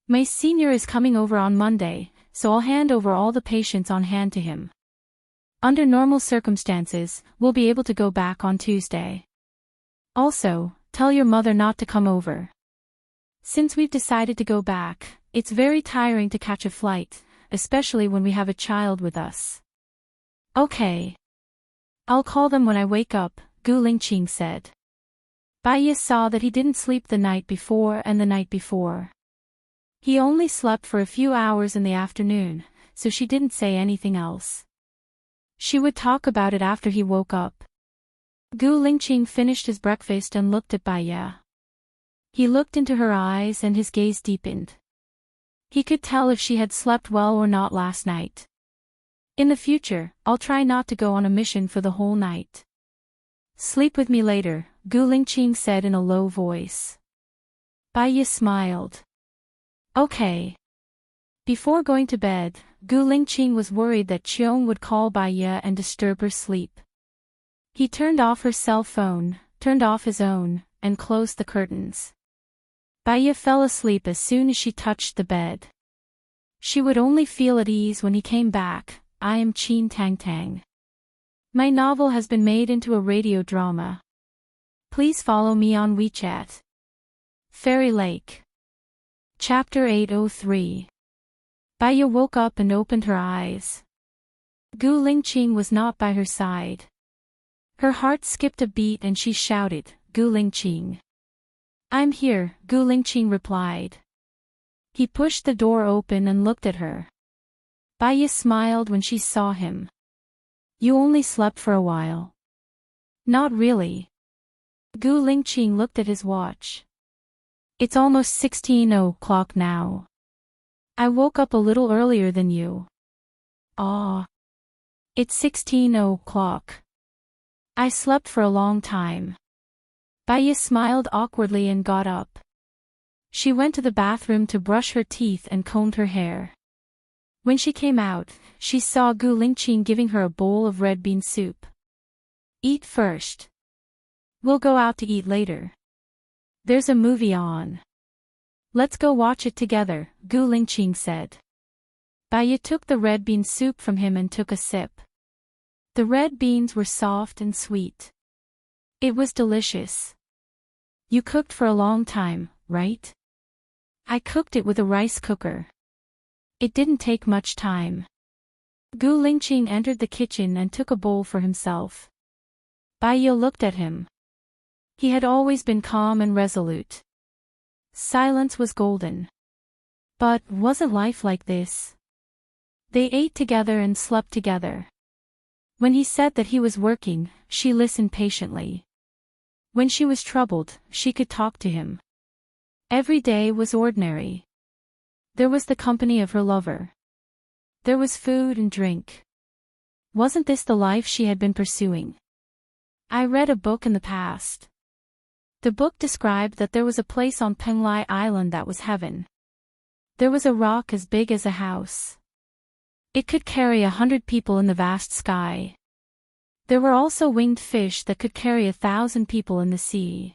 My senior is coming over on Monday, so I'll hand over all the patients on hand to him. Under normal circumstances, we'll be able to go back on Tuesday. Also, tell your mother not to come over. Since we've decided to go back, it's very tiring to catch a flight, especially when we have a child with us. Okay. I'll call them when I wake up, Gu Lingqing said. Bai saw that he didn't sleep the night before and the night before. He only slept for a few hours in the afternoon, so she didn't say anything else. She would talk about it after he woke up. Gu Lingqing finished his breakfast and looked at Bai. He looked into her eyes and his gaze deepened. He could tell if she had slept well or not last night. In the future, I'll try not to go on a mission for the whole night. Sleep with me later, Gu Lingqing said in a low voice. Bai smiled. Okay. Before going to bed, Gu Lingqing was worried that Cheong would call Bai and disturb her sleep. He turned off her cell phone, turned off his own, and closed the curtains. Bai fell asleep as soon as she touched the bed. She would only feel at ease when he came back. I am Chin Tang Tang. My novel has been made into a radio drama. Please follow me on WeChat. Fairy Lake. Chapter 803. Bai woke up and opened her eyes. Gu Lingqing was not by her side. Her heart skipped a beat and she shouted, Gu Lingqing. I'm here, Gu Lingqing replied. He pushed the door open and looked at her. Bai smiled when she saw him. You only slept for a while. Not really. Gu Lingqing looked at his watch. It's almost 16:00 now. I woke up a little earlier than you. Ah. It's 16:00. I slept for a long time. Bai smiled awkwardly and got up. She went to the bathroom to brush her teeth and combed her hair. When she came out, she saw Gu Lingqing giving her a bowl of red bean soup. Eat first. We'll go out to eat later. There's a movie on. Let's go watch it together, Gu Lingqing said. Bai took the red bean soup from him and took a sip. The red beans were soft and sweet. It was delicious. You cooked for a long time, right? I cooked it with a rice cooker. It didn't take much time. Gu Lingqing entered the kitchen and took a bowl for himself. Bai looked at him. He had always been calm and resolute. Silence was golden. But wasn't life like this? They ate together and slept together. When he said that he was working, she listened patiently. When she was troubled, she could talk to him. Every day was ordinary. There was the company of her lover. There was food and drink. Wasn't this the life she had been pursuing? I read a book in the past. The book described that there was a place on Penglai Island that was heaven. There was a rock as big as a house. It could carry 100 people in the vast sky. There were also winged fish that could carry 1,000 people in the sea.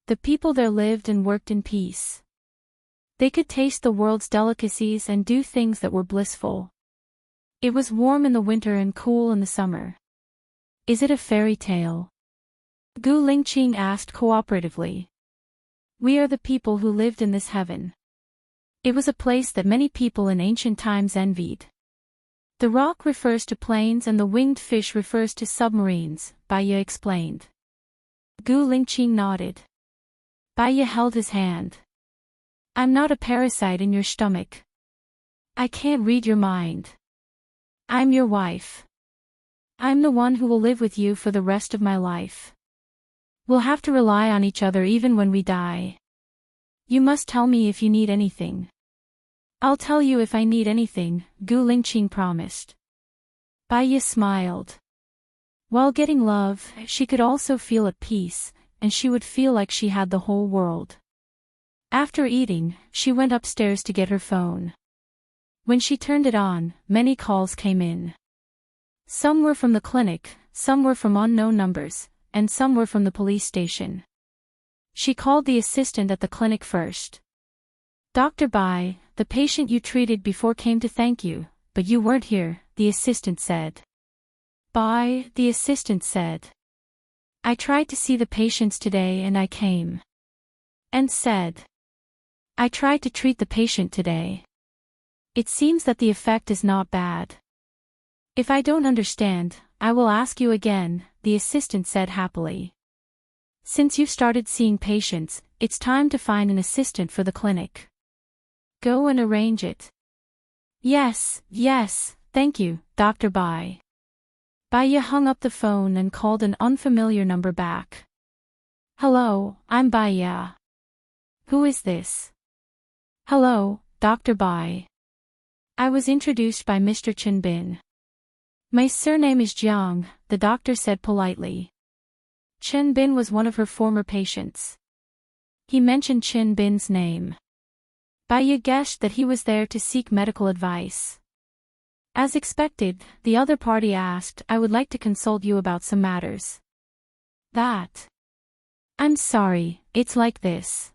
The people there lived and worked in peace. They could taste the world's delicacies and do things that were blissful. It was warm in the winter and cool in the summer. Is it a fairy tale? Gu Lingqing asked cooperatively. We are the people who lived in this heaven. It was a place that many people in ancient times envied. The rock refers to plains and the winged fish refers to submarines, Baiye explained. Gu Lingqing nodded. Baiye held his hand. I'm not a parasite in your stomach. I can't read your mind. I'm your wife. I'm the one who will live with you for the rest of my life. We'll have to rely on each other even when we die. You must tell me if you need anything. I'll tell you if I need anything, Gu Lingqing promised. Baiye smiled. While getting love, she could also feel at peace, and she would feel like she had the whole world. After eating, she went upstairs to get her phone. When she turned it on, many calls came in. Some were from the clinic, some were from unknown numbers, and some were from the police station. She called the assistant at the clinic first. Dr. Bai, the patient you treated before came to thank you, but you weren't here, the assistant said. Bai, the assistant said. I tried to see the patients today and I came. And said. I tried to treat the patient today. It seems that the effect is not bad. If I don't understand, I will ask you again, the assistant said happily. Since you've started seeing patients, it's time to find an assistant for the clinic. Go and arrange it. Yes, thank you, Dr. Bai. Baiye hung up the phone and called an unfamiliar number back. Hello, I'm Baiye. Who is this? Hello, Dr. Bai. I was introduced by Mr. Chen Bin. My surname is Jiang, the doctor said politely. Chen Bin was one of her former patients. He mentioned Chen Bin's name. Baiye guessed that he was there to seek medical advice. As expected, the other party asked, I would like to consult you about some matters. That. I'm sorry, it's like this.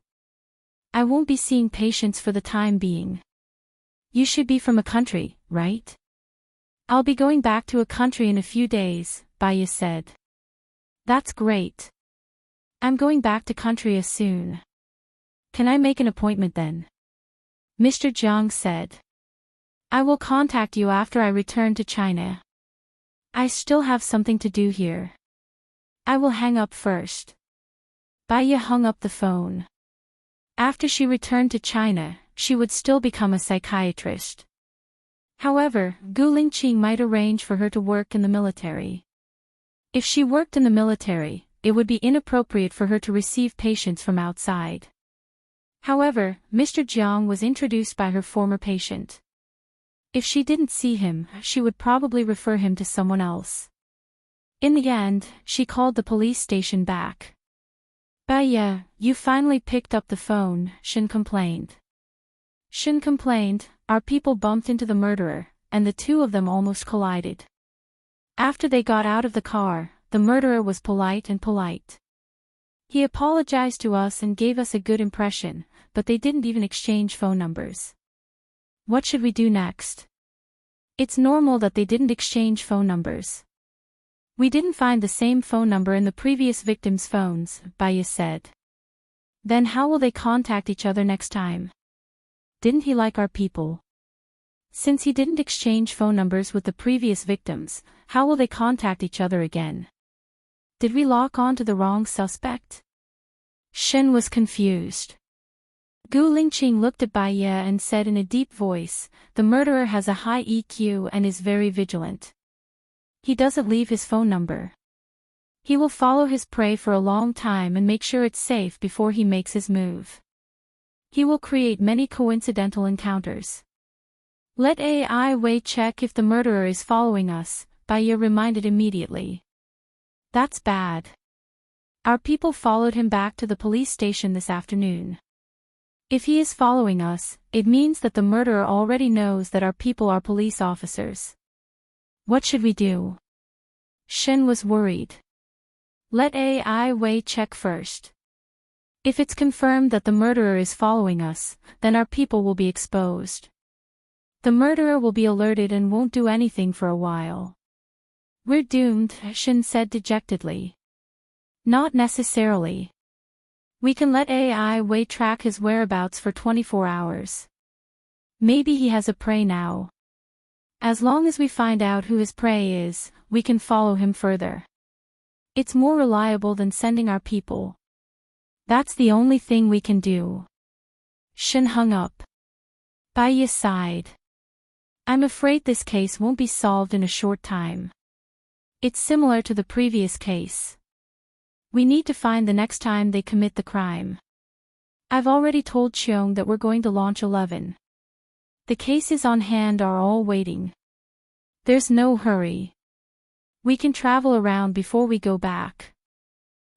I won't be seeing patients for the time being. You should be from a country, right? I'll be going back to a country in a few days, Baiye said. That's great. I'm going back to country as soon. Can I make an appointment then? Mr. Jiang said. I will contact you after I return to China. I still have something to do here. I will hang up first. Baiye hung up the phone. After she returned to China, she would still become a psychiatrist. However, Gu Lingqing might arrange for her to work in the military. If she worked in the military, it would be inappropriate for her to receive patients from outside. However, Mr. Jiang was introduced by her former patient. If she didn't see him, she would probably refer him to someone else. In the end, she called the police station back. Baiye, you finally picked up the phone, Shen complained. Shen complained, our people bumped into the murderer, and the two of them almost collided. After they got out of the car, the murderer was polite. He apologized to us and gave us a good impression, but they didn't even exchange phone numbers. What should we do next? It's normal that they didn't exchange phone numbers. We didn't find the same phone number in the previous victims' phones, Baiye said. Then how will they contact each other next time? Didn't he like our people? Since he didn't exchange phone numbers with the previous victims, how will they contact each other again? Did we lock on to the wrong suspect? Shen was confused. Gu Lingqing looked at Baiye and said in a deep voice, the murderer has a high EQ and is very vigilant. He doesn't leave his phone number. He will follow his prey for a long time and make sure it's safe before he makes his move. He will create many coincidental encounters. Let AI Wei check if the murderer is following us, Baiye reminded immediately. That's bad. Our people followed him back to the police station this afternoon. If he is following us, it means that the murderer already knows that our people are police officers. What should we do? Shen was worried. Let AI Wei check first. If it's confirmed that the murderer is following us, then our people will be exposed. The murderer will be alerted and won't do anything for a while. We're doomed, Shen said dejectedly. Not necessarily. We can let AI Wei track his whereabouts for 24 hours. Maybe he has a prey now. As long as we find out who his prey is, we can follow him further. It's more reliable than sending our people. That's the only thing we can do. Shen hung up. Baiye sighed. I'm afraid this case won't be solved in a short time. It's similar to the previous case. We need to find the next time they commit the crime. I've already told Cheong that we're going to launch 11. The cases on hand are all waiting. There's no hurry. We can travel around before we go back.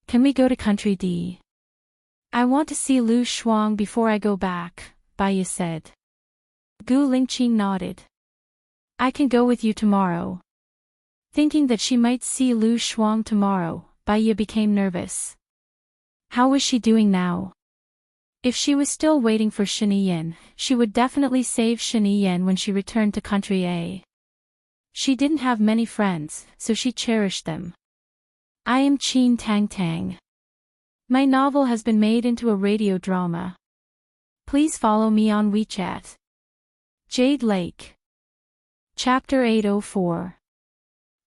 Can we go to Country D? I want to see Lu Shuang before I go back, Baiye said. Gu Lingqing nodded. I can go with you tomorrow. Thinking that she might see Lu Shuang tomorrow, Baiye became nervous. How was she doing now? If she was still waiting for Shen Yan, she would definitely save Shen Yan when she returned to Country A. She didn't have many friends, so she cherished them. I am Qin Tang Tang. My novel has been made into a radio drama. Please follow me on WeChat. Jade Lake. Chapter 804.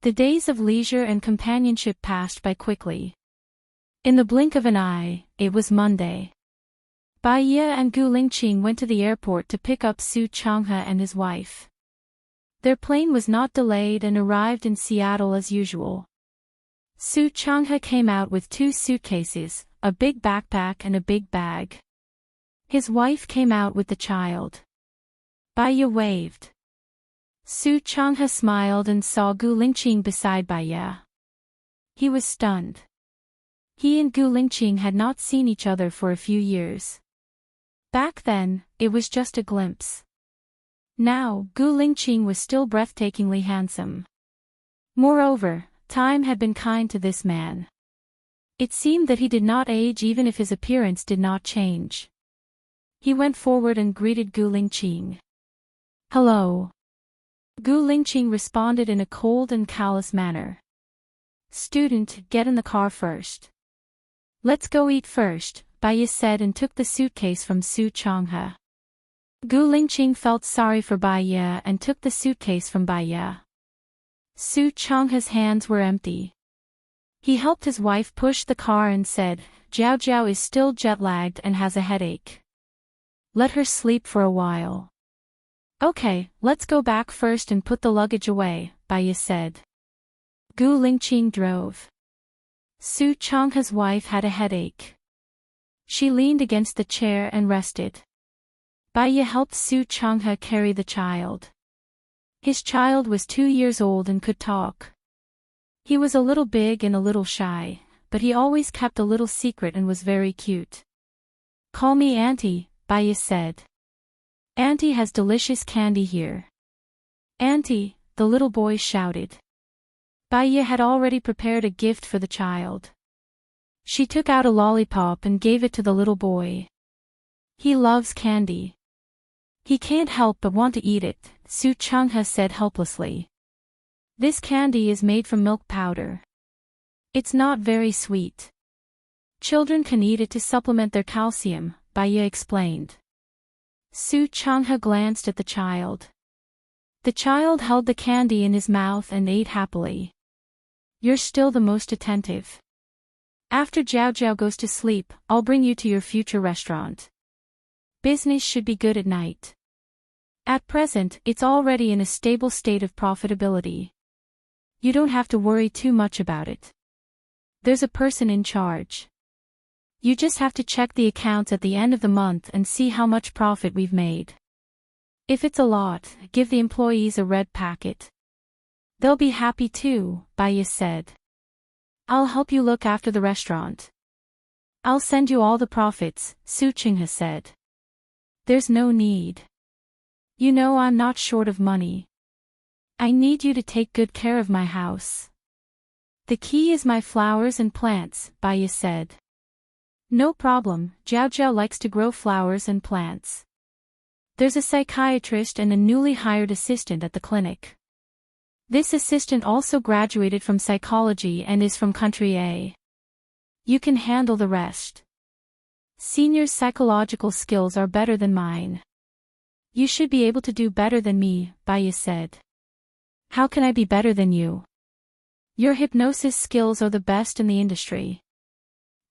The days of leisure and companionship passed by quickly. In the blink of an eye, it was Monday. Baiye and Gu Lingqing went to the airport to pick up Su Changhe and his wife. Their plane was not delayed and arrived in Seattle as usual. Su Changhe came out with 2 suitcases, a big backpack and a big bag. His wife came out with the child. Baiye waved. Su Changhe smiled and saw Gu Lingqing beside Baiye. He was stunned. He and Gu Lingqing had not seen each other for a few years. Back then, it was just a glimpse. Now, Gu Lingqing was still breathtakingly handsome. Moreover, time had been kind to this man. It seemed that he did not age even if his appearance did not change. He went forward and greeted Gu Lingqing. Hello. Gu Lingqing responded in a cold and callous manner. Student, get in the car first. Let's go eat first, Baiye said and took the suitcase from Su Changhe. Gu Lingqing felt sorry for Baiye and took the suitcase from Baiye. Su Changhe's hands were empty. He helped his wife push the car and said, Jiao Jiao is still jet-lagged and has a headache. Let her sleep for a while. Okay, let's go back first and put the luggage away, Baiye said. Gu Lingqing drove. Su Changhe's wife had a headache. She leaned against the chair and rested. Baiye helped Su Changhe carry the child. His child was 2 years old and could talk. He was a little big and a little shy, but he always kept a little secret and was very cute. Call me Auntie, Baiye said. Auntie has delicious candy here. Auntie, the little boy shouted. Baiye had already prepared a gift for the child. She took out a lollipop and gave it to the little boy. He loves candy. He can't help but want to eat it, Su Changhe said helplessly. This candy is made from milk powder. It's not very sweet. Children can eat it to supplement their calcium, Baiye explained. Su Changhe glanced at the child. The child held the candy in his mouth and ate happily. You're still the most attentive. After Jiao Jiao goes to sleep, I'll bring you to your future restaurant. Business should be good at night. At present, it's already in a stable state of profitability. You don't have to worry too much about it. There's a person in charge. You just have to check the accounts at the end of the month and see how much profit we've made. If it's a lot, give the employees a red packet. They'll be happy too, Baiye said. I'll help you look after the restaurant. I'll send you all the profits, Su Changhe said. There's no need. You know I'm not short of money. I need you to take good care of my house. The key is my flowers and plants, Baya said. No problem, Jiao Jiao likes to grow flowers and plants. There's a psychiatrist and a newly hired assistant at the clinic. This assistant also graduated from psychology and is from country A. You can handle the rest. Senior's psychological skills are better than mine. You should be able to do better than me, Baya said. How can I be better than you? Your hypnosis skills are the best in the industry.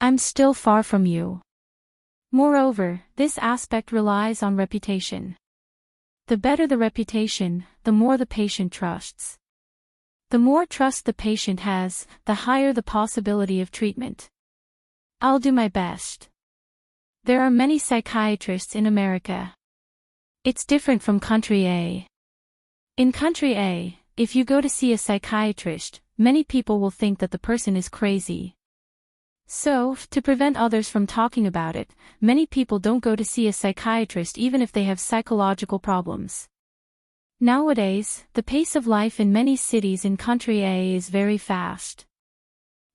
I'm still far from you. Moreover, this aspect relies on reputation. The better the reputation, the more the patient trusts. The more trust the patient has, the higher the possibility of treatment. I'll do my best. There are many psychiatrists in America. It's different from country A. In country A, if you go to see a psychiatrist, many people will think that the person is crazy. So, to prevent others from talking about it, many people don't go to see a psychiatrist even if they have psychological problems. Nowadays, the pace of life in many cities in country A is very fast.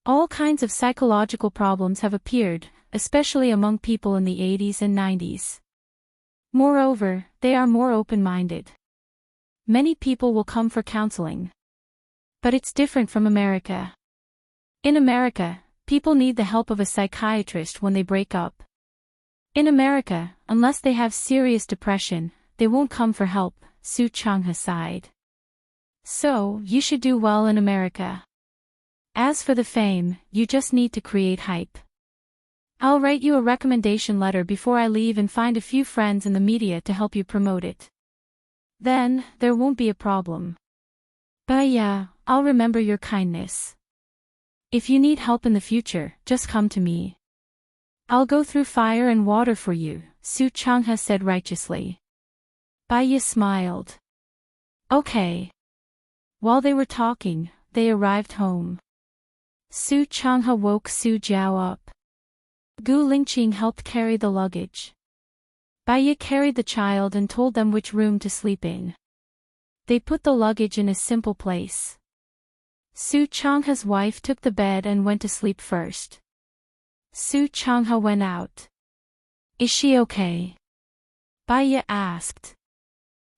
All kinds of psychological problems have appeared, especially among people in the 80s and 90s. Moreover, they are more open-minded. Many people will come for counseling. But it's different from America. In America, people need the help of a psychiatrist when they break up. In America, unless they have serious depression, they won't come for help, Su Changhe sighed. So, you should do well in America. As for the fame, you just need to create hype. I'll write you a recommendation letter before I leave and find a few friends in the media to help you promote it. Then, there won't be a problem. But yeah, I'll remember your kindness. If you need help in the future, just come to me. I'll go through fire and water for you, Su Changhe said righteously. Baya smiled. Okay. While they were talking, they arrived home. Su Changhe woke Su Jiao up. Gu Lingqing helped carry the luggage. Baya carried the child and told them which room to sleep in. They put the luggage in a simple place. Su Changhe's wife took the bed and went to sleep first. Su Changhe went out. Is she okay? Baya asked.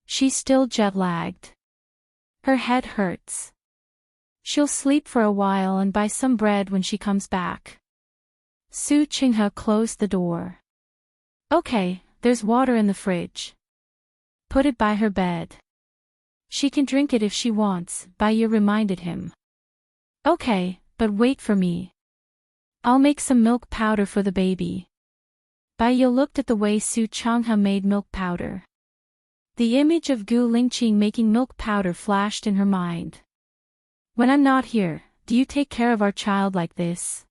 She's still jet-lagged. Her head hurts. She'll sleep for a while and buy some bread when she comes back. Su Changhe closed the door. Okay, there's water in the fridge. Put it by her bed. She can drink it if she wants, Baya reminded him. Okay, but wait for me. I'll make some milk powder for the baby. Baya looked at the way Su Changhe made milk powder. The image of Gu Lingqing making milk powder flashed in her mind. When I'm not here, do you take care of our child like this?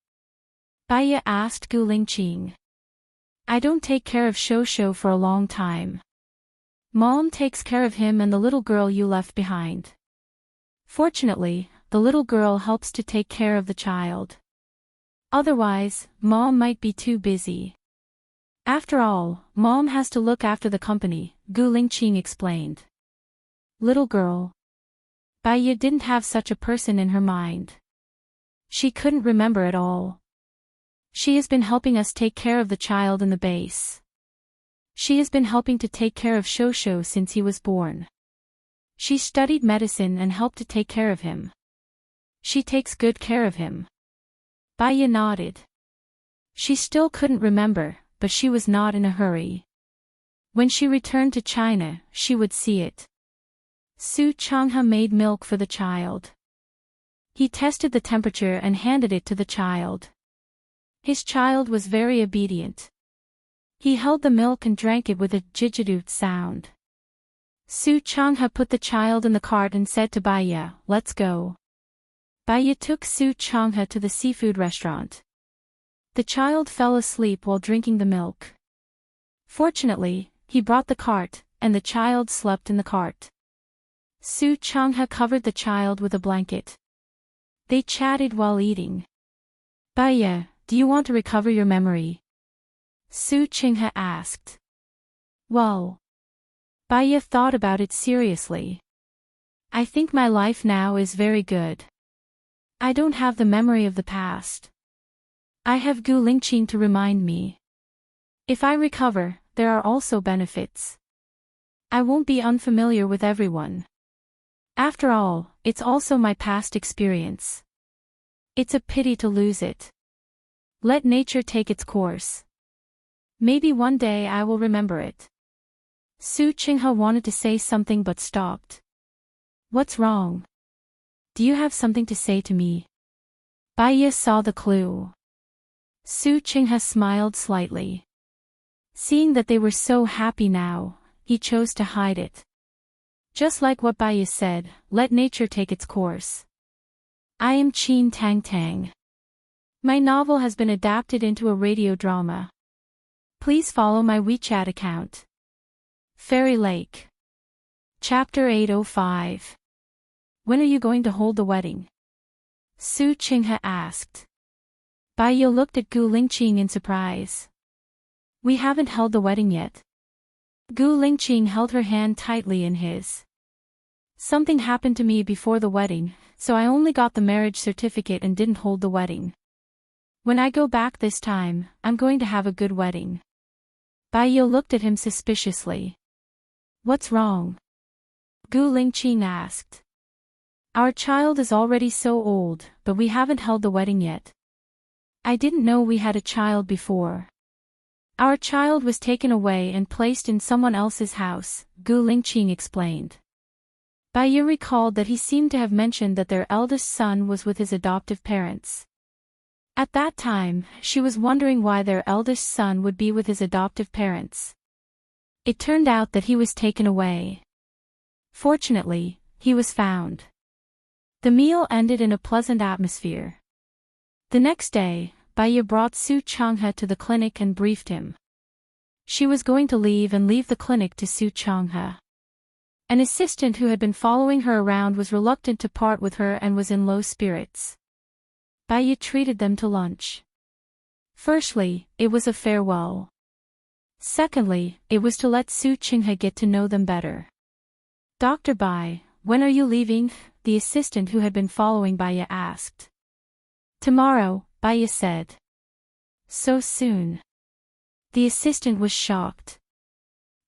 Baya asked Gu Lingqing. I don't take care of Shosho for a long time. Mom takes care of him and the little girl you left behind. Fortunately, the little girl helps to take care of the child. Otherwise, Mom might be too busy. After all, Mom has to look after the company, Gu Lingqing explained. Little girl. Baya didn't have such a person in her mind. She couldn't remember at all. She has been helping us take care of the child in the base. She has been helping to take care of Shosho since he was born. She studied medicine and helped to take care of him. She takes good care of him. Baya nodded. She still couldn't remember, but she was not in a hurry. When she returned to China, she would see it. Su Changhe made milk for the child. He tested the temperature and handed it to the child. His child was very obedient. He held the milk and drank it with a jijidut sound. Su Changhe put the child in the cart and said to Baya, "Let's go." Baya took Su Changhe to the seafood restaurant. The child fell asleep while drinking the milk. Fortunately, he brought the cart, and the child slept in the cart. Su Changhe covered the child with a blanket. They chatted while eating. Baya, do you want to recover your memory? Su Changhe asked. Well, Baya thought about it seriously. I think my life now is very good. I don't have the memory of the past. I have Gu Lingqing to remind me. If I recover, there are also benefits. I won't be unfamiliar with everyone. After all, it's also my past experience. It's a pity to lose it. Let nature take its course. Maybe one day I will remember it. Su Qinghe wanted to say something but stopped. What's wrong? Do you have something to say to me? Baya saw the clue. Su Qinghe smiled slightly. Seeing that they were so happy now, he chose to hide it. Just like what Baya said, let nature take its course. I am Qin Tang Tang. My novel has been adapted into a radio drama. Please follow my WeChat account. Fairy Lake. Chapter 805. When are you going to hold the wedding? Su Qinghe asked. Baya looked at Gu Lingqing in surprise. We haven't held the wedding yet. Gu Lingqing held her hand tightly in his. Something happened to me before the wedding, so I only got the marriage certificate and didn't hold the wedding. When I go back this time, I'm going to have a good wedding. Baya looked at him suspiciously. What's wrong? Gu Lingqing asked. Our child is already so old, but we haven't held the wedding yet. I didn't know we had a child before. Our child was taken away and placed in someone else's house, Gu Lingqing explained. Baya recalled that he seemed to have mentioned that their eldest son was with his adoptive parents. At that time, she was wondering why their eldest son would be with his adoptive parents. It turned out that he was taken away. Fortunately, he was found. The meal ended in a pleasant atmosphere. The next day, Baya brought Su Changhe to the clinic and briefed him. She was going to leave the clinic to Su Changhe. An assistant who had been following her around was reluctant to part with her and was in low spirits. Baya treated them to lunch. Firstly, it was a farewell. Secondly, it was to let Su Chinghe get to know them better. Dr. Bai, when are you leaving? The assistant who had been following Baya asked. Tomorrow, Baya said. So soon. The assistant was shocked.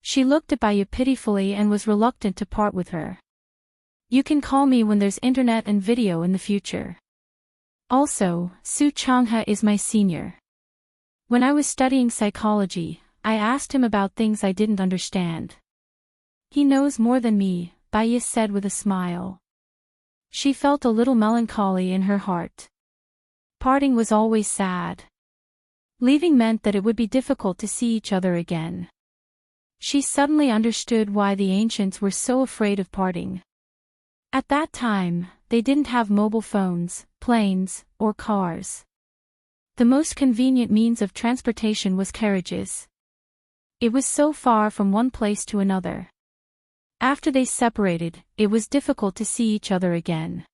She looked at Baya pitifully and was reluctant to part with her. You can call me when there's internet and video in the future. Also, Su Changhe is my senior. When I was studying psychology, I asked him about things I didn't understand. He knows more than me, Baya said with a smile. She felt a little melancholy in her heart. Parting was always sad. Leaving meant that it would be difficult to see each other again. She suddenly understood why the ancients were so afraid of parting. At that time, they didn't have mobile phones, planes, or cars. The most convenient means of transportation was carriages. It was so far from one place to another. After they separated, it was difficult to see each other again.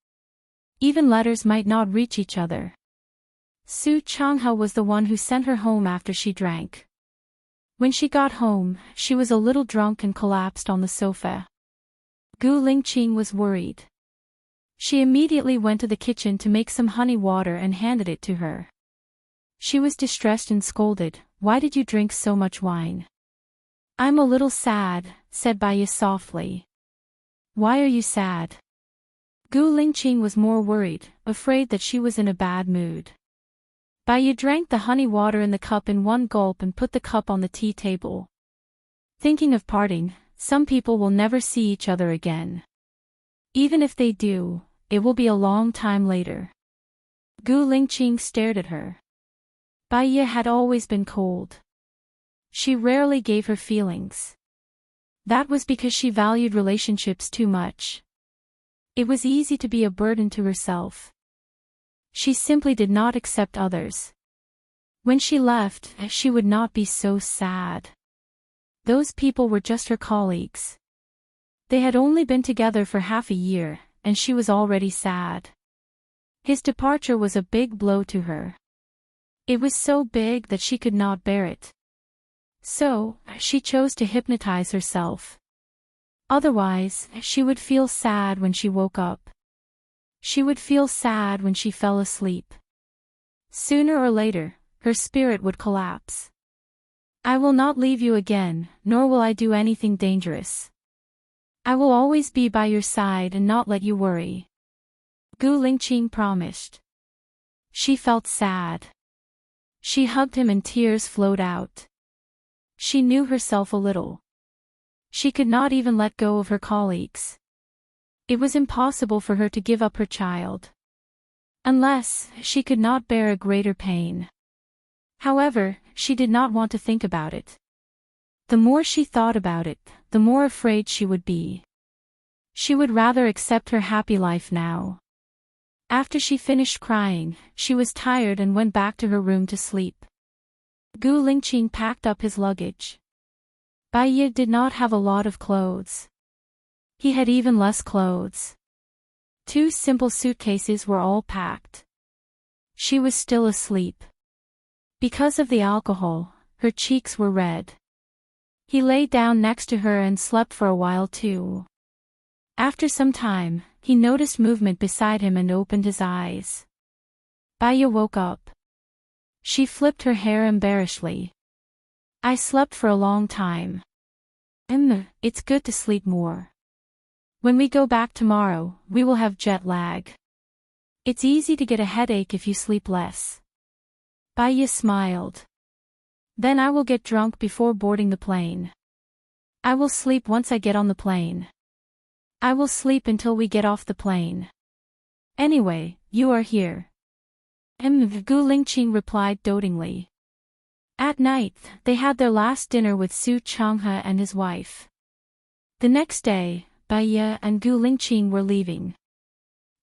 Even letters might not reach each other. Su Changhe was the one who sent her home after she drank. When she got home, she was a little drunk and collapsed on the sofa. Gu Lingqing was worried. She immediately went to the kitchen to make some honey water and handed it to her. She was distressed and scolded, "Why did you drink so much wine?" "I'm a little sad," said Baya softly. "Why are you sad?" Gu Lingqing was more worried, afraid that she was in a bad mood. Baya drank the honey water in the cup in one gulp and put the cup on the tea table. Thinking of parting, some people will never see each other again. Even if they do, it will be a long time later. Gu Lingqing stared at her. Baya had always been cold. She rarely gave her feelings. That was because she valued relationships too much. It was easy to be a burden to herself. She simply did not accept others. When she left, she would not be so sad. Those people were just her colleagues. They had only been together for half a year, and she was already sad. His departure was a big blow to her. It was so big that she could not bear it. So, she chose to hypnotize herself. Otherwise, she would feel sad when she woke up. She would feel sad when she fell asleep. Sooner or later, her spirit would collapse. I will not leave you again, nor will I do anything dangerous. I will always be by your side and not let you worry. Gu Lingqing promised. She felt sad. She hugged him and tears flowed out. She knew herself a little. She could not even let go of her colleagues. It was impossible for her to give up her child. Unless, she could not bear a greater pain. However, she did not want to think about it. The more she thought about it, the more afraid she would be. She would rather accept her happy life now. After she finished crying, she was tired and went back to her room to sleep. Gu Lingqing packed up his luggage. Bai Ye did not have a lot of clothes. He had even less clothes. 2 simple suitcases were all packed. She was still asleep. Because of the alcohol, her cheeks were red. He lay down next to her and slept for a while too. After some time, he noticed movement beside him and opened his eyes. Bai Ye woke up. She flipped her hair embarrassedly. I slept for a long time. It's good to sleep more. When we go back tomorrow, we will have jet lag. It's easy to get a headache if you sleep less. Bai Ye smiled. Then I will get drunk before boarding the plane. I will sleep once I get on the plane. I will sleep until we get off the plane. Anyway, you are here. Gu Lingqing replied dotingly. At night, they had their last dinner with Su Changhe and his wife. The next day, Bai Ye and Gu Lingqing were leaving.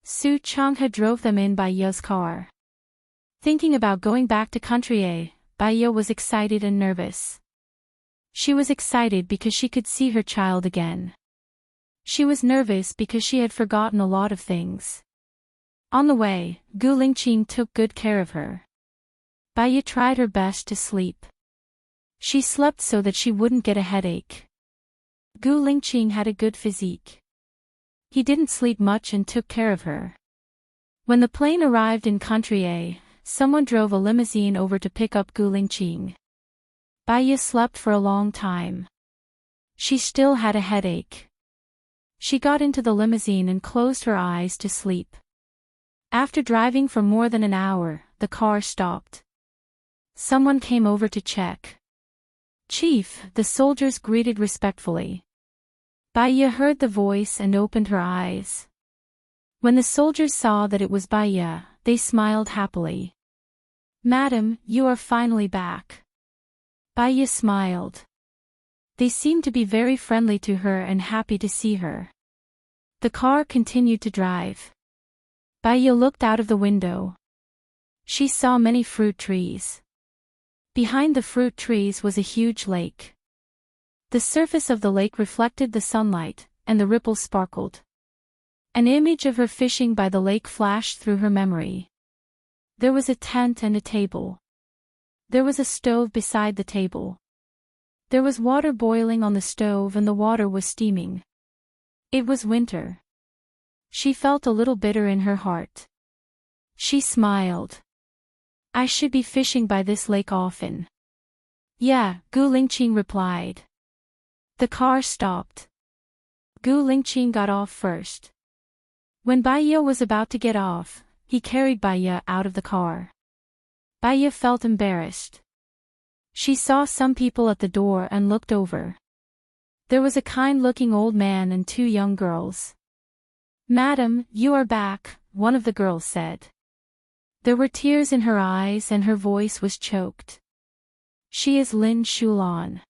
Su Changhe drove them in Bai Ye's car. Thinking about going back to country A, Bai Ye was excited and nervous. She was excited because she could see her child again. She was nervous because she had forgotten a lot of things. On the way, Gu Lingqing took good care of her. Bai Ye tried her best to sleep. She slept so that she wouldn't get a headache. Gu Lingqing had a good physique. He didn't sleep much and took care of her. When the plane arrived in country A, someone drove a limousine over to pick up Gu Lingqing. Bai Ye slept for a long time. She still had a headache. She got into the limousine and closed her eyes to sleep. After driving for more than an hour, the car stopped. Someone came over to check. Chief, the soldiers greeted respectfully. Bai Ye heard the voice and opened her eyes. When the soldiers saw that it was Bai Ye, they smiled happily. Madam, you are finally back. Bai Ye smiled. They seemed to be very friendly to her and happy to see her. The car continued to drive. Bai Ye looked out of the window. She saw many fruit trees. Behind the fruit trees was a huge lake. The surface of the lake reflected the sunlight, and the ripples sparkled. An image of her fishing by the lake flashed through her memory. There was a tent and a table. There was a stove beside the table. There was water boiling on the stove and the water was steaming. It was winter. She felt a little bitter in her heart. She smiled. I should be fishing by this lake often. Yeah, Gu Lingqing replied. The car stopped. Gu Lingqing got off first. When Bai Ye was about to get off, he carried Bai Ye out of the car. Bai Ye felt embarrassed. She saw some people at the door and looked over. There was a kind-looking old man and 2 young girls. Madam, you are back, one of the girls said. There were tears in her eyes and her voice was choked. She is Lin Shulan.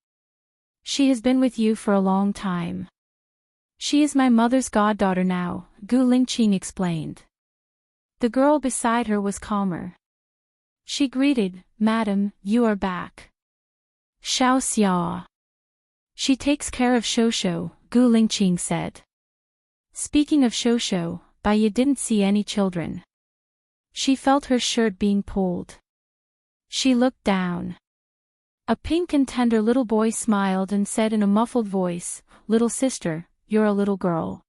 She has been with you for a long time. She is my mother's goddaughter now, Gu Lingqing explained. The girl beside her was calmer. She greeted, Madam, you are back. Xiao Xia. She takes care of Shosho, Gu Lingqing said. Speaking of Shosho, Bai Ye didn't see any children. She felt her shirt being pulled. She looked down. A pink and tender little boy smiled and said in a muffled voice, "Little sister, you're a little girl."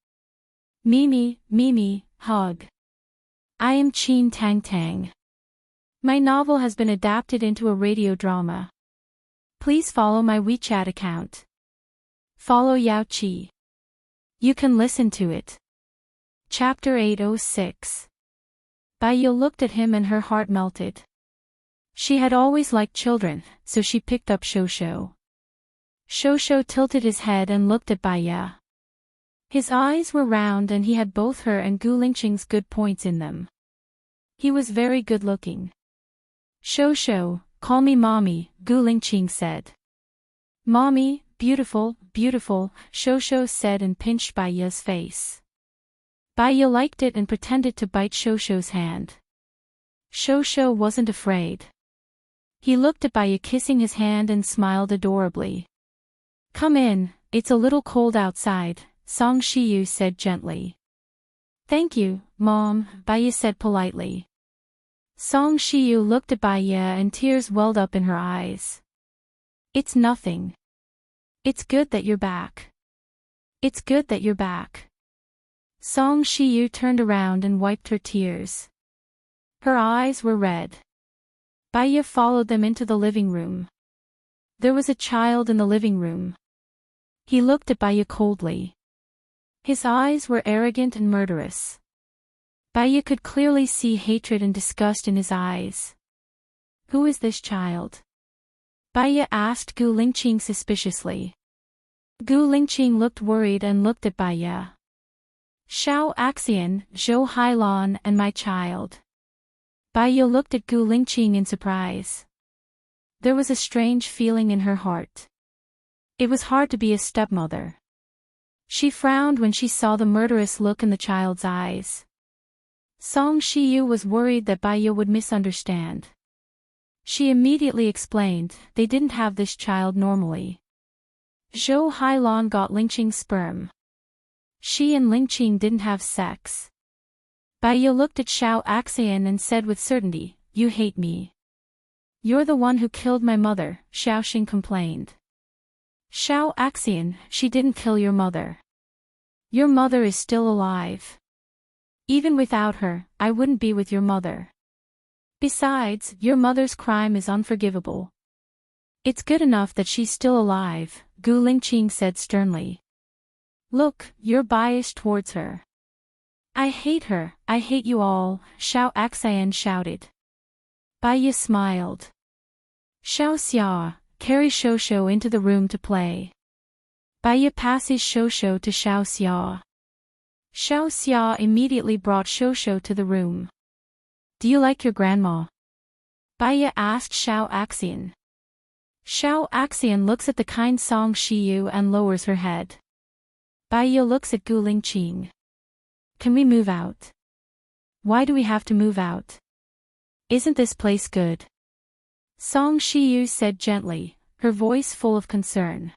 Mimi, Mimi, hug. I am Chin Tang Tang. My novel has been adapted into a radio drama. Please follow my WeChat account. Follow Yao Chi. You can listen to it. Chapter 806. Baiyu looked at him and her heart melted. She had always liked children, so she picked up Shosho. Shosho tilted his head and looked at Baiyu. His eyes were round and he had both her and Gu Lingqing's good points in them. He was very good looking. Shosho, call me mommy, Gu Lingqing said. Mommy, beautiful, beautiful, Shosho said and pinched Baiyu's face. Baiyu liked it and pretended to bite Shosho's hand. Shosho wasn't afraid. He looked at Baiyu kissing his hand and smiled adorably. Come in, it's a little cold outside, Song Shiyu said gently. Thank you, Mom, Baiyu said politely. Song Shiyu looked at Baiyu and tears welled up in her eyes. It's nothing. It's good that you're back. It's good that you're back. Song Shiyu turned around and wiped her tears. Her eyes were red. Baiyu followed them into the living room. There was a child in the living room. He looked at Baiyu coldly. His eyes were arrogant and murderous. Baiyu could clearly see hatred and disgust in his eyes. Who is this child? Baiyu asked Gu Lingqing suspiciously. Gu Lingqing looked worried and looked at Baiyu. Xiao Axian, Zhou Hailan and my child. Baiyu looked at Gu Lingqing in surprise. There was a strange feeling in her heart. It was hard to be a stepmother. She frowned when she saw the murderous look in the child's eyes. Song Shiyu was worried that Baiyu would misunderstand. She immediately explained, they didn't have this child normally. Zhou Hailan got Lingqing's sperm. She and Lingqing didn't have sex. Baiyu looked at Xiao Axian and said with certainty, you hate me. You're the one who killed my mother, Xiaoxing complained. Xiao Axian, she didn't kill your mother. Your mother is still alive. Even without her, I wouldn't be with your mother. Besides, your mother's crime is unforgivable. It's good enough that she's still alive, Gu Lingqing said sternly. Look, you're biased towards her. I hate her, I hate you all, Xiao Axian shouted. Baiyu smiled. Xiao Xia, carry Shosho into the room to play. Baiyu passes Shosho to Xiao Xia. Xiao Xia immediately brought Shosho to the room. Do you like your grandma? Baiyu asked Xiao Axian. Xiao Axian looks at the kind Song Shiyu and lowers her head. Baiyu looks at Gu Lingqing. Can we move out? Why do we have to move out? Isn't this place good? Song Shiyu said gently, her voice full of concern.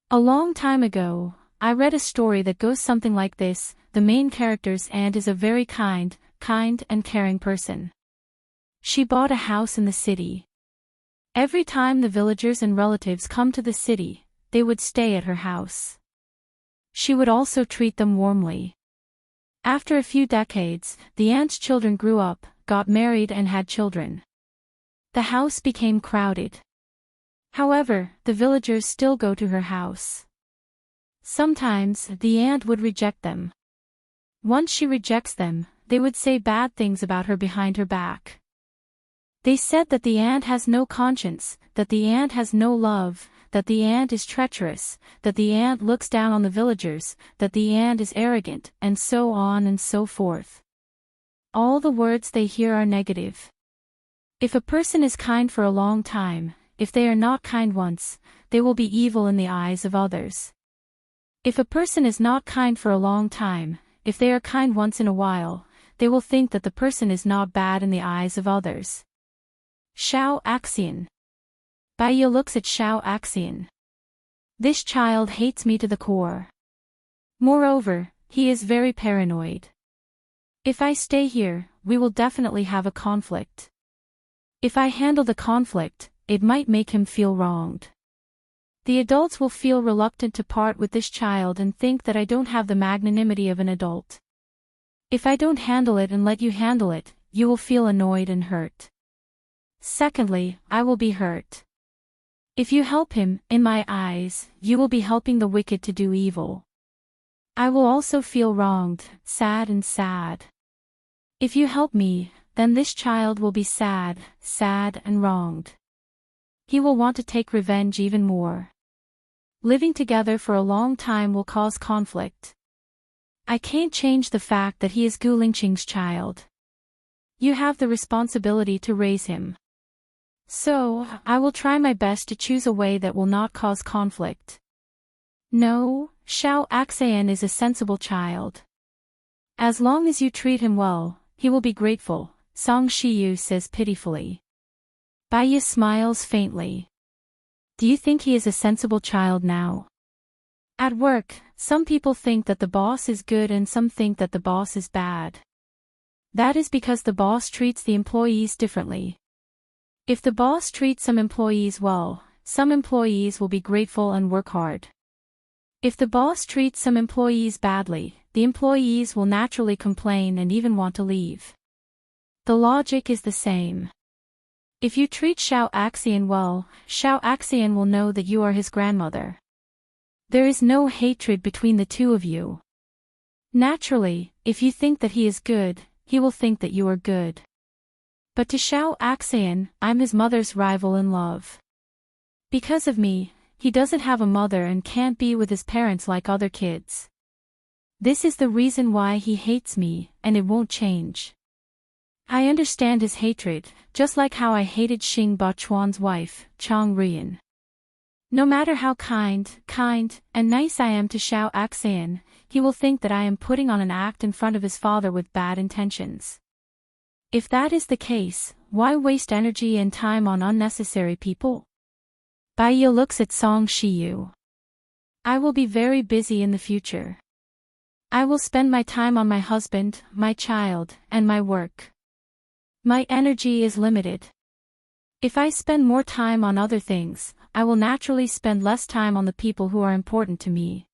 A long time ago, I read a story that goes something like this, the main character's aunt is a very kind and caring person. She bought a house in the city. Every time the villagers and relatives come to the city, they would stay at her house. She would also treat them warmly. After a few decades, the aunt's children grew up, got married and had children. The house became crowded. However, the villagers still go to her house. Sometimes, the aunt would reject them. Once she rejects them, they would say bad things about her behind her back. They said that the aunt has no conscience, that the aunt has no love, that the aunt is treacherous, that the aunt looks down on the villagers, that the aunt is arrogant, and so on and so forth. All the words they hear are negative. If a person is kind for a long time, if they are not kind once, they will be evil in the eyes of others. If a person is not kind for a long time, if they are kind once in a while, they will think that the person is not bad in the eyes of others. Xiao Axian. Baiyu looks at Xiao Axian. This child hates me to the core. Moreover, he is very paranoid. If I stay here, we will definitely have a conflict. If I handle the conflict, it might make him feel wronged. The adults will feel reluctant to part with this child and think that I don't have the magnanimity of an adult. If I don't handle it and let you handle it, you will feel annoyed and hurt. Secondly, I will be hurt. If you help him, in my eyes, you will be helping the wicked to do evil. I will also feel wronged, sad and. If you help me, then this child will be sad and wronged. He will want to take revenge even more. Living together for a long time will cause conflict. I can't change the fact that he is Gu Lingqing's child. You have the responsibility to raise him. So, I will try my best to choose a way that will not cause conflict. No, Xiao Axian is a sensible child. As long as you treat him well, he will be grateful, Song Shiyu says pitifully. Baiya smiles faintly. Do you think he is a sensible child now? At work, some people think that the boss is good and some think that the boss is bad. That is because the boss treats the employees differently. If the boss treats some employees well, some employees will be grateful and work hard. If the boss treats some employees badly, the employees will naturally complain and even want to leave. The logic is the same. If you treat Xiao Axian well, Xiao Axian will know that you are his grandmother. There is no hatred between the two of you. Naturally, if you think that he is good, he will think that you are good. But to Xiao Axian, I'm his mother's rival in love. Because of me, he doesn't have a mother and can't be with his parents like other kids. This is the reason why he hates me, and it won't change. I understand his hatred, just like how I hated Xing Bachuan's wife, Chang Rian. No matter how kind, and nice I am to Xiao Axian, he will think that I am putting on an act in front of his father with bad intentions. If that is the case, why waste energy and time on unnecessary people? Baiya looks at Song Shiyu. I will be very busy in the future. I will spend my time on my husband, my child, and my work. My energy is limited. If I spend more time on other things, I will naturally spend less time on the people who are important to me.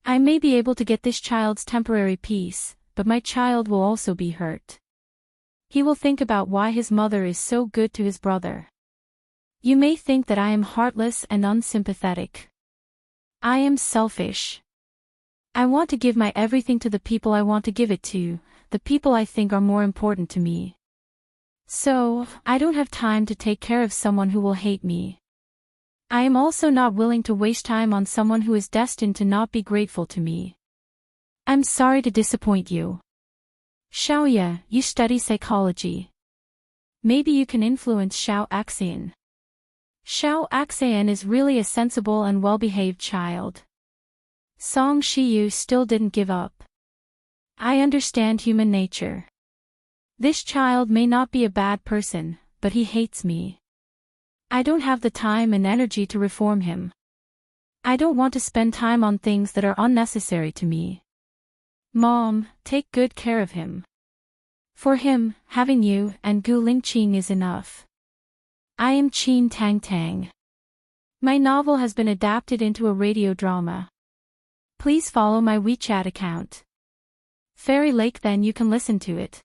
I may be able to get this child's temporary peace, but my child will also be hurt. He will think about why his mother is so good to his brother. You may think that I am heartless and unsympathetic. I am selfish. I want to give my everything to the people I want to give it to, the people I think are more important to me. So, I don't have time to take care of someone who will hate me. I am also not willing to waste time on someone who is destined to not be grateful to me. I'm sorry to disappoint you. Xiaoya, you study psychology. Maybe you can influence Xiao Axian. Xiao Axian is really a sensible and well-behaved child. Song Shiyu still didn't give up. I understand human nature. This child may not be a bad person, but he hates me. I don't have the time and energy to reform him. I don't want to spend time on things that are unnecessary to me. Mom, take good care of him. For him, having you and Gu Lingqing is enough. I am Qin Tang Tang. My novel has been adapted into a radio drama. Please follow my WeChat account. Fairy Lake, then you can listen to it.